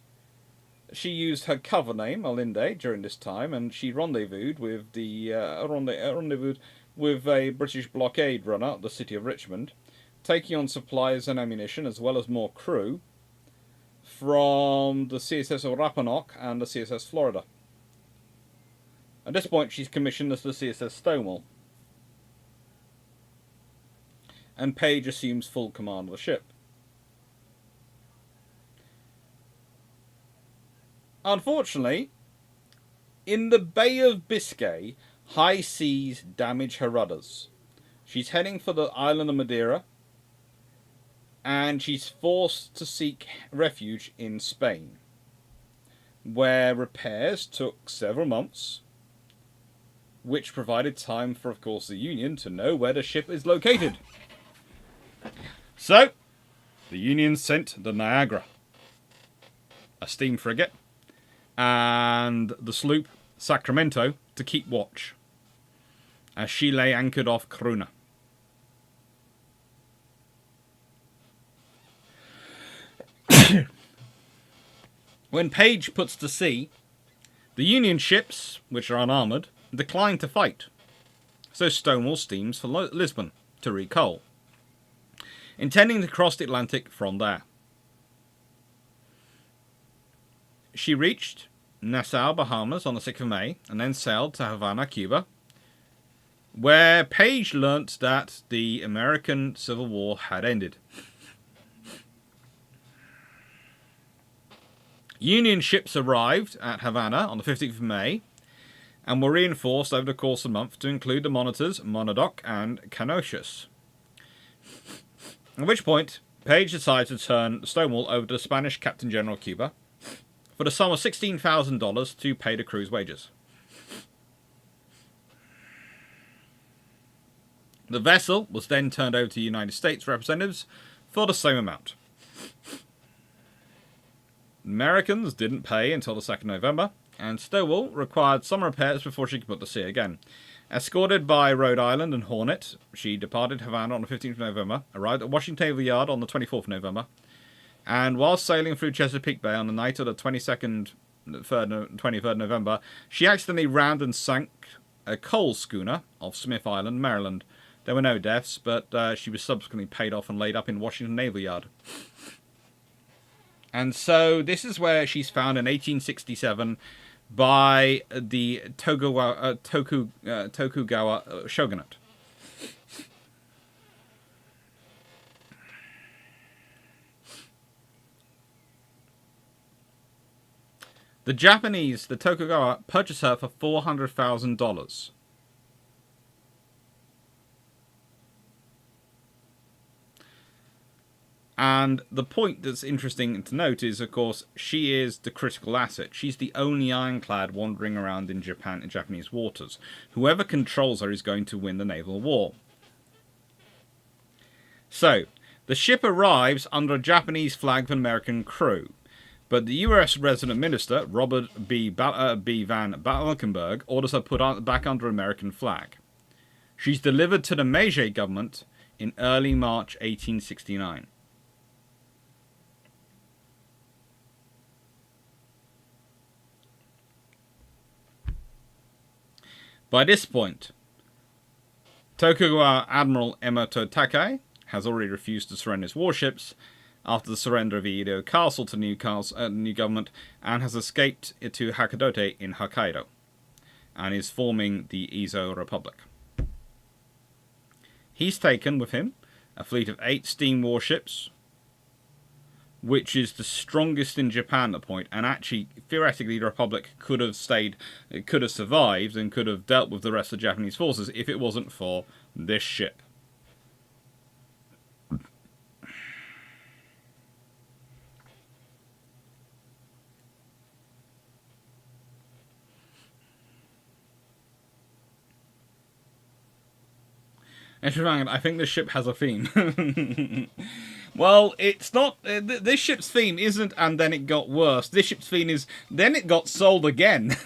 She used her cover name, Alinde, during this time, and she rendezvoused with with a British blockade runner at the city of Richmond, taking on supplies and ammunition as well as more crew from the CSS Rappahannock and the CSS Florida. At this point, she's commissioned as the CSS Stonewall, and Page assumes full command of the ship. Unfortunately, in the Bay of Biscay, high seas damage her rudders. She's heading for the island of Madeira, and she's forced to seek refuge in Spain, where repairs took several months, which provided time for, of course, the Union to know where the ship is located. So, the Union sent the Niagara, a steam frigate, and the sloop Sacramento to keep watch as she lay anchored off Corunna. When Page puts to sea, the Union ships, which are unarmoured, decline to fight, so Stonewall steams for Lisbon to recoal, intending to cross the Atlantic from there. She reached Nassau, Bahamas on the 6th of May, and then sailed to Havana, Cuba, where Page learnt that the American Civil War had ended. Union ships arrived at Havana on the 15th of May, and were reinforced over the course of the month to include the monitors Monodoc and Canosius. At which point, Page decided to turn Stonewall over to the Spanish Captain General of Cuba for the sum of $16,000 to pay the crew's wages. The vessel was then turned over to the United States representatives for the same amount. Americans didn't pay until the 2nd of November, and Stonewall required some repairs before she could put to sea again. Escorted by Rhode Island and Hornet, she departed Havana on the 15th of November, arrived at Washington Naval Yard on the 24th of November, and while sailing through Chesapeake Bay on the night of the 23rd November, she accidentally rammed and sank a coal schooner off Smith Island, Maryland. There were no deaths, but she was subsequently paid off and laid up in Washington Naval Yard. And so this is where she's found in 1867 by the Tokugawa shogunate. The Japanese, the Tokugawa, purchased her for $400,000. And the point that's interesting to note is, of course, she is the critical asset. She's the only ironclad wandering around in Japanese waters. Whoever controls her is going to win the naval war. So, the ship arrives under a Japanese flag with an American crew. But the US resident minister, Robert B. Van Valkenburg, orders her put back under American flag. She's delivered to the Meiji government in early March 1869. By this point, Tokugawa Admiral Emato Takei has already refused to surrender his warships after the surrender of Edo Castle to the new government, and has escaped to Hakodate in Hokkaido, and is forming the Ezo Republic. He's taken with him a fleet of 8 steam warships, which is the strongest in Japan at the point, and actually, theoretically, the Republic could have survived, and could have dealt with the rest of the Japanese forces if it wasn't for this ship. I think this ship has a theme. Well, it's not. This ship's theme isn't, and then it got worse. This ship's theme is, then it got sold again.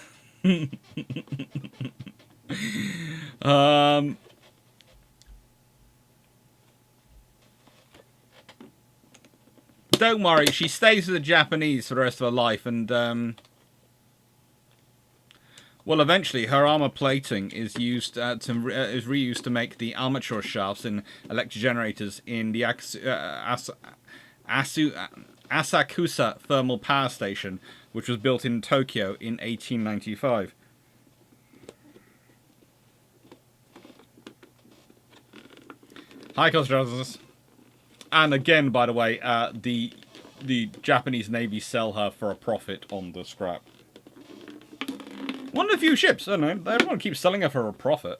Don't worry, she stays with the Japanese for the rest of her life, and well, eventually her armor plating is used is reused to make the armature shafts in electric generators in the Asakusa Thermal Power Station, which was built in Tokyo in 1895. Hi, Cosmos. And again, by the way, the Japanese Navy sell her for a profit on the scrap. One of the few ships, I don't know, everyone keeps selling her for a profit.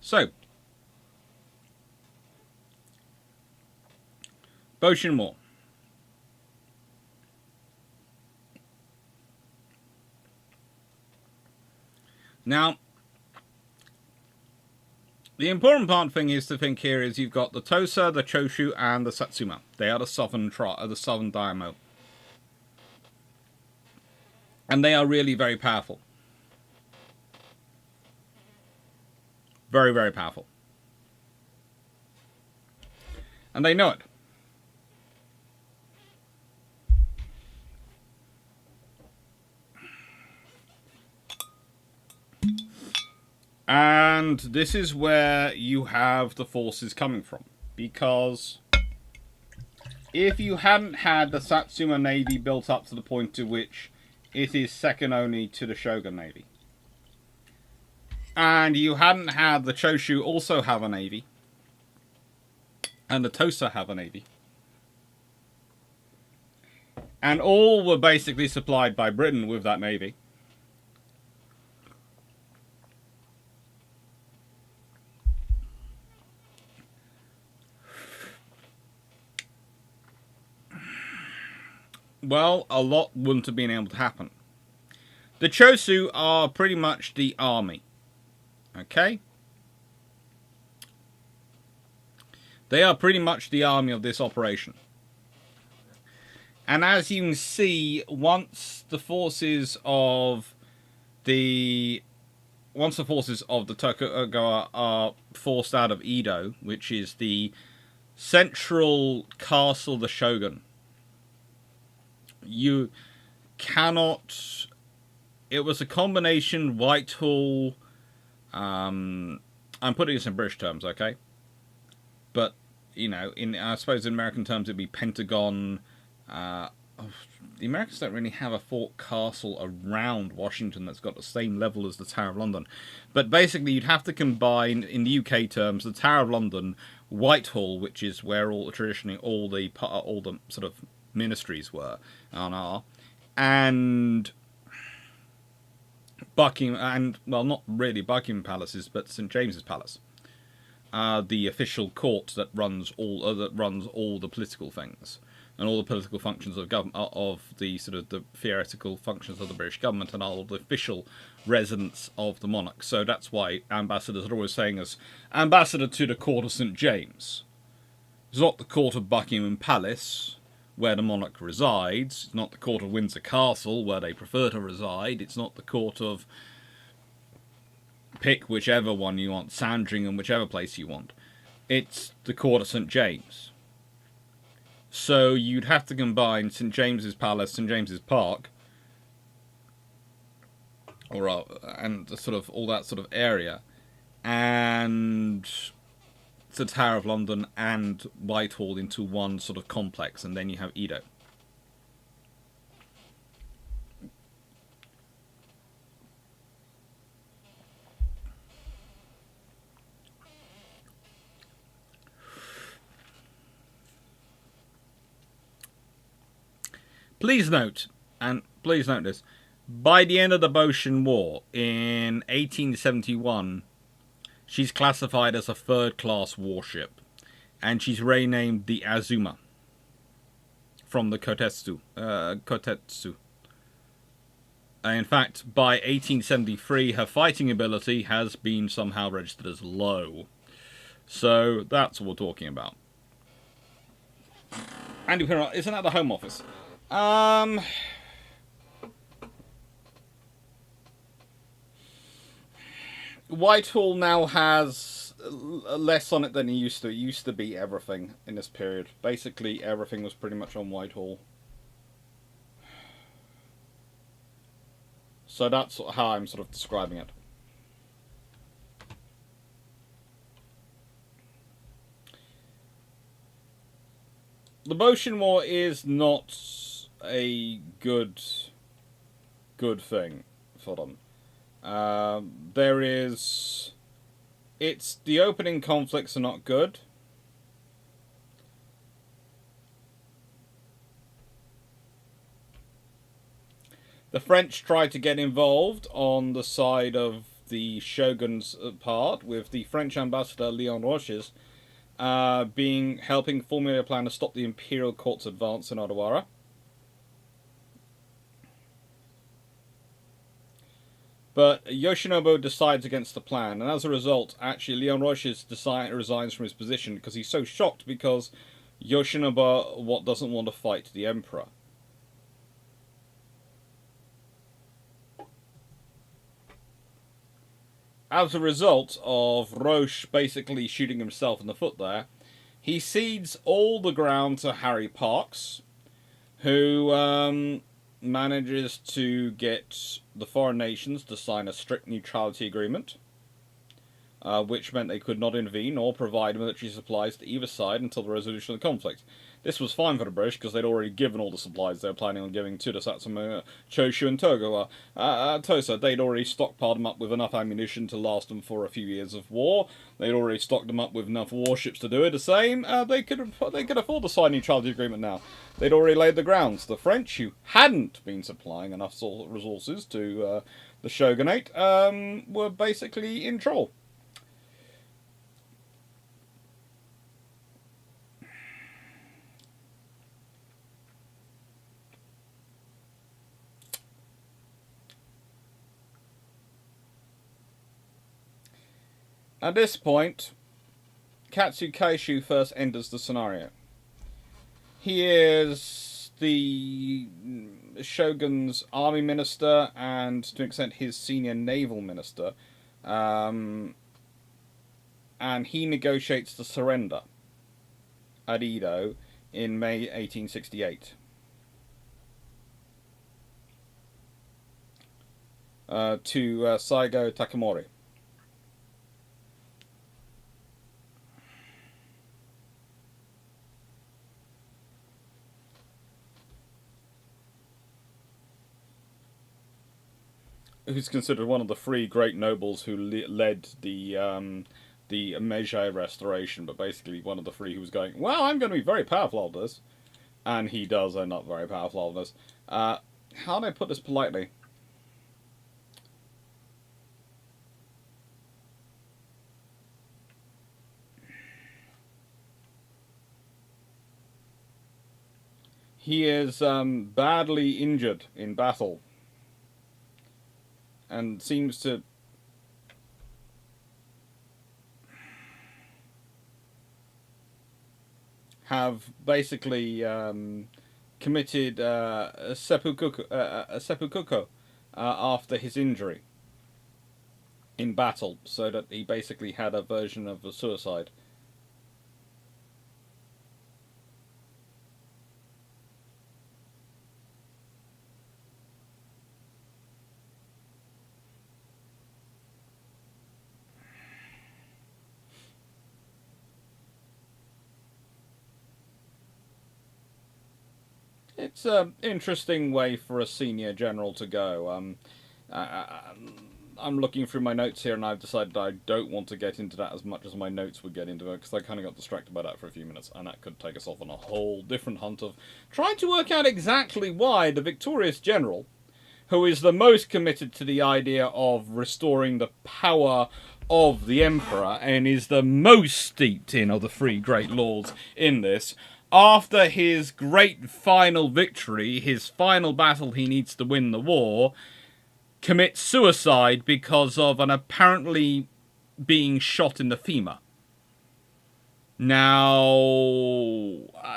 So, Boshin War. Now, the important thing is to think here is you've got the Tosa, the Choshu, and the Satsuma. They are the southern daimyo. And they are really very powerful. Very, very powerful. And they know it. And this is where you have the forces coming from. Because if you hadn't had the Satsuma Navy built up to the point to which it is second only to the Shogun Navy, and you hadn't had the Choshu also have a navy, and the Tosa have a navy, and all were basically supplied by Britain with that navy, well, a lot wouldn't have been able to happen. The Chosu are pretty much the army. Okay? They are pretty much the army of this operation. And as you can see, once the forces of the Tokugawa are forced out of Edo, which is the central castle of the Shogun, you cannot... It was a combination Whitehall... I'm putting this in British terms, okay? But, you know, I suppose in American terms it'd be Pentagon. The Americans don't really have a fort castle around Washington that's got the same level as the Tower of London. But basically you'd have to combine, in the UK terms, the Tower of London, Whitehall, which is where traditionally all the sort of ministries were and are, and Buckingham, and, well, not really Buckingham Palaces, but St James's Palace, the official court that runs all the political things and all the political functions of government, of the sort of the theoretical functions of the British government, and all the official residence of the monarch. So that's why ambassadors are always saying as ambassador to the court of St James. It's not the court of Buckingham Palace, where the monarch resides. It's not the court of Windsor Castle, where they prefer to reside. It's not the court of... pick whichever one you want, Sandringham, whichever place you want. It's the court of St James. So you'd have to combine St James's Palace, St James's Park, and sort of all that sort of area, and the Tower of London and Whitehall into one sort of complex, and then you have Edo. Please note this, by the end of the Boshin War in 1871, she's classified as a third-class warship, and she's renamed the Azuma from the Kotetsu. In fact, by 1873, her fighting ability has been somehow registered as low. So that's what we're talking about. Andy Pirro, isn't that the Home Office? Whitehall now has less on it than it used to. It used to be everything in this period. Basically, everything was pretty much on Whitehall. So that's how I'm sort of describing it. The Motion War is not a good thing for them. The opening conflicts are not good. The French tried to get involved on the side of the shogun's part, with the French ambassador Leon Roches helping formulate a plan to stop the imperial court's advance in Odawara. But Yoshinobu decides against the plan, and as a result, actually, Leon Roches resigns from his position because he's so shocked because Yoshinobu doesn't want to fight the emperor. As a result of Roche basically shooting himself in the foot there, he cedes all the ground to Harry Parkes, who manages to get the foreign nations to sign a strict neutrality agreement, which meant they could not intervene or provide military supplies to either side until the resolution of the conflict. This was fine for the British because they'd already given all the supplies they were planning on giving to the Satsuma, Choshu and Tosa. They'd already stockpiled them up with enough ammunition to last them for a few years of war. They'd already stocked them up with enough warships to do it the same. They could afford to sign a neutrality agreement now. They'd already laid the grounds. The French, who hadn't been supplying enough resources to the shogunate, were basically in trouble. At this point, Katsu Kaishu first enters the scenario. He is the shogun's army minister and, to an extent, his senior naval minister. And he negotiates the surrender at Edo in May 1868. To Saigo Takamori. Who's considered one of the three great nobles who led the Meiji Restoration, but basically one of the three who was going, well, I'm going to be very powerful on this. And he does end up very powerful on this. How do I put this politely? He is badly injured in battle. And seems to have basically committed seppuku after his injury in battle, so that he basically had a version of a suicide. It's an interesting way for a senior general to go. I'm looking through my notes here, and I've decided I don't want to get into that as much as my notes would get into it, because I kind of got distracted by that for a few minutes, and that could take us off on a whole different hunt of trying to work out exactly why the victorious general, who is the most committed to the idea of restoring the power of the emperor, and is the most steeped in of the three great lords in this, after his great final victory, his final battle he needs to win the war, commits suicide because of an apparently being shot in the femur. Now,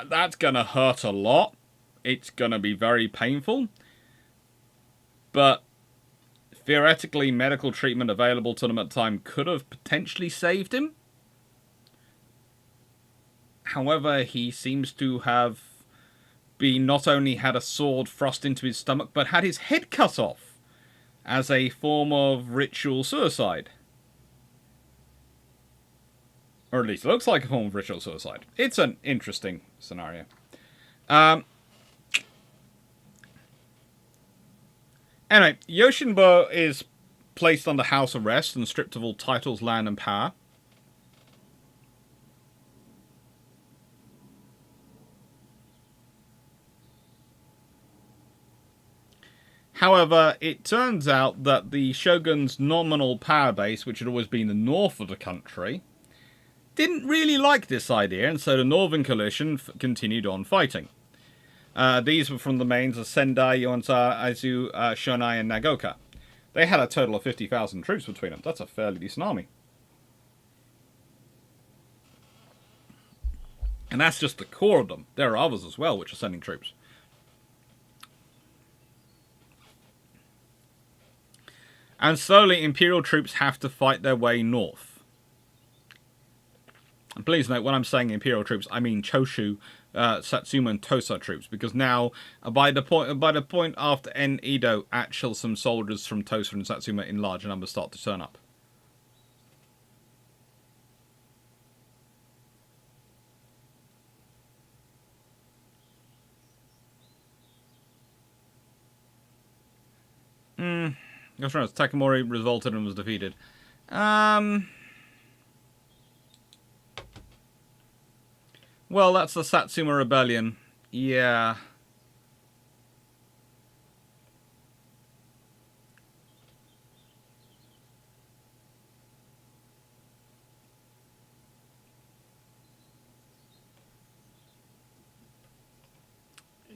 that's going to hurt a lot. It's going to be very painful. But theoretically, medical treatment available to them at the time could have potentially saved him. However, he seems to have been not only had a sword thrust into his stomach, but had his head cut off as a form of ritual suicide. Or at least it looks like a form of ritual suicide. It's an interesting scenario. Anyway, Yoshinbo is placed under house arrest and stripped of all titles, land, and power. However, it turns out that the shogun's nominal power base, which had always been the north of the country, didn't really like this idea, and so the Northern Coalition continued on fighting. These were from the mains of Sendai, Yonsei, Aizu, Shonai, and Nagoka. They had a total of 50,000 troops between them. That's a fairly decent army. And that's just the core of them. There are others as well which are sending troops. And slowly, Imperial troops have to fight their way north. And please note, when I'm saying Imperial troops, I mean Choshu, Satsuma, and Tosa troops, because now, by the point after Edo, actually some soldiers from Tosa and Satsuma in large numbers start to turn up. That's right. Takamori revolted and was defeated. Well, that's the Satsuma Rebellion. Yeah.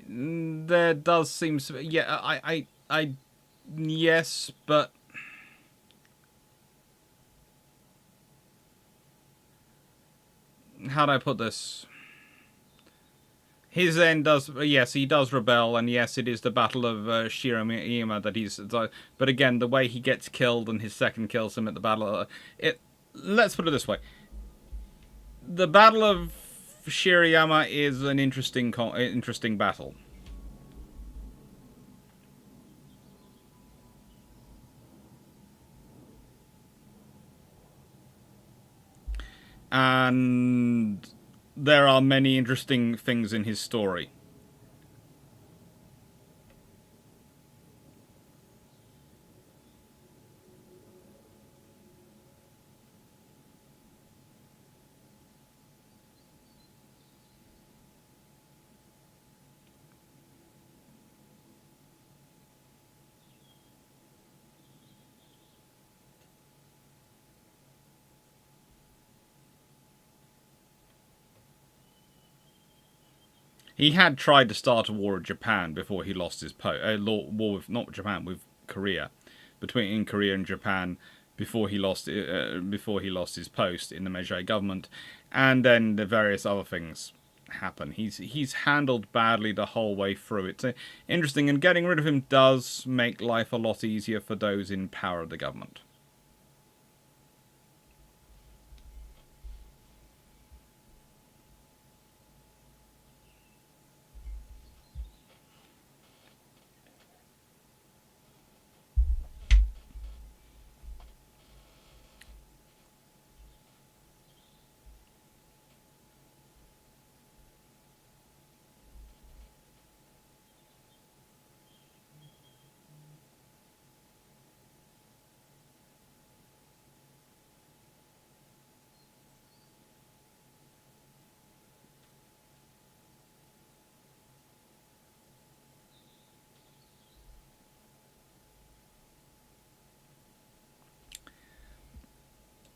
There does seem to be... Yeah, yes, but... How do I put this? His end does... Yes, he does rebel, and yes, it is the Battle of Shirayama that he's... But again, the way he gets killed and his second kills him at the battle... Let's put it this way. The Battle of Shirayama is an interesting battle. And there are many interesting things in his story. He had tried to start a war with Japan before he lost his war with not with Japan, with Korea, in Korea and Japan before he lost his post in the Meiji government, and then the various other things happen. He's handled badly the whole way through. It's interesting, and getting rid of him does make life a lot easier for those in power of the government.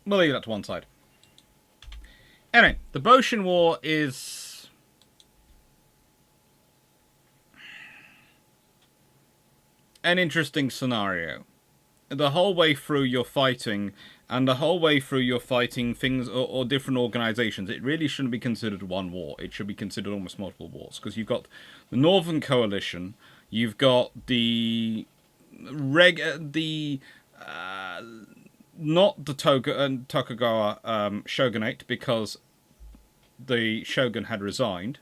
We'll leave that to one side. Anyway, the Boshin War is... an interesting scenario. the whole way through you're fighting, and the whole way through you're fighting things or different organizations, it really shouldn't be considered one war. It should be considered almost multiple wars, because you've got the Northern Coalition, you've got the not the Tokugawa shogunate, because the shogun had resigned.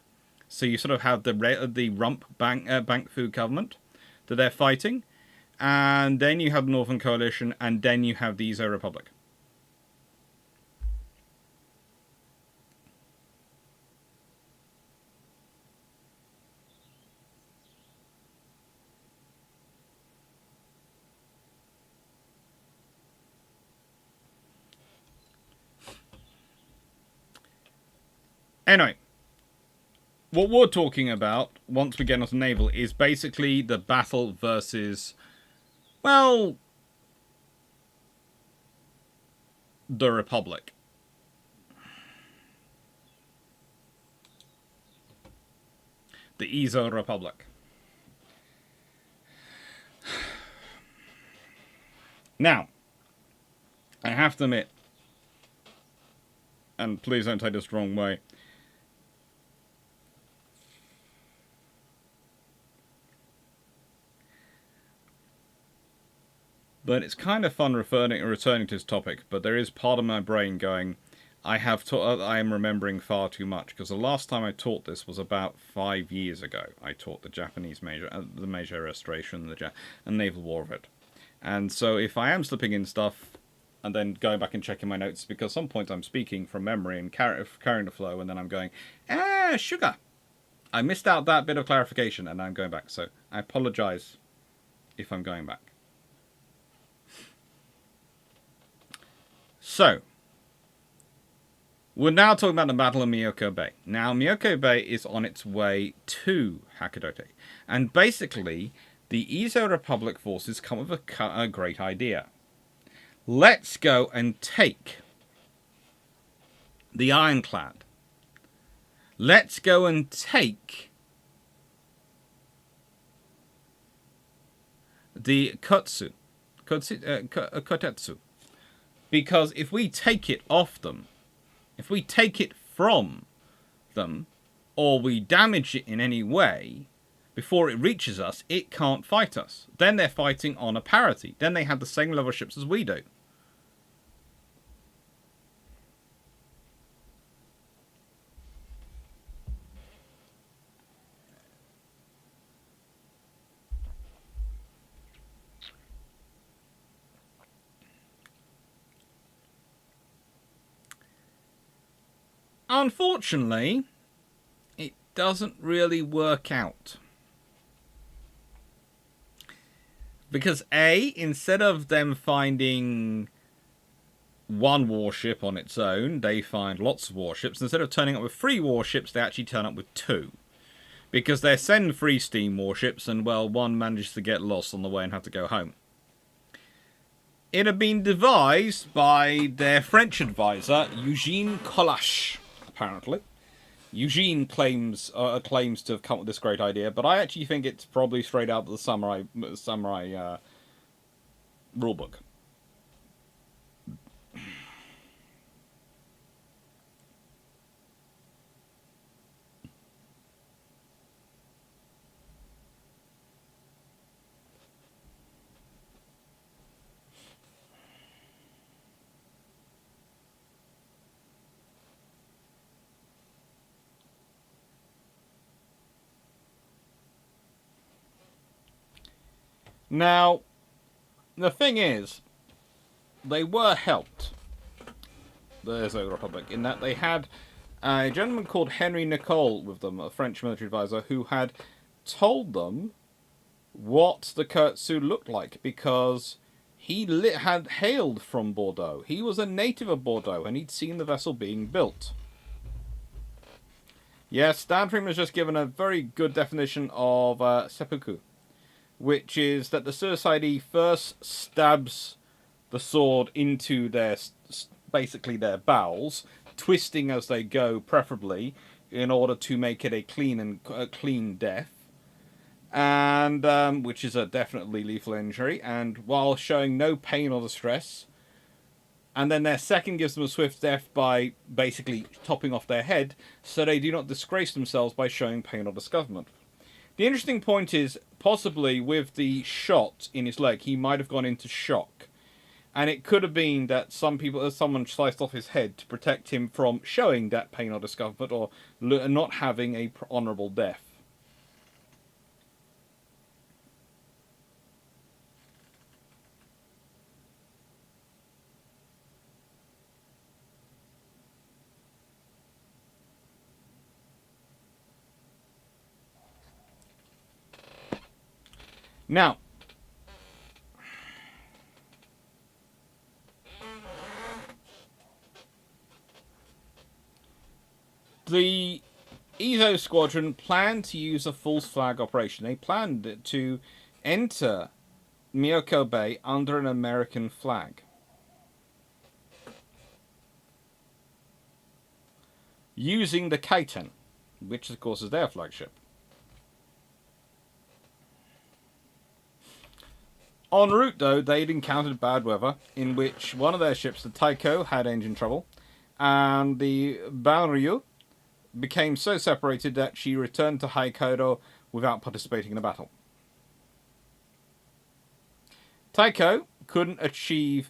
So you sort of have the rump bank food government that they're fighting, and then you have the Northern Coalition, and then you have the Ezo Republic. Anyway, what we're talking about, once we get onto Naval, is basically the battle versus, well, the Republic. The Ezo Republic. Now, I have to admit, and please don't take this the wrong way, but it's kind of fun returning to this topic, but there is part of my brain going, I am remembering far too much, because the last time I taught this was about 5 years ago. I taught the Japanese the Meiji Restoration, and Naval War of it. And so if I am slipping in stuff, and then going back and checking my notes, because at some point I'm speaking from memory and carrying the flow, and then I'm going, sugar! I missed out that bit of clarification, and I'm going back. So I apologize if I'm going back. So, we're now talking about the Battle of Myoko Bay. Now, Myoko Bay is on its way to Hakodate. And basically, the Ezo Republic forces come with a great idea. Let's go and take the Ironclad. Let's go and take the Kotetsu. Because if we take it off them, if we take it from them, or we damage it in any way, before it reaches us, it can't fight us. Then they're fighting on a parity. Then they have the same level of ships as we do. Unfortunately, it doesn't really work out. Because A, instead of them finding one warship on its own, they find lots of warships. Instead of turning up with 3 warships, they actually turn up with 2. Because they send 3 steam warships, and, well, one manages to get lost on the way and have to go home. It had been devised by their French advisor, Eugene Colache, apparently. Eugene claims to have come up with this great idea, but I actually think it's probably straight out of the samurai rulebook. Now, the thing is, they were helped, the Ezo Republic, in that they had a gentleman called Henry Nicole with them, a French military advisor, who had told them what the Kotetsu looked like, because he had hailed from Bordeaux. He was a native of Bordeaux, and he'd seen the vessel being built. Yes, Dan Freeman has just given a very good definition of seppuku, which is that the suicidee first stabs the sword into basically their bowels, twisting as they go, preferably, in order to make it a clean death. and which is a definitely lethal injury, and while showing no pain or distress. And then their second gives them a swift death by basically topping off their head, so they do not disgrace themselves by showing pain or discomfort. The interesting point is, possibly with the shot in his leg, he might have gone into shock. And it could have been that someone sliced off his head to protect him from showing that pain or discomfort, or not having a honourable death. Now, the Ezo Squadron planned to use a false flag operation. They planned to enter Miyako Bay under an American flag, using the Kaiten, which of course is their flagship. En route, though, they'd encountered bad weather, in which one of their ships, the Taiko, had engine trouble, and the Banryu became so separated that she returned to Hakodate without participating in the battle. Taiko couldn't achieve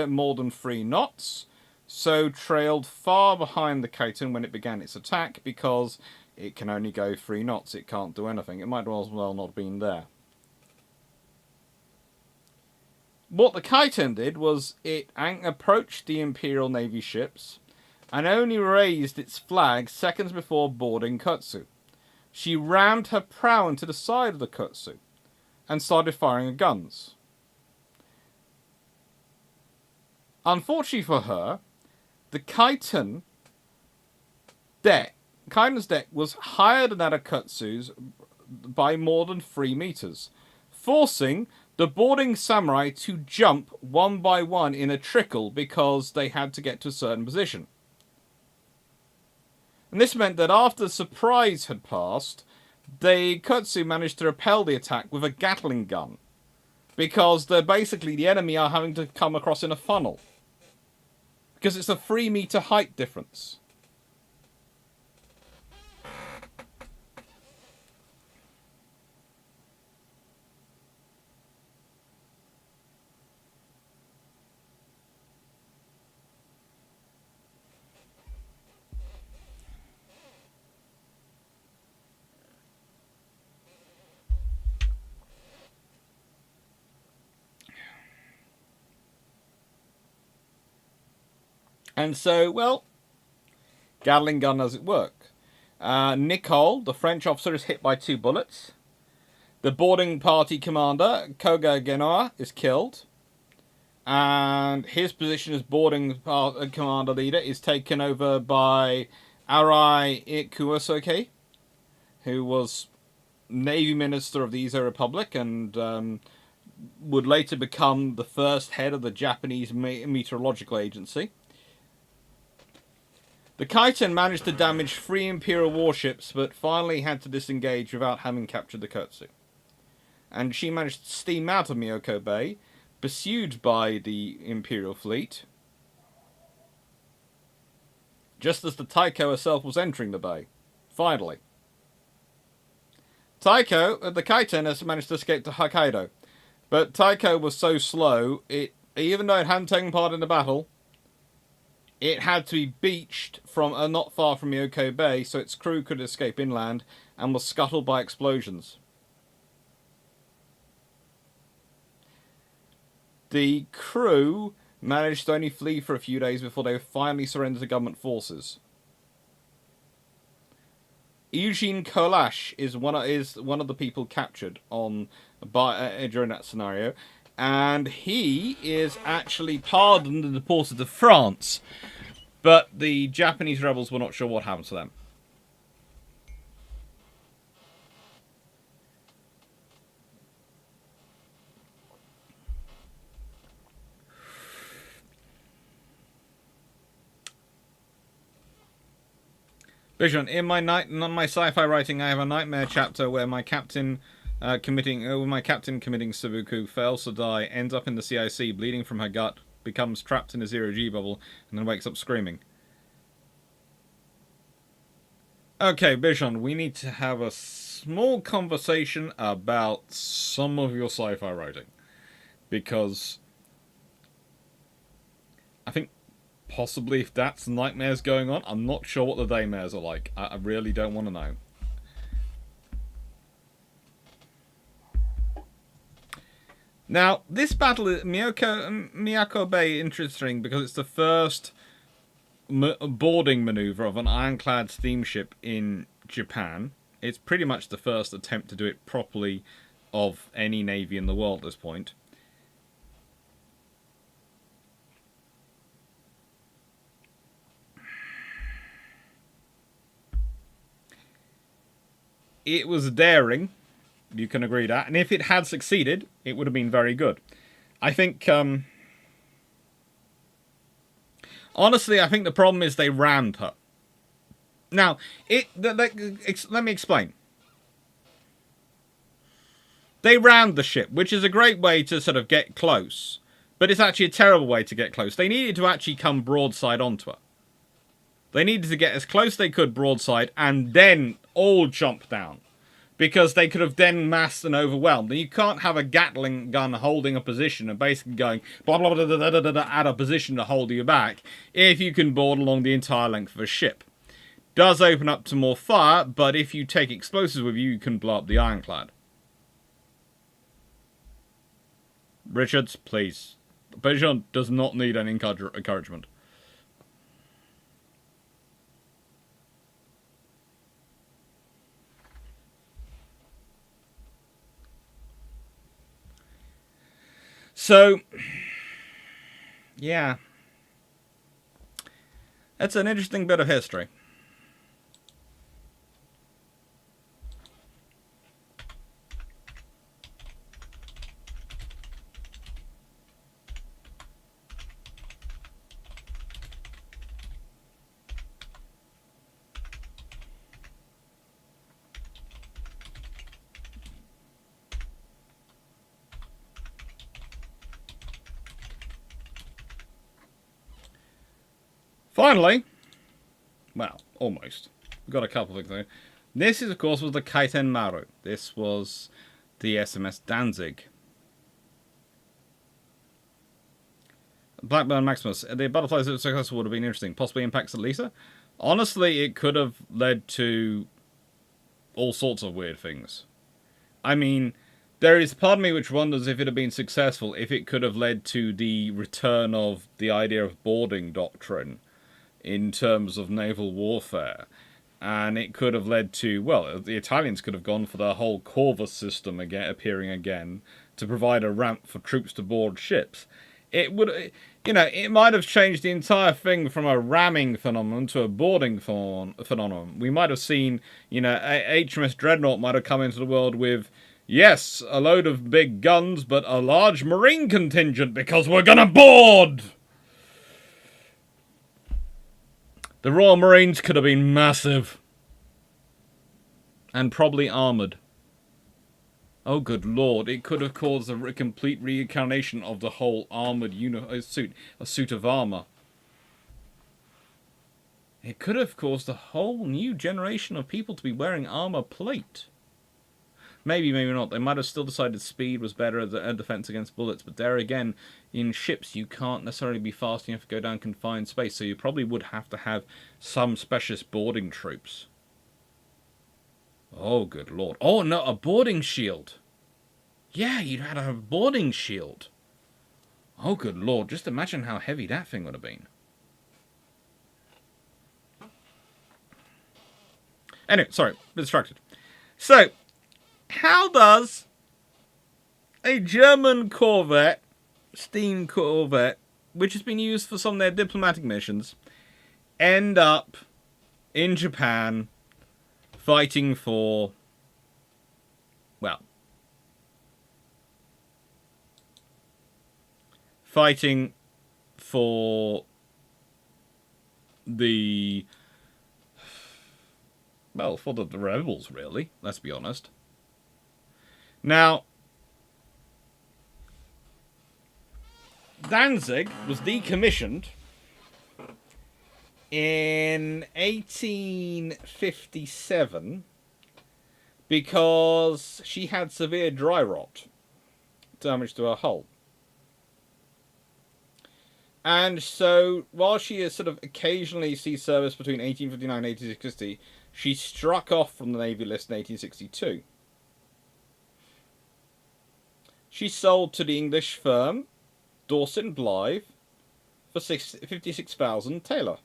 more than 3 knots, so trailed far behind the Kaiten when it began its attack, because it can only go 3 knots, it can't do anything. It might as well not have been there. What the Kaiten did was it approached the Imperial Navy ships and only raised its flag seconds before boarding Kutsu. She rammed her prow into the side of the Kutsu and started firing her guns. Unfortunately for her, the Kaiten's deck was higher than that of Kutsu's by more than 3 meters, forcing the boarding samurai to jump one by one in a trickle because they had to get to a certain position. And this meant that after the surprise had passed, the Kutsu managed to repel the attack with a Gatling gun, because the enemy are having to come across in a funnel, because it's a 3 meter height difference. And so, well, Gatling gun does it work. Nicole, the French officer, is hit by 2 bullets. The boarding party commander, Koga Genoa, is killed. And his position as boarding commander leader is taken over by Arai Kuwasoke, who was Navy Minister of the Ezo Republic and would later become the first head of the Japanese Meteorological Agency. The Kaiten managed to damage 3 Imperial warships, but finally had to disengage without having captured the Kutsu. And she managed to steam out of Miyako Bay, pursued by the Imperial fleet, just as the Taiko herself was entering the bay. Finally. The Kaiten has managed to escape to Hokkaido, but Taiko was so slow, even though it hadn't taken part in the battle, it had to be beached from not far from Miyako Bay so its crew could escape inland, and was scuttled by explosions. The crew managed to only flee for a few days before they finally surrendered to government forces. Eugene Kolash is one of the people captured during that scenario, and he is actually pardoned and deported to France, but the Japanese rebels were not sure what happened to them. Vision, in my sci-fi writing, I have a nightmare chapter where my captain With my captain committing seppuku, fails to die, ends up in the CIC, bleeding from her gut, becomes trapped in a zero-G bubble, and then wakes up screaming. Okay, Bichon, we need to have a small conversation about some of your sci-fi writing. Because I think possibly if that's nightmares going on, I'm not sure what the daymares are like. I really don't want to know. Now, this battle is Miyako Bay interesting because it's the first boarding maneuver of an ironclad steamship in Japan. It's pretty much the first attempt to do it properly of any navy in the world at this point. It was daring, you can agree that, and if it had succeeded, it would have been very good. I think, honestly, I think the problem is they rammed her. Now, let me explain. They rammed the ship, which is a great way to sort of get close, but it's actually a terrible way to get close. They needed to actually come broadside onto her. They needed to get as close as they could broadside and then all jump down. Because they could have then massed and overwhelmed. And you can't have a Gatling gun holding a position and basically going blah blah blah blah blah blah, blah at a position to hold you back if you can board along the entire length of a ship. Does open up to more fire, but if you take explosives with you, you can blow up the ironclad. Richards, please. Bichon does not need any encouragement. So, yeah. That's an interesting bit of history. Finally, well, almost. We've got a couple of things there. This, of course, was the Kaiten Maru. This was the SMS Danzig. Blackburn Maximus. The butterflies if successful would have been interesting. Possibly impacts at Lisa. Honestly, it could have led to all sorts of weird things. I mean, there is part of me which wonders if it had been successful, if it could have led to the return of the idea of boarding doctrine in terms of naval warfare. And it could have led to, well, the Italians could have gone for the whole Corvus system again, appearing again, to provide a ramp for troops to board ships. It would, it might have changed the entire thing from a ramming phenomenon to a boarding phenomenon. We might have seen, HMS Dreadnought might have come into the world with, yes, a load of big guns, but a large marine contingent because we're gonna board! The Royal Marines could have been massive. And probably armoured. Oh, good lord. It could have caused a complete reincarnation of the whole armoured suit of armour. It could have caused a whole new generation of people to be wearing armour plate. Maybe, maybe not. They might have still decided speed was better as a defense against bullets. But there again, in ships, you can't necessarily be fast enough to go down confined space. So you probably would have to have some specialist boarding troops. Oh, good lord. Oh, no, a boarding shield. Yeah, you'd had a boarding shield. Oh, good lord. Just imagine how heavy that thing would have been. Anyway, sorry, distracted. So, how does a German corvette, steam corvette, which has been used for some of their diplomatic missions, end up in Japan fighting for, well, fighting for the, well, for the rebels, really, let's be honest. Now, Danzig was decommissioned in 1857 because she had severe dry rot, damage to her hull. And so, while she has sort of occasionally sees service between 1859 and 1860, she struck off from the Navy list in 1862. She sold to the English firm Dorset and Blythe for 56,000 taler.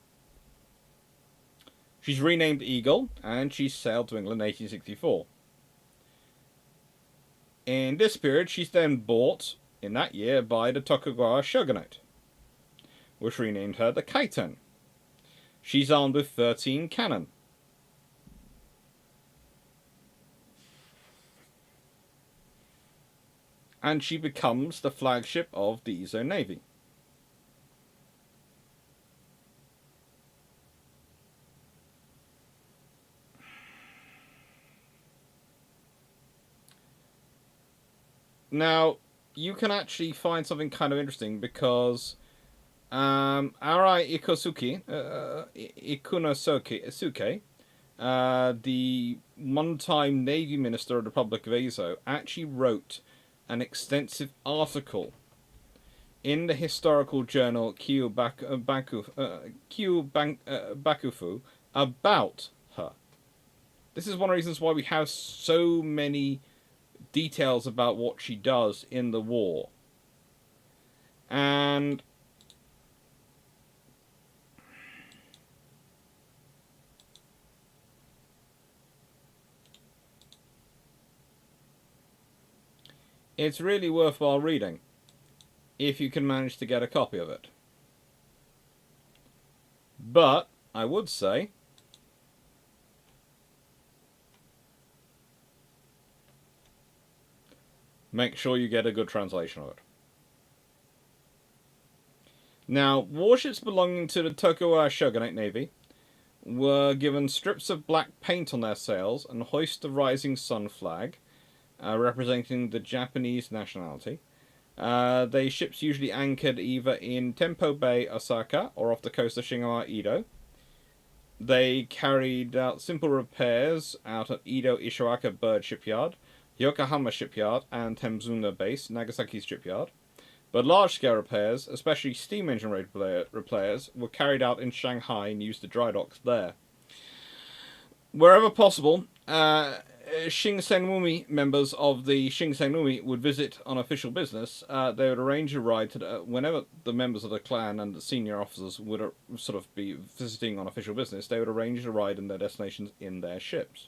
She's renamed Eagle, and she sailed to England in 1864. In this period, she's then bought, in that year, by the Tokugawa shogunate, which renamed her the Kaiten. She's armed with 13 cannon. And she becomes the flagship of the Izo Navy. Now, you can actually find something kind of interesting because Arai Ikunosuke, the one-time Navy Minister of the Republic of Ezo, actually wrote an extensive article in the historical journal Bakufu about her. This is one of the reasons why we have so many details about what she does in the war. And it's really worthwhile reading if you can manage to get a copy of it. But I would say make sure you get a good translation of it. Now, warships belonging to the Tokugawa Shogunate Navy were given strips of black paint on their sails and hoist the rising sun flag, representing the Japanese nationality. The ships usually anchored either in Tempo Bay, Osaka, or off the coast of Shigawa, Edo. They carried out simple repairs out at Edo Ishiwaka Bird Shipyard, Yokohama Shipyard, and Temzuna Base, Nagasaki Shipyard. But large-scale repairs, especially steam engine repairs, were carried out in Shanghai and used the dry docks there. Wherever possible, Shinsenmumi members of the Shinsenmumi would visit on official business. They would arrange a ride to whenever the members of the clan and the senior officers would sort of be visiting on official business. They would arrange a ride in their destinations in their ships.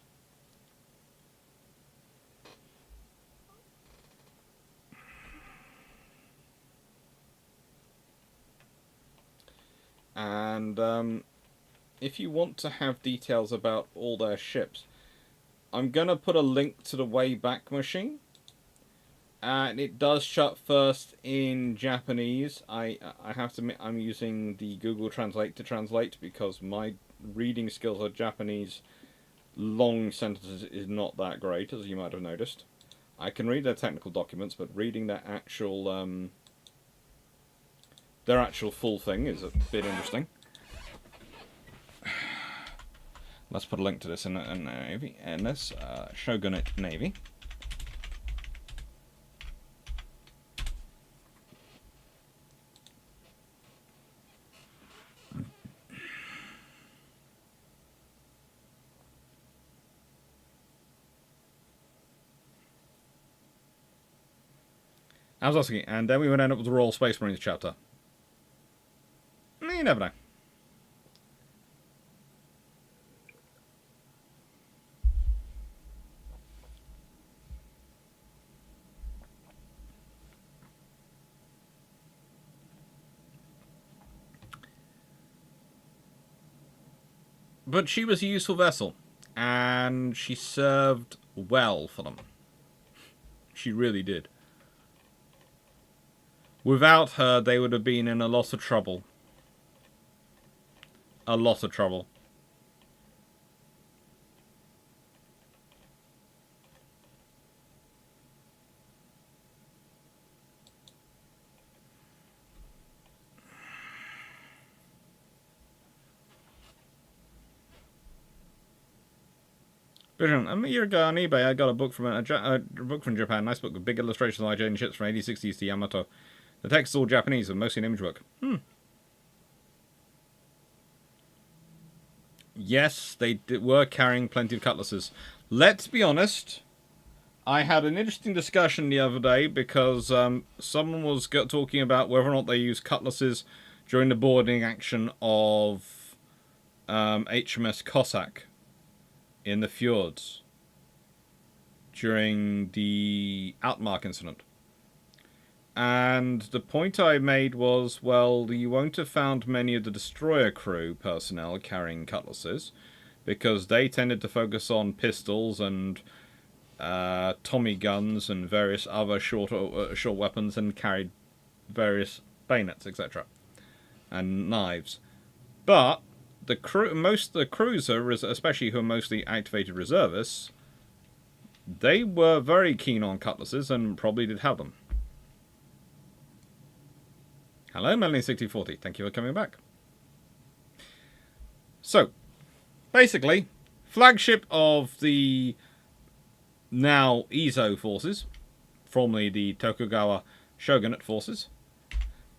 And if you want to have details about all their ships, I'm going to put a link to the Wayback Machine. And it does shut first in Japanese. I have to admit I'm using the Google Translate to translate because my reading skills of Japanese long sentences is not that great, as you might have noticed. I can read their technical documents, but reading their actual full thing is a bit interesting. Let's put a link to this in Navy, in this Shogunate Navy. I was asking, and then we would end up with the Royal Space Marines chapter. You never know. But she was a useful vessel, and she served well for them. She really did. Without her, they would have been in a lot of trouble. A lot of trouble. Vision. A year ago on eBay, I got a book from a book from Japan. Nice book with big illustrations of Nigerian ships from 1860s to Yamato. The text is all Japanese and mostly an image book. Yes, they were carrying plenty of cutlasses. Let's be honest. I had an interesting discussion the other day because someone was talking about whether or not they use cutlasses during the boarding action of HMS Cossack in the fjords during the Altmark incident. And the point I made was, well, you won't have found many of the destroyer crew personnel carrying cutlasses because they tended to focus on pistols and Tommy guns and various other short weapons, and carried various bayonets, etc., and knives. But the crew, most of the cruiser, especially who are mostly activated reservists, they were very keen on cutlasses and probably did have them. Hello, Melanie6040. Thank you for coming back. So, basically, flagship of the now Izo forces, formerly the Tokugawa Shogunate forces,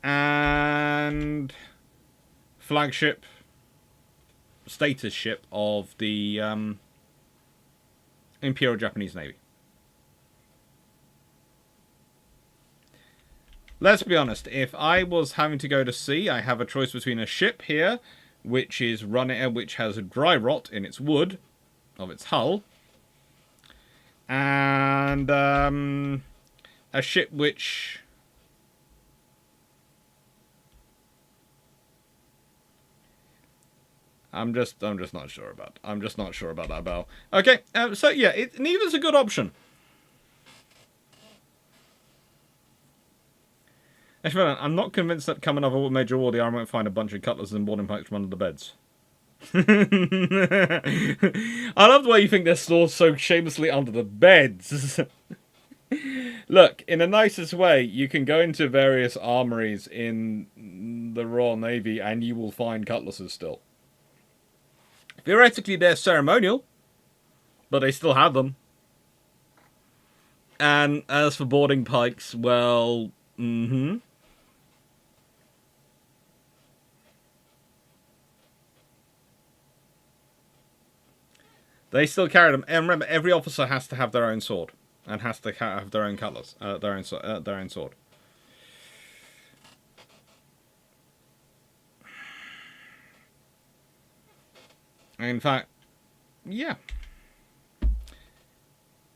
and flagship status ship of the Imperial Japanese Navy. Let's be honest, if I was having to go to sea, I have a choice between a ship here, which has a dry rot in its wood of its hull, and a ship which I'm just not sure about. I'm just not sure about that, Bell. Okay, so yeah, neither's a good option. Actually, I'm not convinced that come another major war, the army won't find a bunch of cutlasses and boarding pikes from under the beds. I love the way you think they're stored so shamelessly under the beds. Look, in the nicest way, you can go into various armories in the Royal Navy and you will find cutlasses still. Theoretically, they're ceremonial, but they still have them. And as for boarding pikes, well, they still carry them. And remember, every officer has to have their own sword. And has to have their own cutlass, their own sword. In fact, yeah.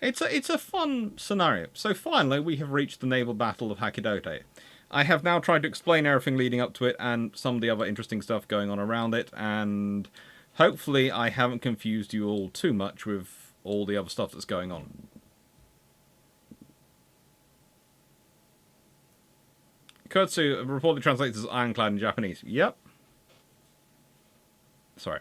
It's a fun scenario. So finally, we have reached the naval battle of Hakodate. I have now tried to explain everything leading up to it and some of the other interesting stuff going on around it, and hopefully I haven't confused you all too much with all the other stuff that's going on. Kurtsu reportedly translates as ironclad in Japanese. Yep. Sorry.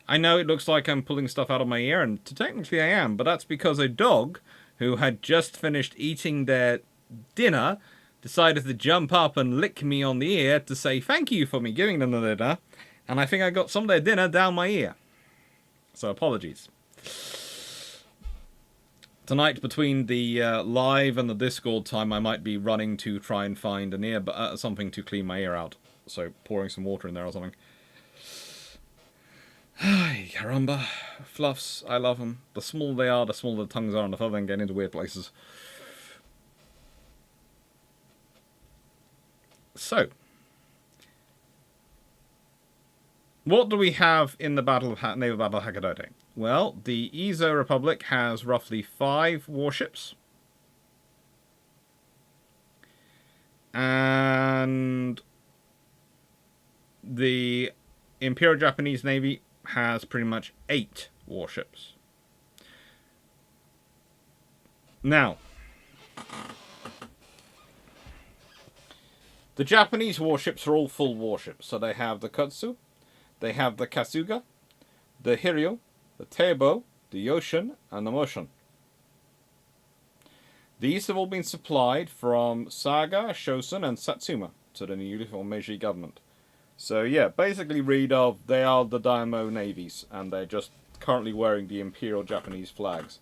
I know it looks like I'm pulling stuff out of my ear, and technically I am, but that's because a dog who had just finished eating their dinner decided to jump up and lick me on the ear to say thank you for me giving them the dinner, and I think I got some of their dinner down my ear. So apologies. Tonight, between the live and the Discord time, I might be running to try and find an ear, something to clean my ear out. So pouring some water in there or something. Ay, caramba. Fluffs, I love them. The smaller they are, the smaller the tongues are, and the further they get into weird places. So, what do we have in the naval battle of Hakodate? Well, the Izo Republic has roughly 5 warships. And the Imperial Japanese Navy has pretty much 8 warships. Now, the Japanese warships are all full warships. So they have the Kutsu, they have the Kasuga, the Hiryu, the Teibo, the Yoshin, and the Moshin. These have all been supplied from Saga, Shosun, and Satsuma to the newly formed Meiji government. So yeah, basically read of they are the Daimyo navies, and they're just currently wearing the Imperial Japanese flags.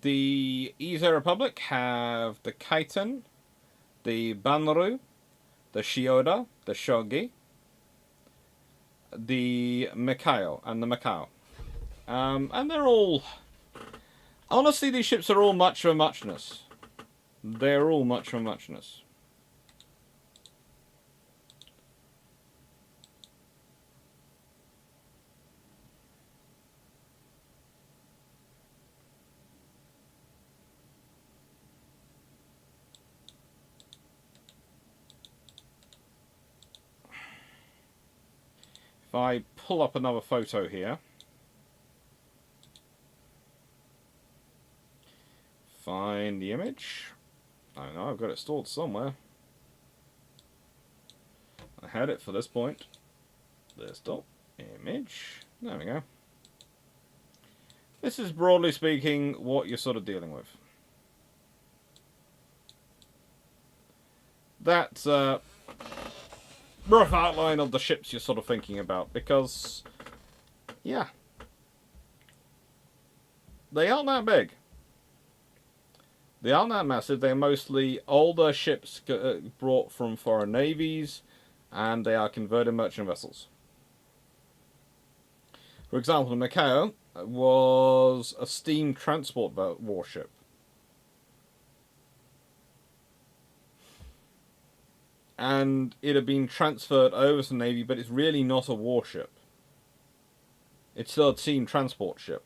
The Ezo Republic have the Kaiten, the Banru, the Shioda, the Shogi, the Mikao, and the Macau. And they're all... Honestly, these ships are all much of a muchness. They're all much of a muchness. If I pull up another photo here, find the image. I know I've got it stored somewhere. I had it for this point. Desktop image. There we go. This is broadly speaking what you're sort of dealing with. That's a rough outline of the ships you're sort of thinking about, because, yeah, they aren't that big. They aren't that massive. They're mostly older ships brought from foreign navies, and they are converted merchant vessels. For example, the Macao was a steam transport warship. And it had been transferred over to the Navy, but it's really not a warship. It's still a steam transport ship.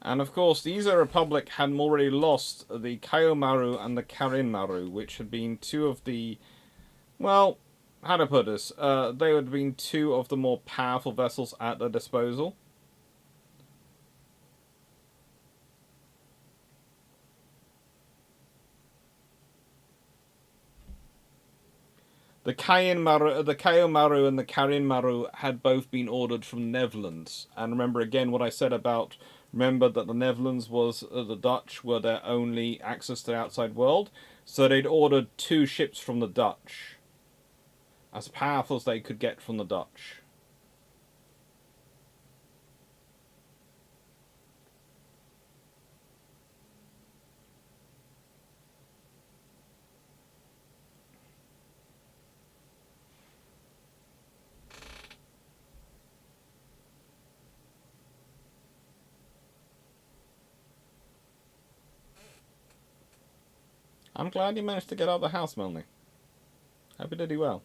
And of course, the Ezo Republic had already lost the Kaiomaru and the Karinmaru, which had been two of the, well, how to put this, they would have been two of the more powerful vessels at their disposal. The Kaiomaru and the Karinmaru had both been ordered from the Netherlands. And remember again what I said about, remember that the Netherlands was, the Dutch were their only access to the outside world. So they'd ordered two ships from the Dutch, as powerful as they could get from the Dutch. I'm glad you managed to get out of the house, Melanie. Hope you did well.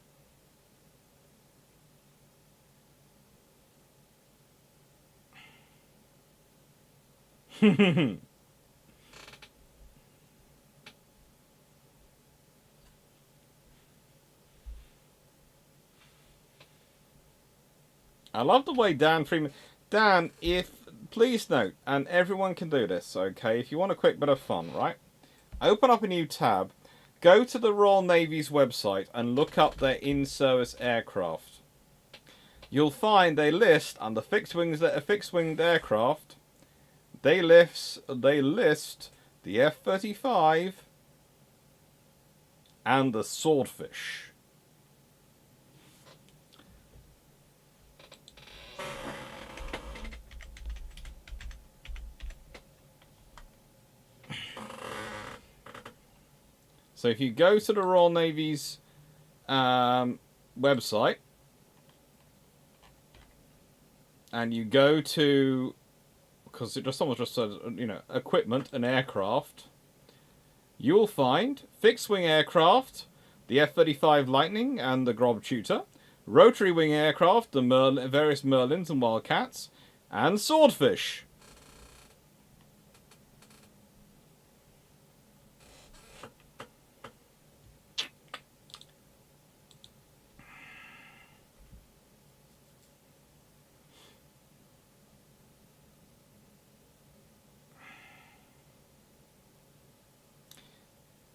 I love the way Dan Freeman... Dan, please note, and everyone can do this, okay? If you want a quick bit of fun, right? Open up a new tab, go to the Royal Navy's website and look up their in-service aircraft. You'll find they list under fixed-winged aircraft, they list the F-35 and the Swordfish. So if you go to the Royal Navy's website and you go to, because someone just said, you know, equipment and aircraft, you will find fixed wing aircraft the F-35 Lightning and the Grob Tutor, rotary wing aircraft, the various Merlins and Wildcats, and Swordfish.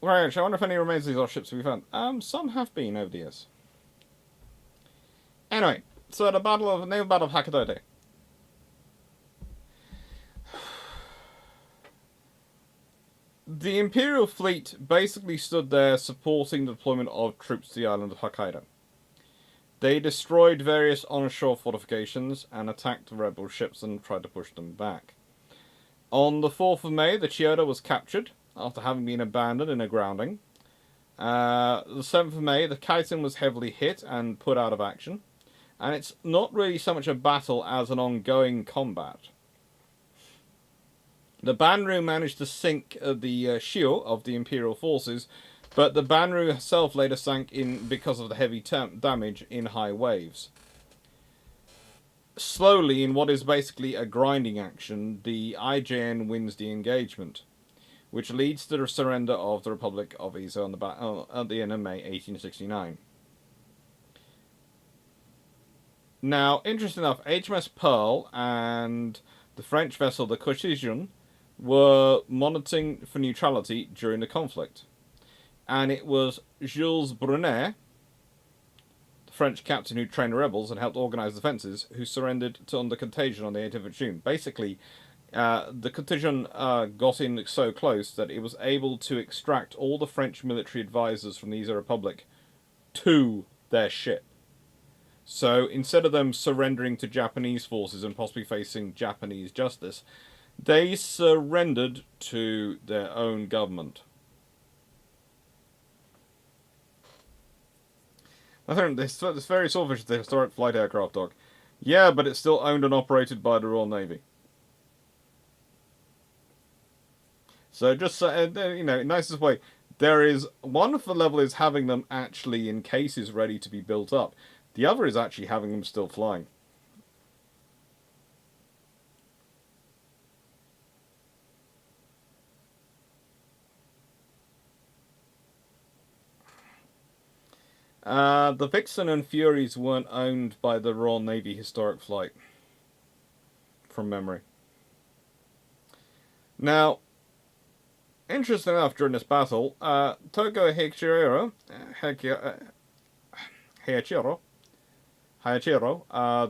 Right, I wonder if any remains of these old ships have been found. Some have been over the years. Anyway, so the Naval Battle of Hakodate. The Imperial fleet basically stood there supporting the deployment of troops to the island of Hokkaido. They destroyed various onshore fortifications and attacked the rebel ships and tried to push them back. On the 4th of May, the Chiyoda was captured after having been abandoned in a grounding. The 7th of May, the Kaisen was heavily hit and put out of action. And it's not really so much a battle as an ongoing combat. The Banru managed to sink the Shio of the Imperial forces, but the Banru herself later sank in because of the heavy damage in high waves. Slowly, in what is basically a grinding action, the IJN wins the engagement, which leads to the surrender of the Republic of Izo at the end of May 1869. Now, interesting enough, HMS Pearl and the French vessel the Cochizun were monitoring for neutrality during the conflict. And it was Jules Brunet, the French captain who trained the rebels and helped organise defences, who surrendered under contagion on the 8th of June. Basically, the contagion got in so close that it was able to extract all the French military advisors from the Izo Republic to their ship. So instead of them surrendering to Japanese forces and possibly facing Japanese justice, they surrendered to their own government. I think this very Swordfish is the historic flight aircraft dog. Yeah, but it's still owned and operated by the Royal Navy. So just, nicest way, there is, one of the level is having them actually in cases ready to be built up. The other is actually having them still flying. The Vixen and Furies weren't owned by the Royal Navy Historic Flight, from memory. Now, interesting enough, during this battle, Togo Heichiro,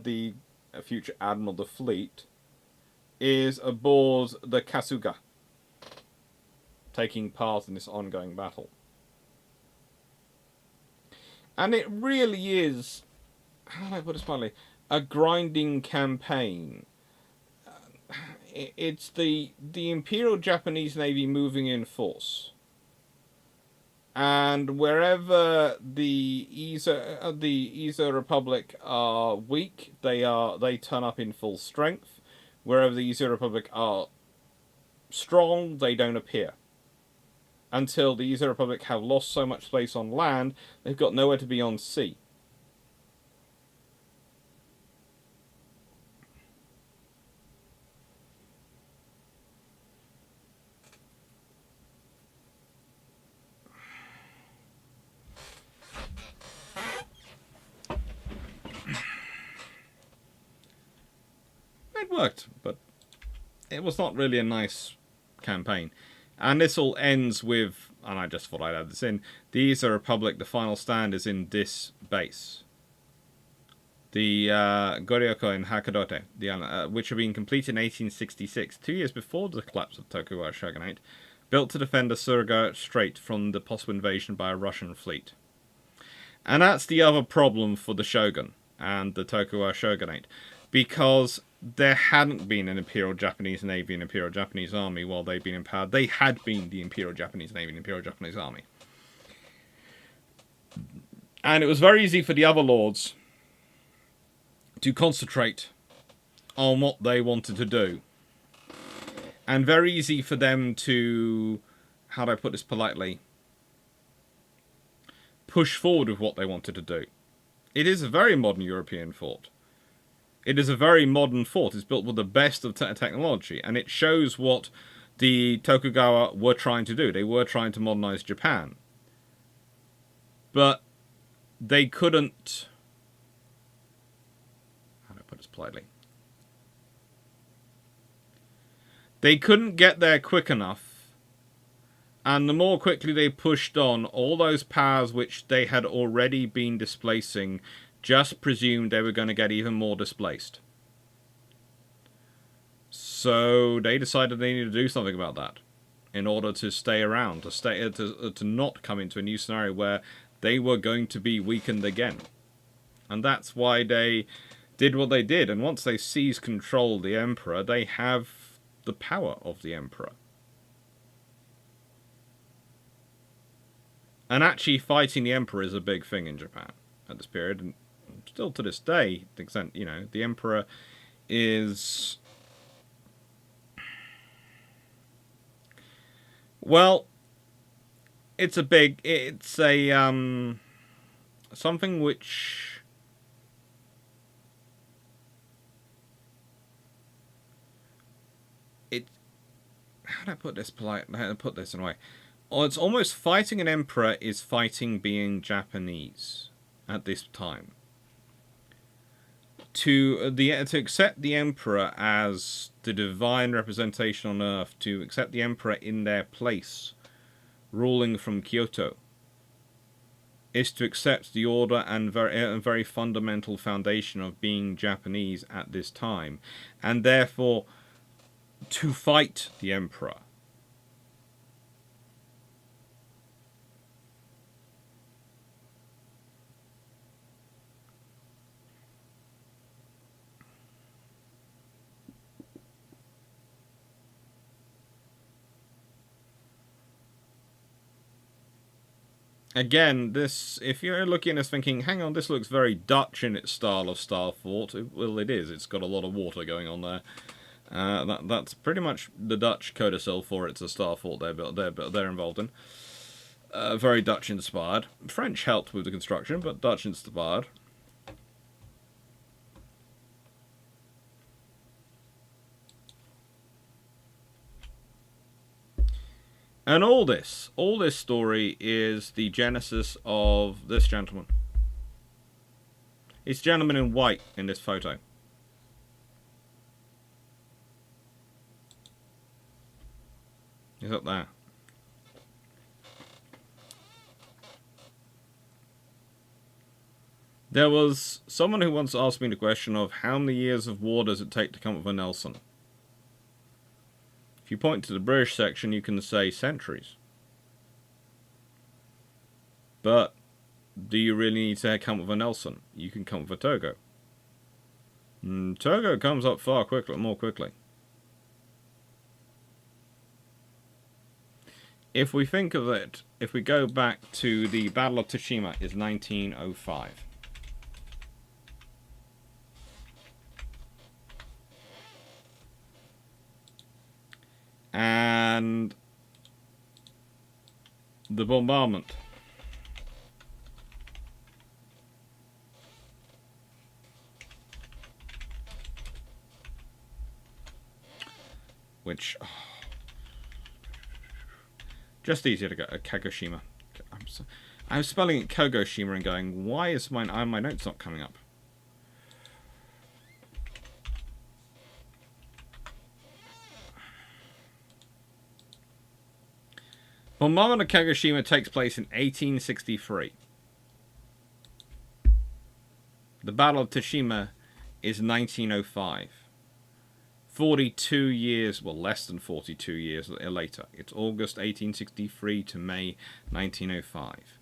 the future admiral of the fleet, is aboard the Kasuga, taking part in this ongoing battle. And it really is, how do I put this mildly, a grinding campaign. It's the Imperial Japanese Navy moving in force. And wherever the Izo Republic are weak, they turn up in full strength. Wherever the Izo Republic are strong, they don't appear. Until the Izo Republic have lost so much space on land, they've got nowhere to be on sea. It worked, but it was not really a nice campaign. And this all ends with, and I just thought I'd add this in, the Izo Republic, the final stand is in this base. The Goryoko in Hakodate, which had been completed in 1866, 2 years before the collapse of Tokugawa shogunate, built to defend the Surga Strait from the possible invasion by a Russian fleet. And that's the other problem for the shogun and the Tokugawa shogunate, because there hadn't been an Imperial Japanese Navy and Imperial Japanese Army while they'd been in power. They had been the Imperial Japanese Navy and Imperial Japanese Army. And it was very easy for the other lords to concentrate on what they wanted to do. And very easy for them to, how do I put this politely, push forward with what they wanted to do. It is a very modern European fort. It is a very modern fort. It's built with the best of technology, and it shows what the Tokugawa were trying to do. They were trying to modernize Japan. But they couldn't... How do I put this politely? They couldn't get there quick enough, and the more quickly they pushed on, all those powers which they had already been displacing just presumed they were going to get even more displaced. So they decided they needed to do something about that in order to stay around, to not come into a new scenario where they were going to be weakened again. And that's why they did what they did. And once they seized control of the Emperor, they have the power of the Emperor. And actually fighting the Emperor is a big thing in Japan at this period. And still to this day, to the extent, you know, the Emperor is... Well, it's a something which how do I put this polite? How to put this in a way? Well, it's almost fighting an emperor is fighting being Japanese at this time. To accept the emperor as the divine representation on earth, to accept the emperor in their place, ruling from Kyoto, is to accept the order and very fundamental foundation of being Japanese at this time, and therefore to fight the emperor. Again, this, if you're looking at this thinking, hang on, this looks very Dutch in its style of Star Fort. Well, it is. It's got a lot of water going on there. That's pretty much the Dutch codicil for it's a Star Fort they're involved in. Very Dutch inspired. French helped with the construction, but Dutch inspired. And all this story is the genesis of this gentleman. It's gentleman in white in this photo. He's up there. There was someone who once asked me the question of how many years of war does it take to come up with a Nelson? If you point to the British section, you can say centuries. But do you really need to come with a Nelson? You can come with a Togo. Togo comes up more quickly. If we think of it, if we go back to the Battle of Tsushima, is 1905. And the bombardment. Which, just easier to go. Kagoshima. I was spelling it Kogoshima and going, why is my notes not coming up? Bombardment of Kagoshima takes place in 1863. The Battle of Tsushima is 1905. 42 years, well, less than 42 years later. It's August 1863 to May 1905.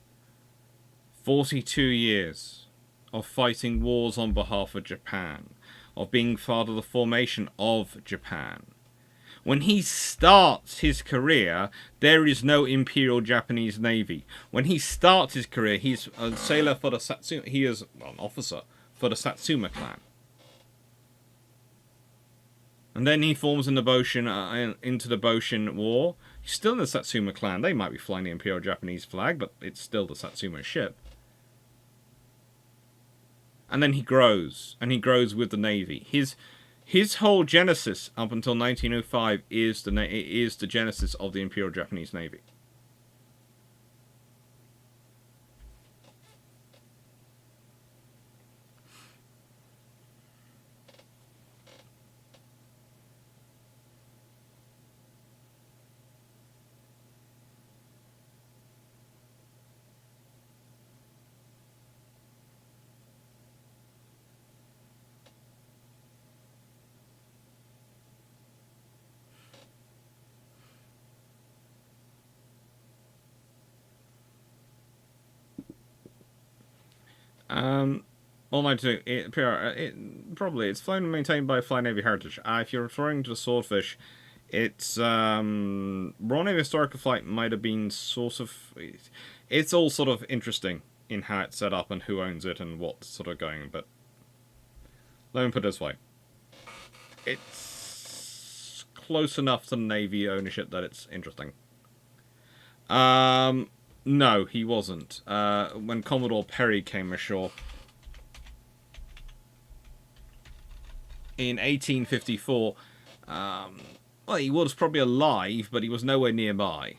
42 years of fighting wars on behalf of Japan, of being part of the formation of Japan. When he starts his career, there is no Imperial Japanese Navy. When he starts his career, he's a sailor for the Satsuma. He is an officer for the Satsuma clan. And then he forms into the Boshin War. He's still in the Satsuma clan. They might be flying the Imperial Japanese flag, but it's still the Satsuma ship. and then he grows, and he grows with the Navy. His whole genesis up until 1905 is the genesis of the Imperial Japanese Navy. All night too. Probably it's flown and maintained by Fly Navy Heritage. If you're referring to the Swordfish, it's Royal Navy Historical Flight might have been sort of. It's all sort of interesting in how it's set up and who owns it and what's sort of going. But let me put it this way: it's close enough to Navy ownership that it's interesting. No, he wasn't. When Commodore Perry came ashore in 1854, well, he was probably alive, but he was nowhere nearby.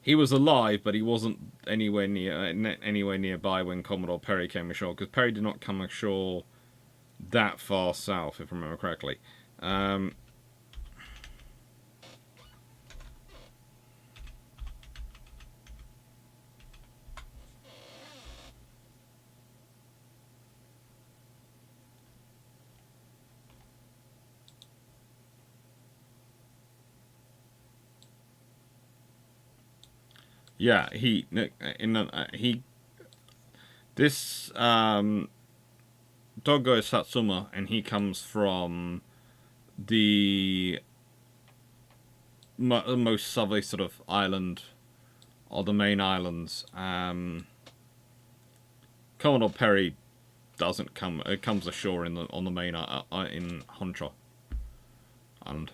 He was alive, but he wasn't anywhere nearby when Commodore Perry came ashore, because Perry did not come ashore that far south, if I remember correctly. Yeah, this Dogo is Satsuma, and he comes from the most southerly sort of island, or the main islands. Commodore Perry doesn't come. It comes ashore on the main in Honshu Island.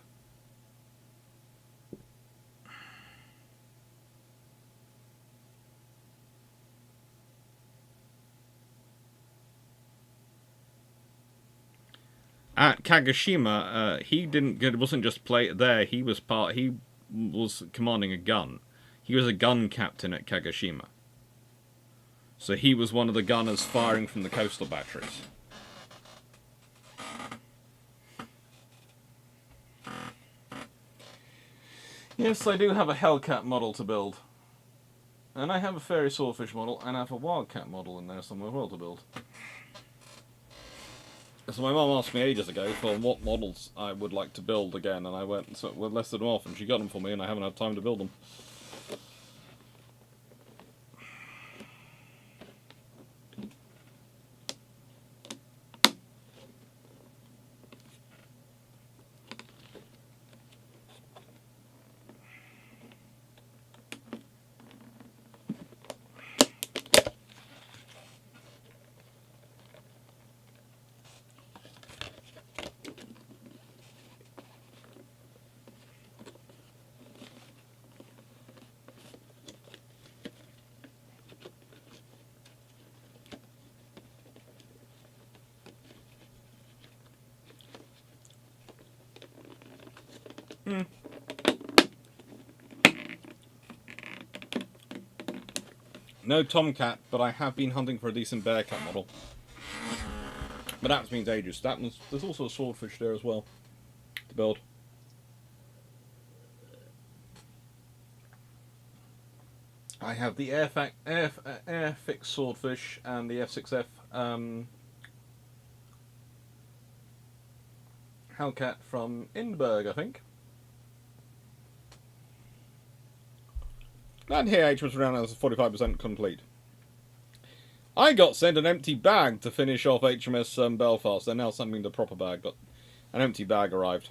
At Kagoshima, it wasn't just play there. He was commanding a gun. He was a gun captain at Kagoshima. So he was one of the gunners firing from the coastal batteries. Yes, I do have a Hellcat model to build. And I have a Fairy Swordfish model, and I have a Wildcat model in there somewhere as well to build. So my mum asked me ages ago for what models I would like to build again, and I went listed them off, and she got them for me, and I haven't had time to build them. No Tomcat, but I have been hunting for a decent Bearcat model. But that means ages. There's also a Swordfish there as well to build. I have the Airfix Swordfish and the F6F Hellcat from Indberg, I think. That HH was around as 45% complete. I got sent an empty bag to finish off HMS Belfast. They're now sending the proper bag, but an empty bag arrived.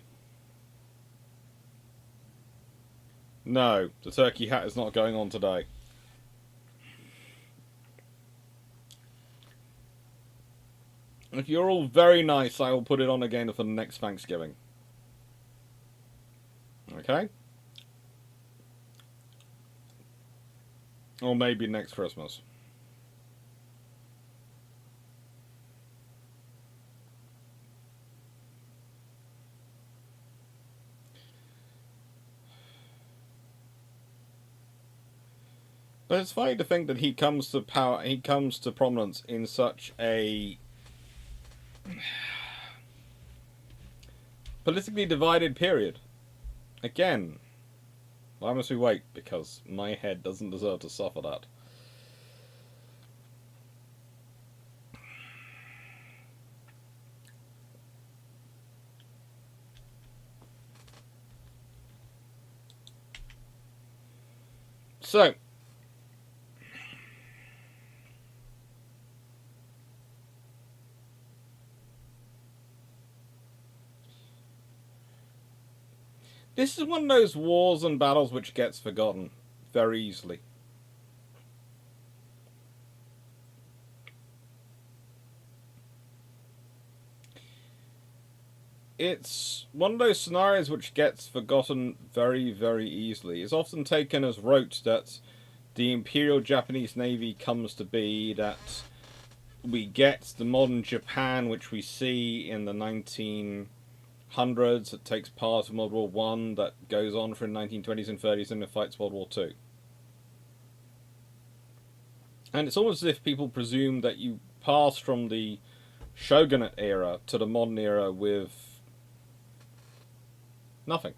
No, the turkey hat is not going on today. If you're all very nice, I will put it on again for the next Thanksgiving. Okay? Or maybe next Christmas. But it's funny to think that he comes to power. He comes to prominence in such a politically divided period. Again, why must we wait? Because my head doesn't deserve to suffer that. So, this is one of those wars and battles which gets forgotten very easily. It's one of those scenarios which gets forgotten very, very easily. It's often taken as rote that the Imperial Japanese Navy comes to be, that we get the modern Japan which we see in the 1900s, that takes part in World War One, that goes on from the 1920s and 30s and it fights World War Two. And it's almost as if people presume that you pass from the shogunate era to the modern era with nothing.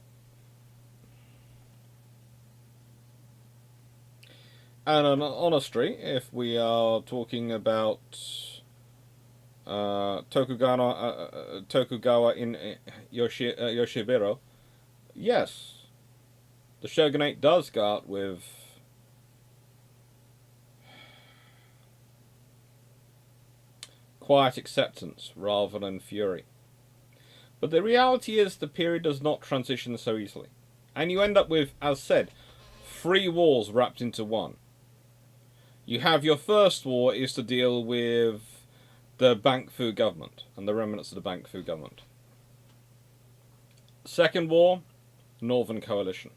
And on honestly, if we are talking about Tokugawa in Yoshibiro, yes, the shogunate does start with quiet acceptance rather than fury. But the reality is the period does not transition so easily. And you end up with, as said, 3 wars wrapped into one. You have your first war is to deal with the Bankfu government and the remnants of the Bankfu government. Second war, Northern Coalition.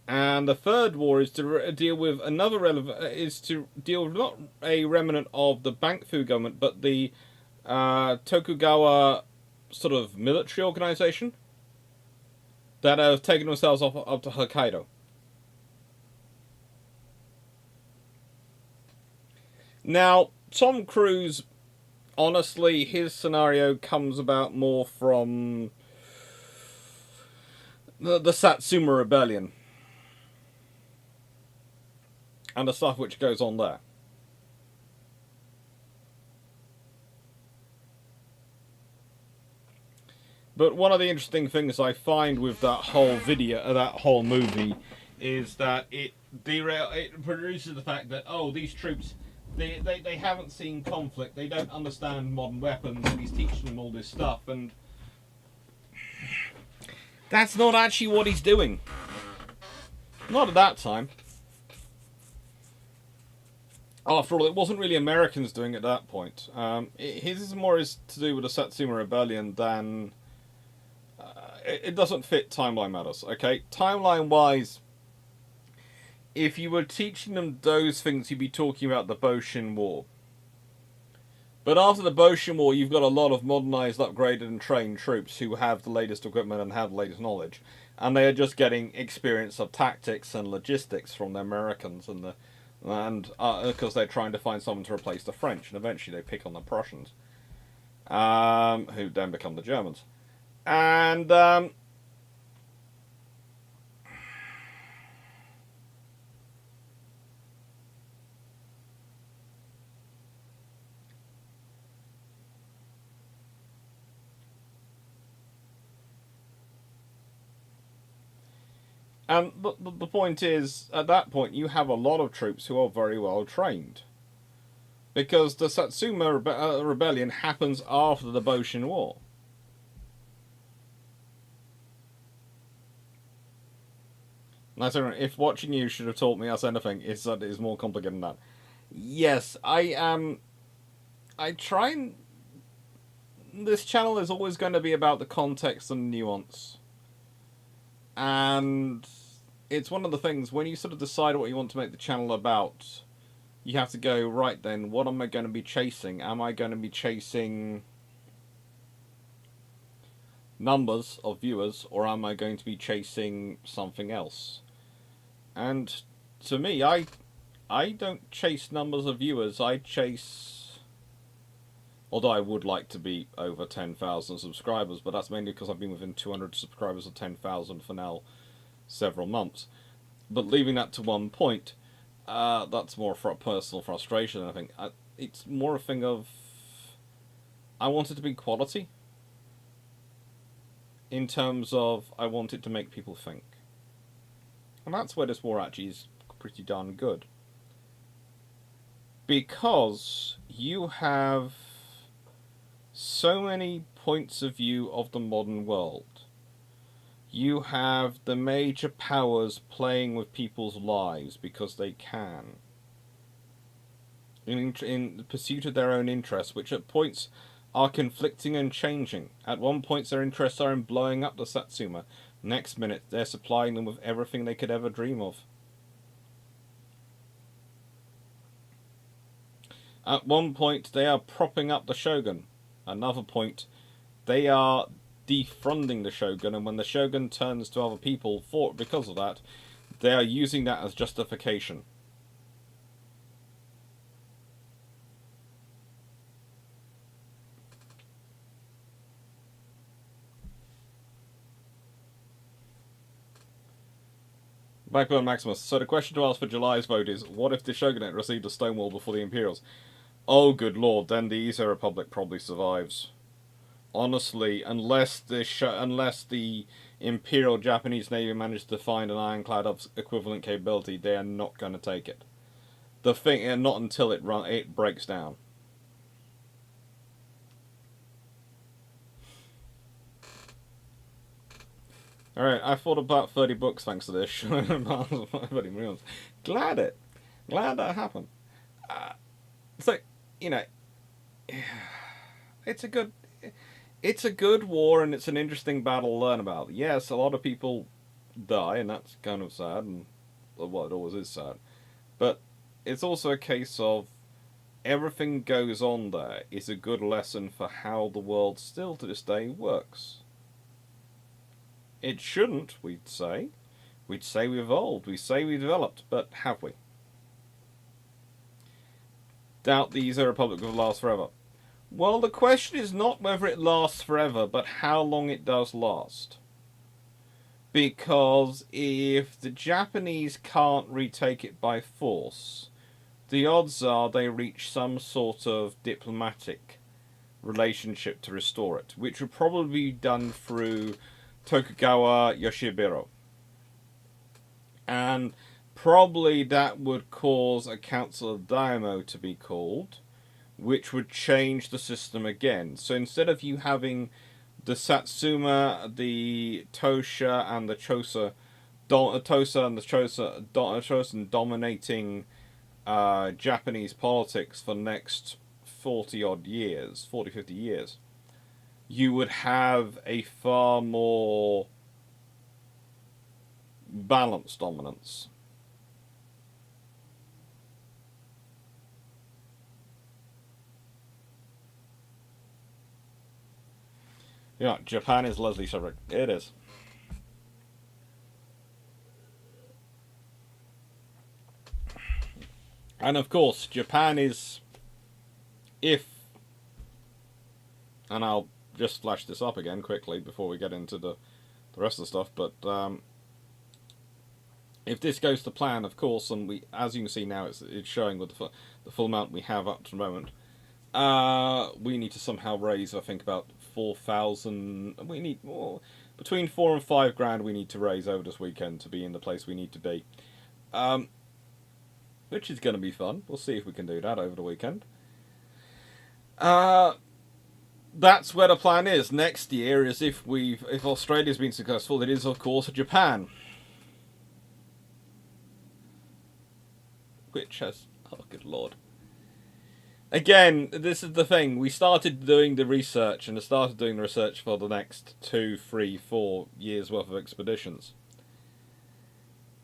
And the third war is to deal with not a remnant of the Bankfu government, but the Tokugawa sort of military organization that have taken themselves up to Hokkaido. Now, Tom Cruise, honestly, his scenario comes about more from the Satsuma Rebellion and the stuff which goes on there. But one of the interesting things I find with that whole video, that whole movie, is that it produces the fact that, oh, these troops, they haven't seen conflict, they don't understand modern weapons, and he's teaching them all this stuff, and that's not actually what he's doing. Not at that time. After all, it wasn't really Americans doing it at that point. His is more to do with the Satsuma Rebellion than... it doesn't fit timeline matters, okay? Timeline-wise, if you were teaching them those things, you'd be talking about the Boshin War. But after the Boshin War, you've got a lot of modernized, upgraded, and trained troops who have the latest equipment and have the latest knowledge. And they are just getting experience of tactics and logistics from the Americans because they're trying to find someone to replace the French. And eventually they pick on the Prussians, who then become the Germans. And the point is, at that point, you have a lot of troops who are very well trained. Because the Satsuma Rebellion happens after the Boshin War. If watching you should have taught me us anything, it's that it is more complicated than that. Yes, I try and... This channel is always going to be about the context and nuance. And it's one of the things, when you sort of decide what you want to make the channel about, you have to go, right then, what am I going to be chasing? Am I going to be chasing numbers of viewers, or am I going to be chasing something else? And to me, I don't chase numbers of viewers, I chase... Although I would like to be over 10,000 subscribers, but that's mainly because I've been within 200 subscribers of 10,000 for now several months. But leaving that to one point, that's more for a personal frustration, I think. It's more a thing of... I want it to be quality. In terms of, I want it to make people think. And that's where this war actually is pretty darn good. Because you have so many points of view of the modern world. You have the major powers playing with people's lives because they can. In pursuit of their own interests, which at points are conflicting and changing. At one point their interests are in blowing up the Satsuma. Next minute they're supplying them with everything they could ever dream of. At one point they are propping up the Shogun. Another point they are defunding the Shogun, and when the Shogun turns to other people because of that, they are using that as justification. Blackburn Maximus. So the question to ask for July's vote is, what if the Shogunate received a Stonewall before the Imperials? Oh, good lord, then the East Republic probably survives. Honestly, unless the Imperial Japanese Navy manages to find an ironclad of equivalent capability, they are not going to take it. The thing, and not until it breaks down. Alright, I thought about 30 books thanks to this. Glad that happened. So, you know, it's a good war, and it's an interesting battle to learn about. Yes, a lot of people die, and that's kind of sad, and well, it always is sad. But it's also a case of everything goes on there is a good lesson for how the world still to this day works. It shouldn't, we'd say. We'd say we evolved, we say we developed, but have we? Doubt the Ezo Republic will last forever. Well, the question is not whether it lasts forever, but how long it does last. Because if the Japanese can't retake it by force, the odds are they reach some sort of diplomatic relationship to restore it, which would probably be done through Tokugawa Yoshihiro. And probably that would cause a Council of Daimyo to be called, which would change the system again. So instead of you having the Satsuma, the Tosha, and the Chosen dominating Japanese politics for the next 40-odd years, 40, 50 years, you would have a far more balanced dominance. Yeah, Japan is Leslie's subject. It is. And of course, Japan is, and I'll just flash this up again quickly before we get into the rest of the stuff, but if this goes to plan, of course, and we, as you can see now, it's showing with the full amount we have up to the moment, we need to somehow raise, I think, about 4,000. We need between 4 and 5 grand. We need to raise over this weekend to be in the place we need to be, which is going to be fun. We'll see if we can do that over the weekend. That's where the plan is. Next year is if Australia's been successful, it is of course Japan, which has, oh good lord. Again, this is the thing. We started doing the research, and I started doing the research for the next 2, 3, 4 years worth of expeditions.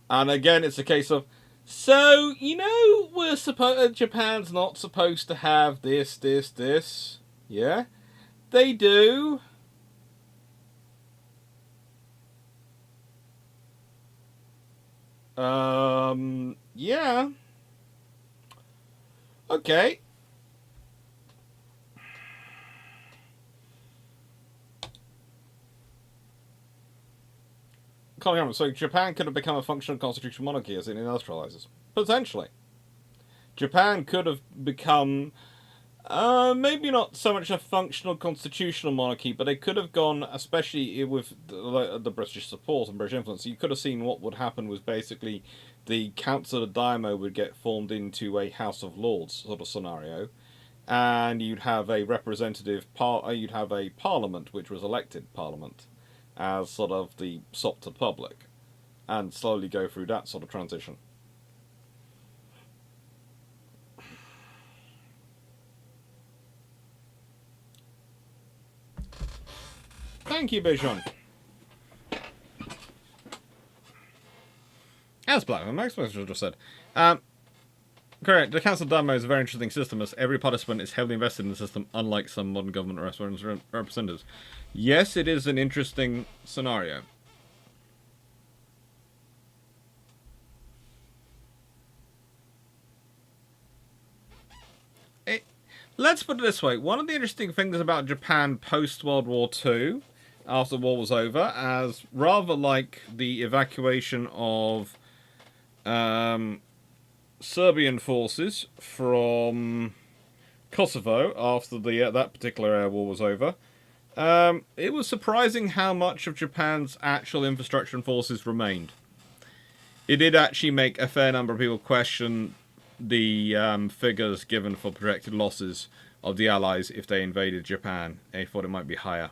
And again, it's a case of, so, you know, Japan's not supposed to have this. Yeah? They do. Yeah. Okay. So Japan could have become a functional constitutional monarchy as it industrializes. Potentially. Japan could have become, maybe not so much a functional constitutional monarchy, but it could have gone, especially with the British support and British influence, you could have seen what would happen was basically the Council of Daimyo would get formed into a House of Lords sort of scenario, and you'd have a you'd have a parliament which was elected parliament as sort of the sop to the public, and slowly go through that sort of transition. Thank you, Bijan. As Black Max just said. Correct. The Council of Daimyo is a very interesting system as every participant is heavily invested in the system, unlike some modern government representatives. Yes, it is an interesting scenario. Let's put it this way. One of the interesting things about Japan post-World War II, after the war was over, as rather like the evacuation of Serbian forces from Kosovo after that particular air war was over, it was surprising how much of Japan's actual infrastructure and forces remained. It did actually make a fair number of people question the figures given for projected losses of the Allies if they invaded Japan. They thought it might be higher.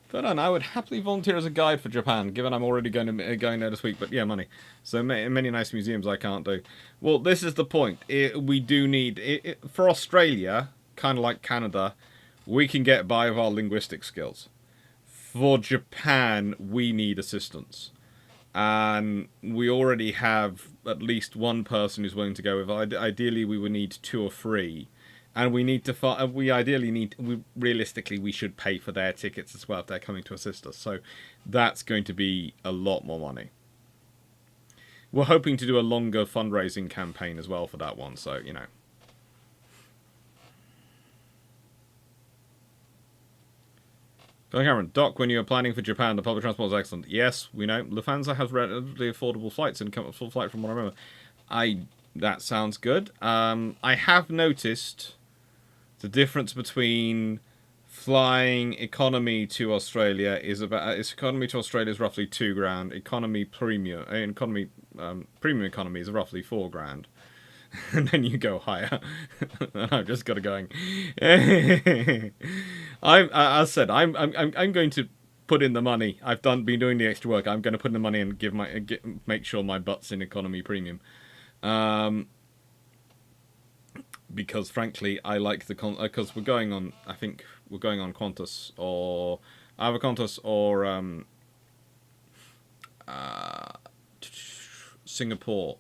But I would happily volunteer as a guide for Japan, given I'm already going there this week. But yeah, money. So many nice museums I can't do. Well, this is the point. We do need for Australia, kind of like Canada, we can get by with our linguistic skills. For Japan, we need assistance. And we already have at least one person who's willing to go with. Ideally, we would need 2 or 3. And we need to. Realistically, we should pay for their tickets as well if they're coming to assist us. So that's going to be a lot more money. We're hoping to do a longer fundraising campaign as well for that one. So, you know. Cameron, Doc, when you were planning for Japan, the public transport was excellent. Yes, we know. Lufthansa has relatively affordable flights and come up full flight from what I remember. That sounds good. I have noticed the difference between flying economy to Australia economy to Australia is roughly £2,000. Premium economy is roughly £4,000. And then you go higher. I've just got to going. As said, I'm going to put in the money. I've been doing the extra work. I'm going to put in the money and make sure my butt's in economy premium. Because frankly, I like because we're going on. I think we're going on Qantas or either Qantas or Singapore.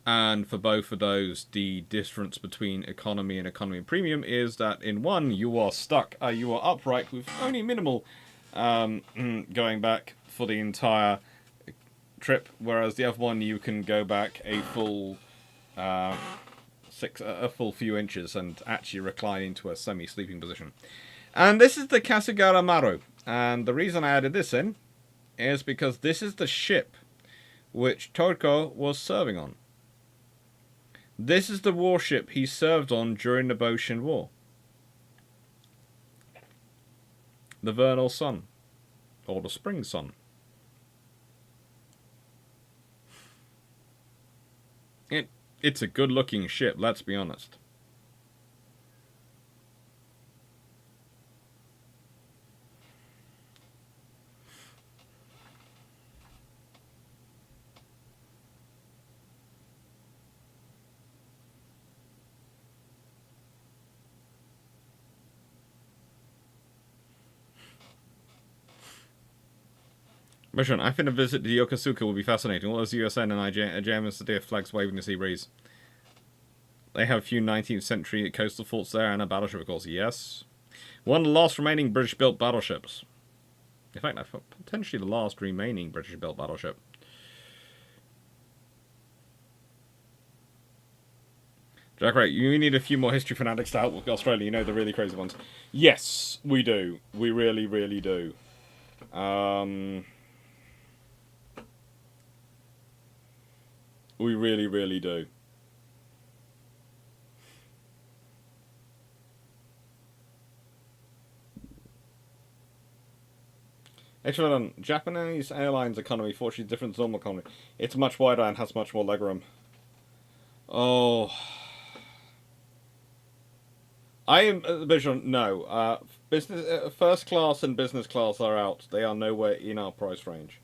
And for both of those, the difference between economy and economy premium is that in one, you are stuck, you are upright with only minimal going back for the entire trip, whereas the other one, you can go back a full few inches and actually recline into a semi-sleeping position. And this is the Kasugara Maru. And the reason I added this in is because this is the ship which Torko was serving on. This is the warship he served on during the Boshin War. The Vernal Sun. Or the Spring Sun. It's a good looking ship, let's be honest. Mission, I think a visit to Yokosuka will be fascinating. All those USN and IJM flags waving in the sea breeze. They have a few 19th century coastal forts there and a battleship, of course. Yes. One of the last remaining British-built battleships. In fact, potentially the last remaining British-built battleship. Jack, right, you need a few more history fanatics to help with Australia. You know, the really crazy ones. Yes, we do. We really, really do. We really, really do. Excellent. Japanese Airlines economy, fortunately different to normal economy. It's much wider and has much more legroom. Oh... I am no. Business first class and business class are out. They are nowhere in our price range.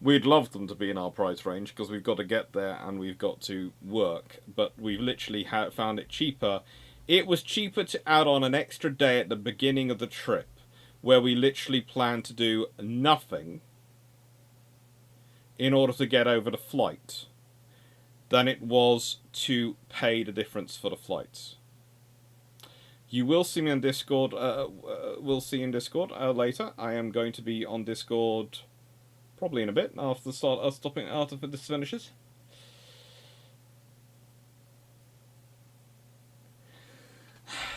We'd love them to be in our price range because we've got to get there and we've got to work. But we've literally found it cheaper. It was cheaper to add on an extra day at the beginning of the trip, where we literally planned to do nothing in order to get over the flight, than it was to pay the difference for the flights. You will see me on Discord. We'll see in Discord later. I am going to be on Discord probably in a bit after after this finishes.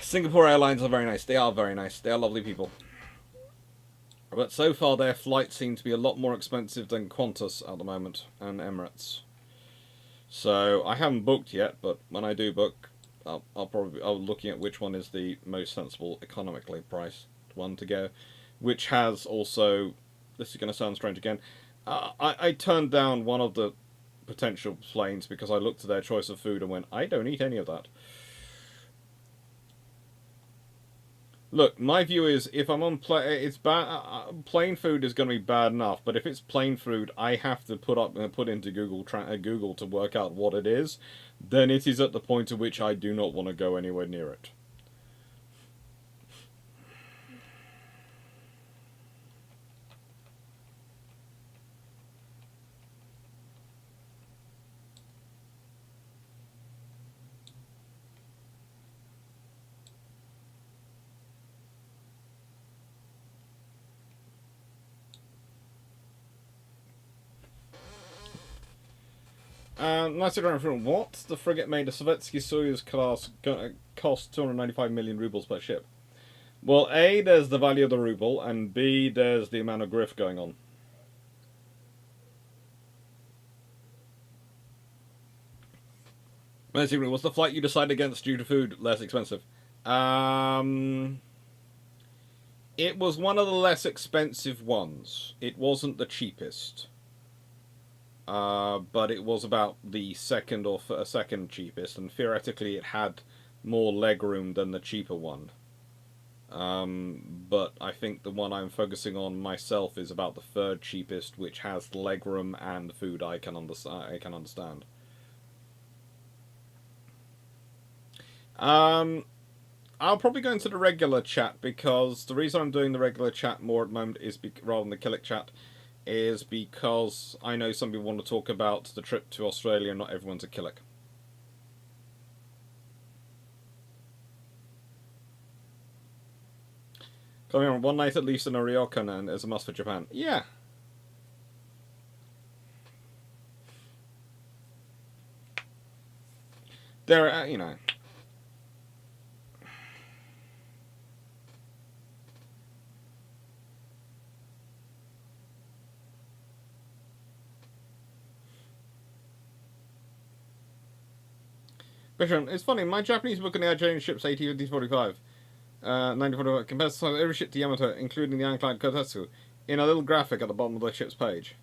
Singapore Airlines are very nice. They are very nice. They are lovely people. But so far, their flights seem to be a lot more expensive than Qantas at the moment and Emirates. So I haven't booked yet, but when I do book, I'll be looking at which one is the most sensible, economically priced one to go, which has also. This is going to sound strange again. I turned down one of the potential planes because I looked at their choice of food and went, I don't eat any of that. Look, my view is if I'm on it's bad. Plain food is going to be bad enough, but if it's plain food, I have to put into Google to work out what it is. Then it is at the point at which I do not want to go anywhere near it. Nice from what? The frigate made a Sovietsky Soyuz class cost 295 million rubles per ship. Well, A, there's the value of the ruble, and B, there's the amount of grift going on. Basically, was the flight you decided against due to food less expensive? It was one of the less expensive ones. It wasn't the cheapest. But it was about the second cheapest, and theoretically it had more legroom than the cheaper one. But I think the one I'm focusing on myself is about the third cheapest, which has legroom and food I can understand. I'll probably go into the regular chat because the reason I'm doing the regular chat more at the moment is rather than the Killick chat is because I know some people want to talk about the trip to Australia and not everyone's a Killick. Coming on, one night at least in a ryokan is a must for Japan. Yeah. There, you know. It's funny, my Japanese book on the Nigerian ship's 1845, 1945, compares to every ship to Yamato, including the ironclad Kotetsu, in a little graphic at the bottom of the ship's page.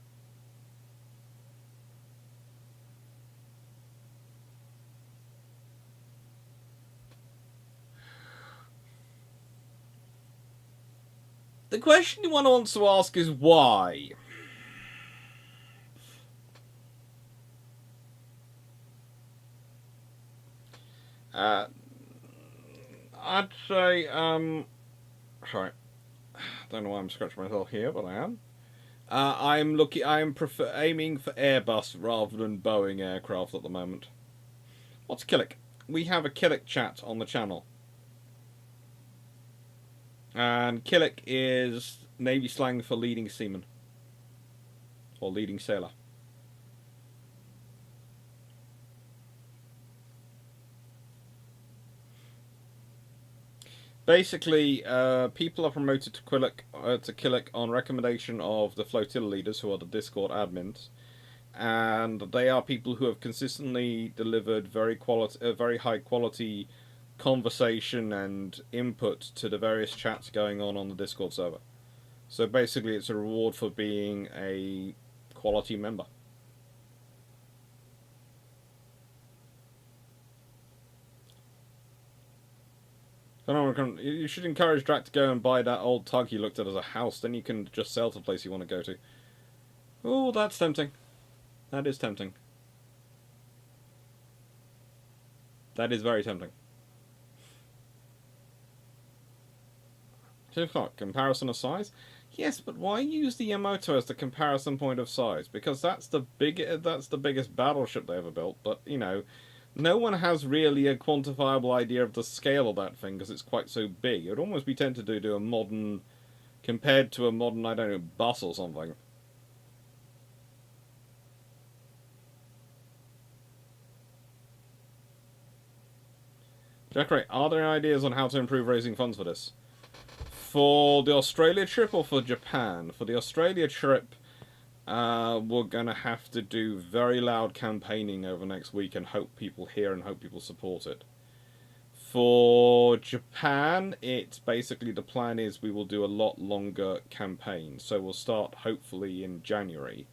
The question one wants to ask is why? I'd say, sorry. Don't know why I'm scratching myself here, but I am. I'm aiming for Airbus rather than Boeing aircraft at the moment. What's Killick? We have a Killick chat on the channel. And Killick is Navy slang for leading seaman. Or leading sailor. Basically, people are promoted to Killick on recommendation of the flotilla leaders, who are the Discord admins, and they are people who have consistently delivered very high quality conversation and input to the various chats going on the Discord server. So basically, it's a reward for being a quality member. You should encourage Drac to go and buy that old tug he looked at as a house. Then you can just sail to the place you want to go to. Oh, that's tempting. That is tempting. That is very tempting. 2 o'clock. Comparison of size? Yes, but why use the Yamato as the comparison point of size? Because that's the biggest battleship they ever built. But you know, no one has really a quantifiable idea of the scale of that thing because it's quite so big. It would almost be tempted to do a modern, compared to a modern, I don't know, bus or something. Jack, are there ideas on how to improve raising funds for this? For the Australia trip or for Japan? For the Australia trip, we're going to have to do very loud campaigning over next week and hope people hear and hope people support it. For Japan, it's basically the plan is we will do a lot longer campaign. So we'll start hopefully in January.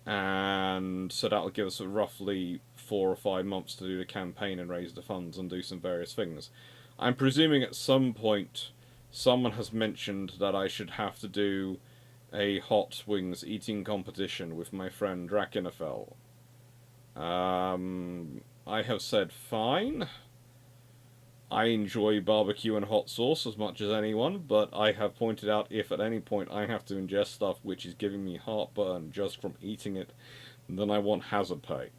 And so that'll give us roughly 4 or 5 months to do the campaign and raise the funds and do some various things. I'm presuming at some point someone has mentioned that I should have to do a hot wings eating competition with my friend Drakenafel. I have said fine. I enjoy barbecue and hot sauce as much as anyone, but I have pointed out if at any point I have to ingest stuff which is giving me heartburn just from eating it, then I want hazard pay.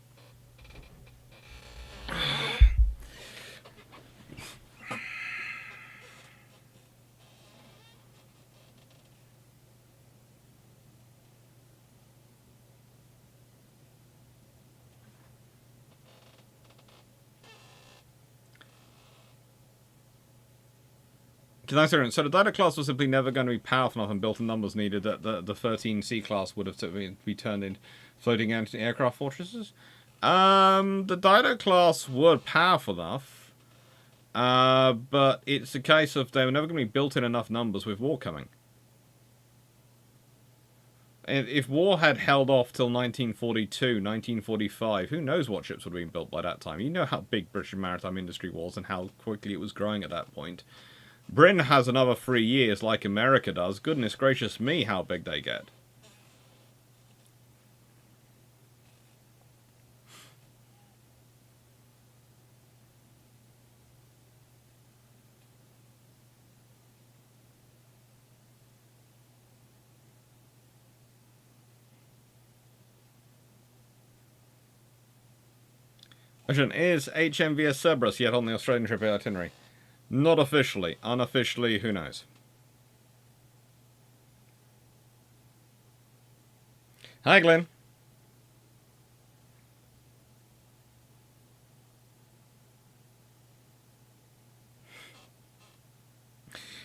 So the Dido class was simply never going to be powerful enough and built in numbers needed that the 13C class would have to be turned into floating anti-aircraft fortresses. The Dido class were powerful enough, but it's a case of they were never going to be built in enough numbers with war coming. If war had held off till 1942, 1945, who knows what ships would have been built by that time. You know how big British maritime industry was and how quickly it was growing at that point. Britain has another 3 years like America does. Goodness gracious me, how big they get. Question, is HMVS Cerberus yet on the Australian trip itinerary? Not officially. Unofficially, who knows? Hi, Glenn.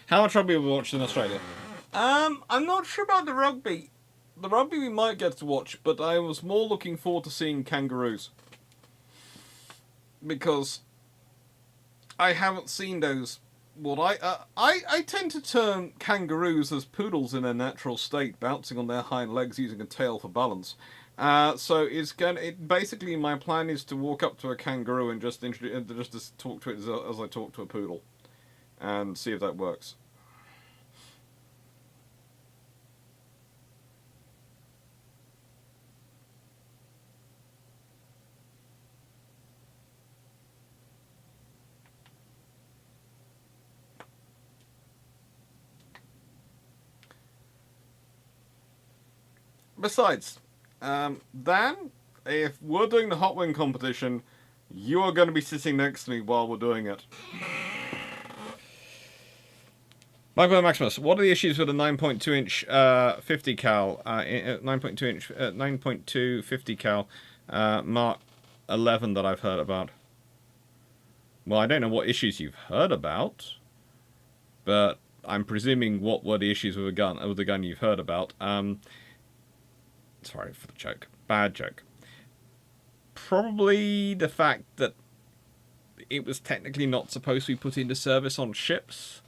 How much rugby have we watched in Australia? I'm not sure about the rugby. The rugby we might get to watch, but I was more looking forward to seeing kangaroos. Because I haven't seen those. I tend to term kangaroos as poodles in their natural state, bouncing on their hind legs using a tail for balance. So basically my plan is to walk up to a kangaroo and just talk to it as I talk to a poodle, and see if that works. Besides, Dan, if we're doing the hot wing competition, you are going to be sitting next to me while we're doing it. Michael Maximus, what are the issues with a 9.2 inch 50 cal, 9.2 inch, 9.2 50 cal Mark 11 that I've heard about? Well, I don't know what issues you've heard about, but I'm presuming what were the issues with the gun you've heard about. Sorry for the joke. Bad joke. Probably the fact that it was technically not supposed to be put into service on ships,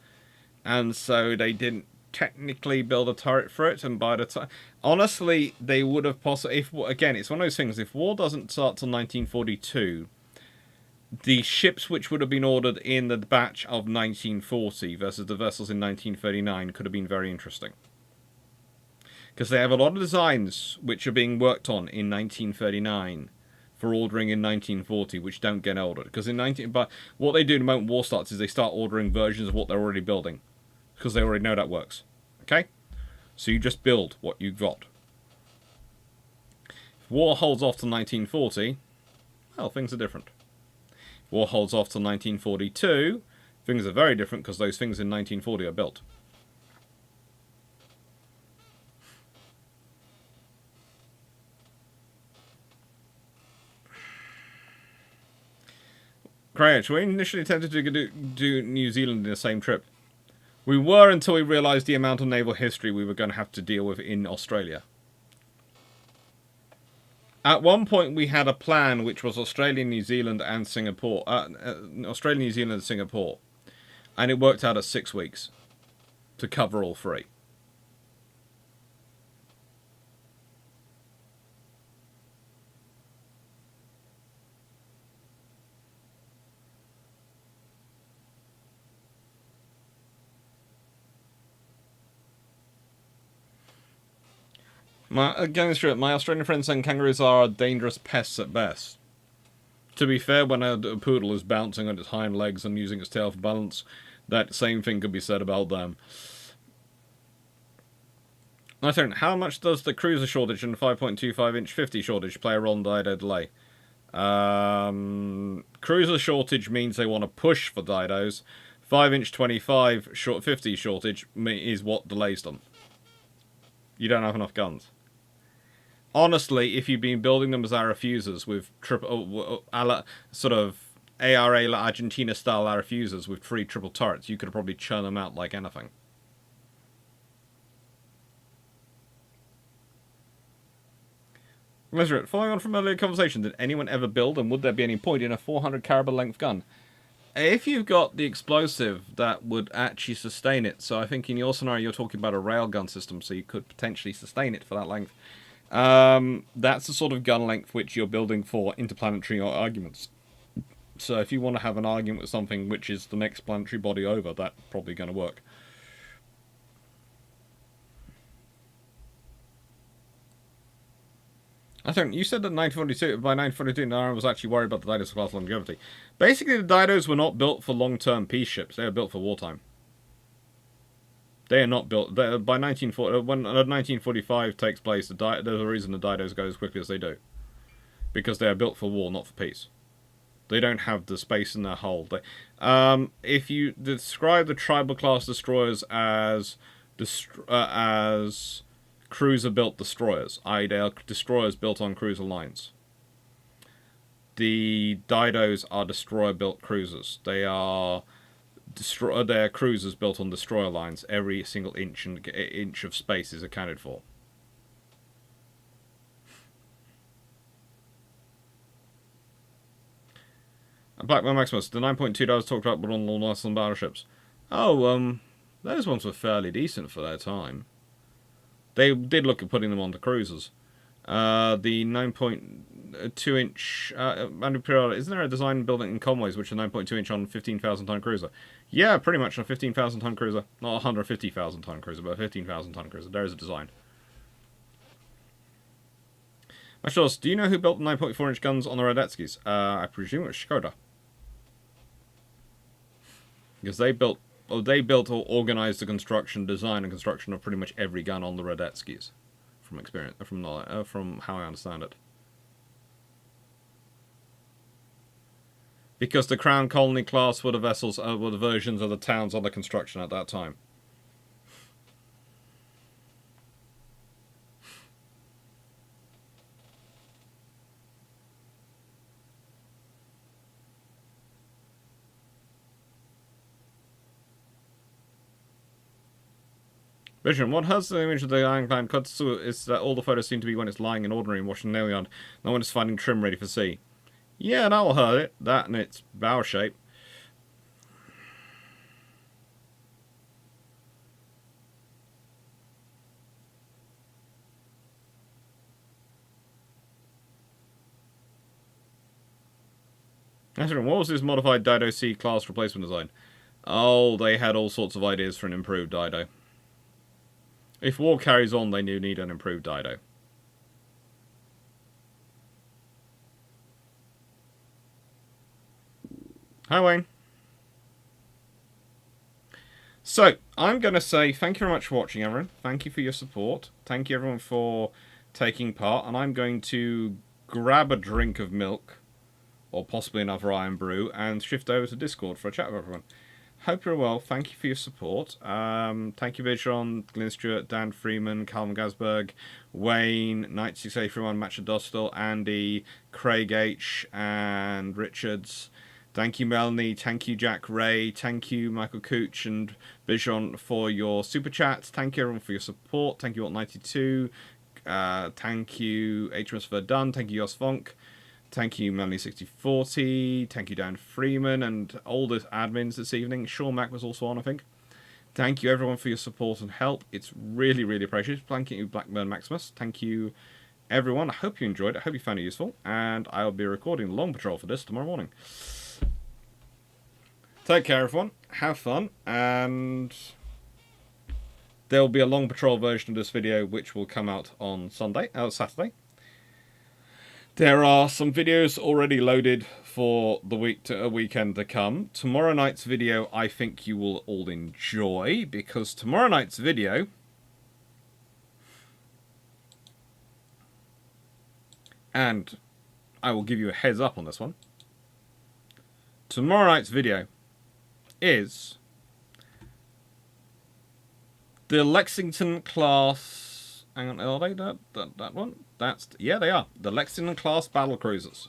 and so they didn't technically build a turret for it, and by the time... Honestly, they would have possibly... Again, it's one of those things, if war doesn't start till 1942, the ships which would have been ordered in the batch of 1940 versus the vessels in 1939 could have been very interesting. Because they have a lot of designs which are being worked on in 1939 for ordering in 1940, which don't get ordered. Because but what they do the moment war starts is they start ordering versions of what they're already building, because they already know that works. Okay, so you just build what you've got. If war holds off to 1940, well, things are different. If war holds off to 1942, things are very different, because those things in 1940 are built. Crouch, we initially attempted to do New Zealand in the same trip. We were until we realised the amount of naval history we were going to have to deal with in Australia. At one point we had a plan which was Australia, New Zealand and Singapore. Australia, New Zealand and Singapore. And it worked out at 6 weeks to cover all three. Going through it, my Australian friends saying kangaroos are dangerous pests at best. To be fair, when a poodle is bouncing on its hind legs and using its tail for balance, that same thing could be said about them. I think, how much does the cruiser shortage and the 5.25 inch 50 shortage play a role in Dido delay? Cruiser shortage means they want to push for Didos. 5 inch 25 50 shortage is what delays them. You don't have enough guns. Honestly, if you've been building them as ARA fusers with sort of ARA Argentina-style ARA fusers with 3 triple turrets, you could have probably churned them out like anything. Mesrit, following on from earlier conversation, did anyone ever build, and would there be any point in a 400 caliber length gun? If you've got the explosive, that would actually sustain it. So I think in your scenario, you're talking about a railgun system, so you could potentially sustain it for that length. That's the sort of gun length which you're building for interplanetary arguments. So if you want to have an argument with something which is the next planetary body over, that's probably going to work. I think you said that by 1942, Nara was actually worried about the Dido's class longevity. Basically, the Didos were not built for long-term peace ships. They were built for wartime. They are not built... by 1940, when 1945 takes place, there's a reason the Didos go as quickly as they do. Because they are built for war, not for peace. They don't have the space in their hull. If you describe the tribal-class destroyers as cruiser-built destroyers, i.e. they are destroyers built on cruiser lines. The Didos are destroyer-built cruisers. They are cruisers built on destroyer lines. Every single inch of space is accounted for. Blackman Maximus, the 9.2 I was talked about, but on all nice and battleships. Oh, those ones were fairly decent for their time. They did look at putting them onto cruisers. The 9.2 inch isn't there a design building in Conways which is 9.2 inch on 15,000 ton cruiser? Yeah, pretty much on a 15,000 ton cruiser. Not a 150,000 ton cruiser, but a 15,000 ton cruiser. There is a design. Mashos, do you know who built the 9.4 inch guns on the Radetskis? I presume it was Skoda. Because they built or organized the construction, design and construction of pretty much every gun on the Radetskis. from experience, from how I understand it. Because the Crown Colony class were the vessels, were the versions of the towns under construction at that time. Vision, what hurts the image of the ironclad Kotsu is that all the photos seem to be when it's lying in ordinary and washing nail yard, not when it's finding trim ready for sea. Yeah, that'll hurt it. That and its bow shape. What was this modified Dido C class replacement design? Oh, they had all sorts of ideas for an improved Dido. If war carries on, they do need an improved Dido. Hi, Wayne. So, I'm going to say thank you very much for watching, everyone. Thank you for your support. Thank you, everyone, for taking part. And I'm going to grab a drink of milk, or possibly another iron brew, and shift over to Discord for a chat with everyone. Hope you're well. Thank you for your support. Thank you, Vidron, Glyn Stewart, Dan Freeman, Calvin Gasberg, Wayne, Knight681, Matcha Dostal, Andy, Craig H, and Richards. Thank you, Melanie. Thank you, Jack Ray. Thank you, Michael Cooch and Vision, for your super chats. Thank you, everyone, for your support. Thank you, Alt92. Thank you, HMS Verdun. Thank you, Jos Vonk. Thank you, Melanie6040. Thank you, Dan Freeman, and all the admins this evening. Sean Mack was also on, I think. Thank you, everyone, for your support and help. It's really, really appreciated. Thank you, Blackburn Maximus. Thank you, everyone. I hope you enjoyed it. I hope you found it useful. And I'll be recording Long Patrol for this tomorrow morning. Take care, everyone. Have fun. And there will be a Long Patrol version of this video, which will come out on Saturday. There are some videos already loaded for the weekend to come. Tomorrow night's video, I think you will all enjoy, because tomorrow night's video and I will give you a heads up on this one. Tomorrow night's video is the Lexington class. Hang on, are they that one? Yeah, they are. The Lexington class battle cruisers.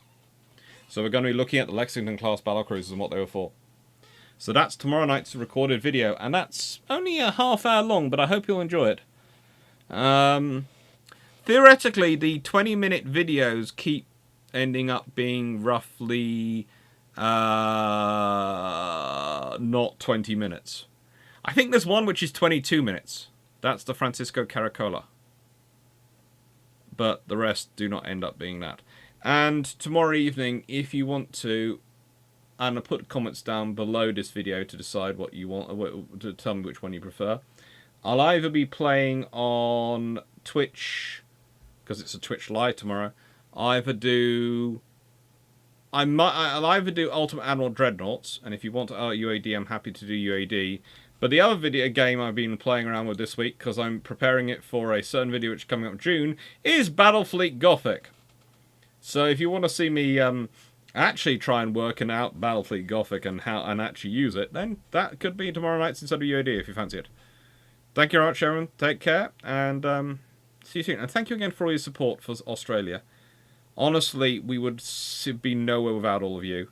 So we're going to be looking at the Lexington class battle cruisers and what they were for. So that's tomorrow night's recorded video, and that's only a half hour long, but I hope you'll enjoy it. Theoretically, the 20-minute videos keep ending up being roughly not 20 minutes. I think there's one which is 22 minutes. That's the Francisco Caracola. But the rest do not end up being that. And tomorrow evening, if you want to, and I'll put comments down below this video to decide what you want, to tell me which one you prefer. I'll either be playing on Twitch, because it's a Twitch live tomorrow. I'll either do Ultimate Admiral Dreadnoughts, and if you want UAD, I'm happy to do UAD. But the other video game I've been playing around with this week, because I'm preparing it for a certain video which is coming up in June, is Battlefleet Gothic. So if you want to see me actually try and work out Battlefleet Gothic and actually use it, then that could be tomorrow night instead of UAD if you fancy it. Thank you very much, everyone. Take care, and see you soon. And thank you again for all your support for Australia. Honestly, we would be nowhere without all of you.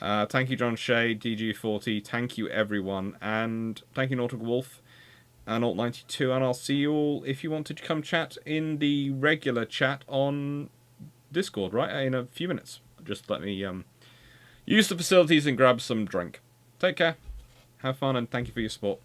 Thank you, John Shea, DG40. Thank you, everyone. And thank you, Nautical Wolf and Alt92. And I'll see you all if you want to come chat in the regular chat on Discord, right? In a few minutes. Just let me use the facilities and grab some drink. Take care. Have fun, and thank you for your support.